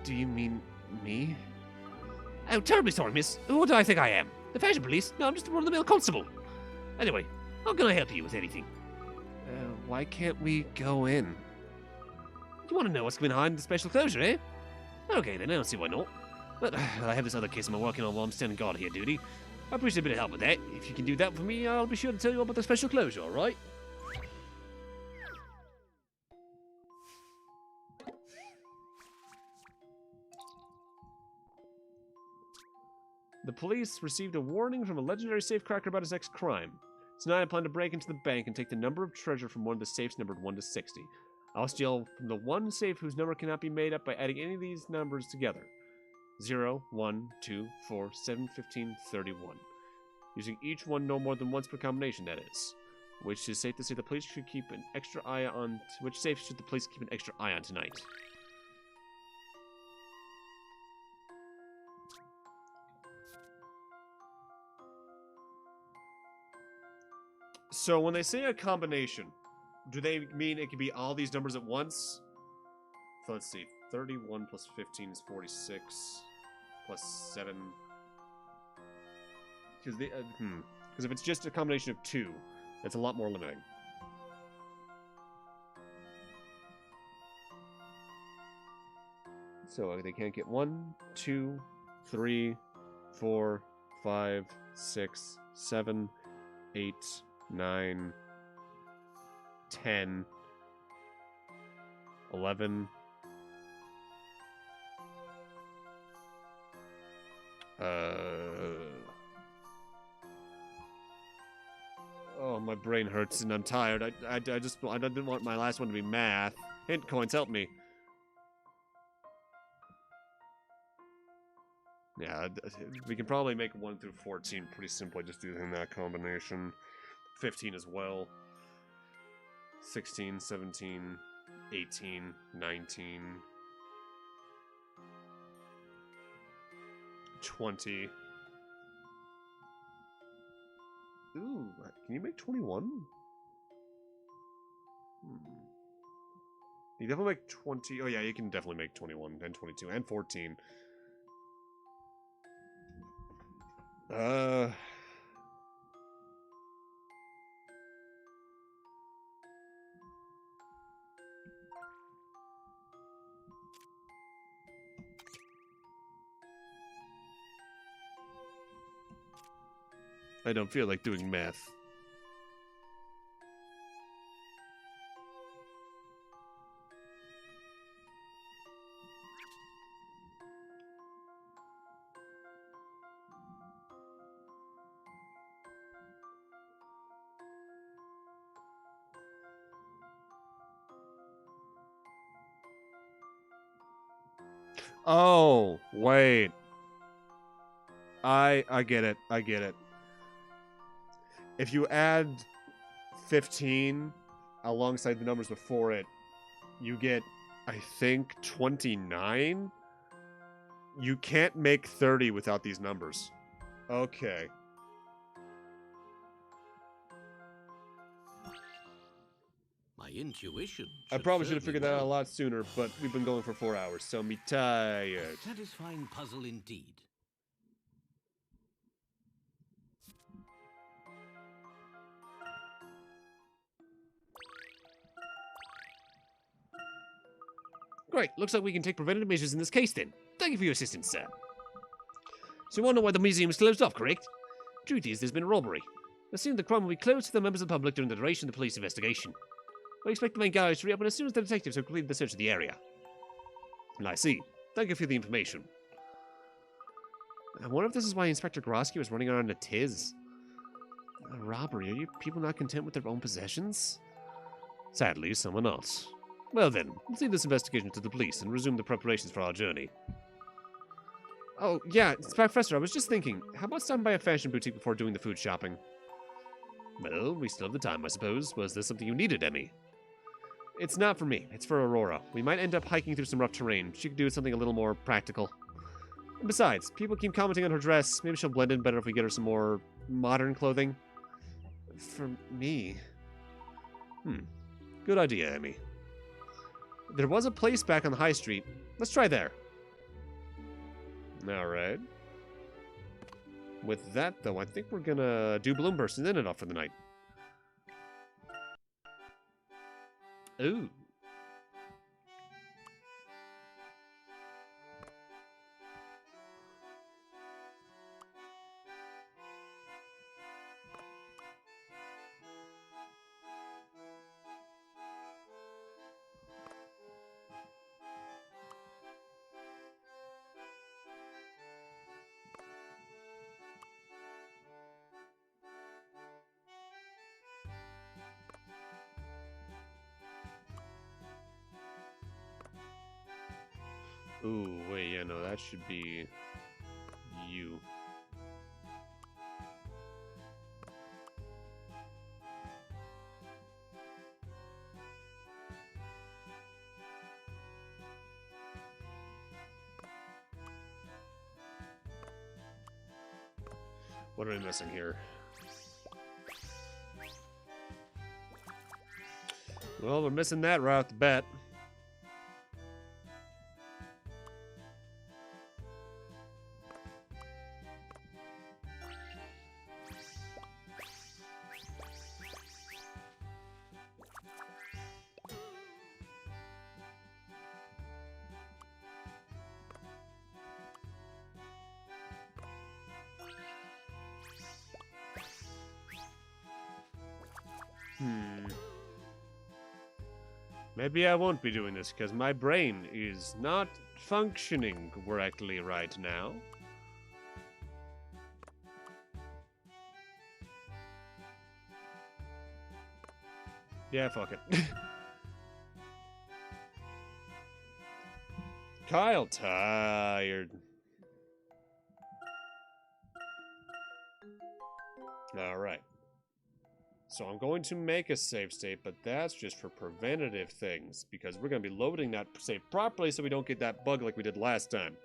Speaker 1: Do you mean me?
Speaker 8: Oh, terribly sorry, miss. Who do I think I am? The fashion police? No, I'm just a run-of-the-mill constable. Anyway, how can I help you with anything?
Speaker 6: Why can't we go in?
Speaker 8: You want to know what's behind the special closure, eh? Okay, then I don't see why not. But I have this other case I'm working on while I'm standing guard here, duty. I appreciate a bit of help with that. If you can do that for me, I'll be sure to tell you about the special closure, alright?
Speaker 1: The police received a warning from a legendary safecracker about his next crime. Tonight I plan to break into the bank and take the number of treasure from one of the safes numbered 1 to 60. I'll steal from the one safe whose number cannot be made up by adding any of these numbers together. 0, 1, 2, 4, 7, 15, 31. Using each one no more than once per combination, that is. Which is safe to say the police should keep an extra eye on... Which safe should the police keep an extra eye on tonight? So when they say a combination, do they mean it could be all these numbers at once? So let's see. 31 plus 15 is 46. Plus 7. Because if it's just a combination of 2, that's a lot more limiting. So they can't get 1, 2, 3, 4, 5, 6, 7, 8, 9, 10, 11. Oh, my brain hurts and I'm tired. I didn't want my last one to be math. Hint coins, help me. Yeah, we can probably make 1 through 14 pretty simply just using that combination. 15 as well. 16, 17, 18, 19, 20. Ooh, can you make 21? You definitely make 20. Oh yeah, you can definitely make 21 and 22 and 14. I don't feel like doing math. Oh, wait. I get it. I get it. If you add 15 alongside the numbers before it, you get, I think, 29? You can't make 30 without these numbers. Okay.
Speaker 4: My intuition.
Speaker 1: I probably should have figured that out a lot sooner, but we've been going for 4 hours, so me tired.
Speaker 4: Satisfying puzzle indeed.
Speaker 8: Great, looks like we can take preventative measures in this case then. Thank you for your assistance, sir. So you want to know why the museum is closed off, correct? Truth is, there's been a robbery. I assume the crime will be closed to the members of the public during the duration of the police investigation. We expect the main galleries to reopen as soon as the detectives have completed the search of the area. I see. Thank you for the information. I wonder if this is why Inspector Grosky was running around a tiz. A robbery? Are you people not content with their own possessions? Sadly, someone else. Well then, let's leave this investigation to the police and resume the preparations for our journey. Oh, yeah, Professor, I was just thinking, how about stopping by a fashion boutique before doing the food shopping? Well, we still have the time, I suppose. Was this something you needed, Emmy? It's not for me. It's for Aurora. We might end up hiking through some rough terrain. She could do something a little more practical. And besides, people keep commenting on her dress. Maybe she'll blend in better if we get her some more modern clothing. For me? Good idea, Emmy. There was a place back on the high street. Let's try there. Alright.
Speaker 1: With that, though, I think we're gonna do Bloom Burst and then it off for the night. Ooh. Ooh, wait, yeah, no, that should be you. What are we missing here? Well, we're missing that right off the bat. Maybe I won't be doing this because my brain is not functioning correctly right now. Yeah, fuck it. Kyle tired. Alright. So I'm going to make a save state, but that's just for preventative things, because we're going to be loading that save properly so we don't get that bug like we did last time.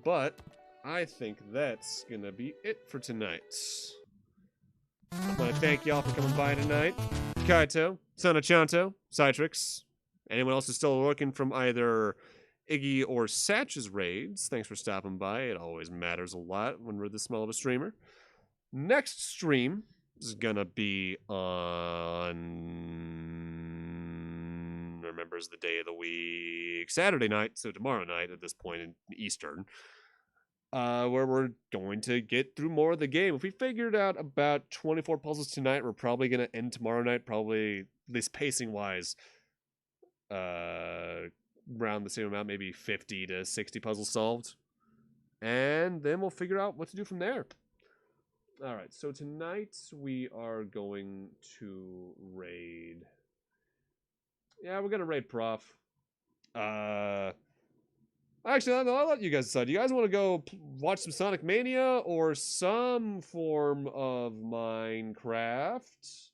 Speaker 1: But I think that's going to be it for tonight. I want to thank y'all for coming by tonight. Kaito, Sanachanto, Citrix, anyone else who's still working from either Iggy or Satch's raids, thanks for stopping by. It always matters a lot when we're this small of a streamer. Next stream is gonna be on, remembers the day of the week, Saturday night, so tomorrow night at this point in Eastern, where we're going to get through more of the game. If we figured out about 24 puzzles tonight, we're probably gonna end tomorrow night, probably, at least pacing wise, around the same amount, maybe 50 to 60 puzzles solved, and then we'll figure out what to do from there. Alright, so tonight we are going to raid. Yeah, we're gonna raid Prof. Actually, I'll let you guys decide. Do you guys want to go watch some Sonic Mania or some form of Minecraft?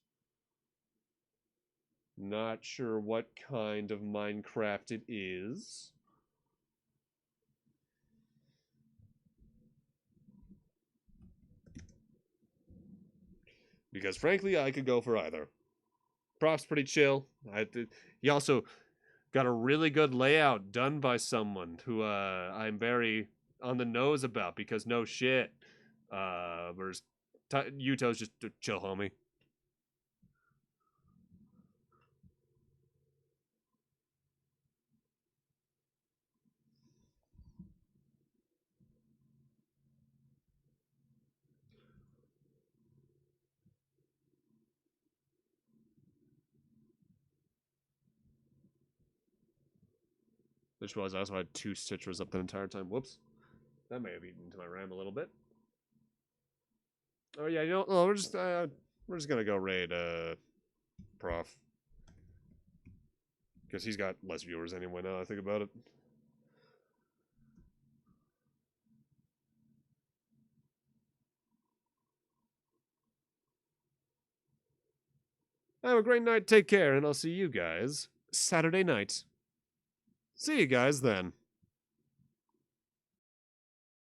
Speaker 1: Not sure what kind of Minecraft it is. Because frankly, I could go for either. Prof's pretty chill. He also got a really good layout done by someone who I'm very on the nose about, because no shit. Whereas Yuto's just a chill homie. Which was, I also had 2 Citras up the entire time. Whoops. That may have eaten into my RAM a little bit. Oh yeah, you know, no, we're just gonna go raid Prof. Because he's got less viewers anyway now I think about it. Have a great night, take care, and I'll see you guys Saturday night. See you guys then.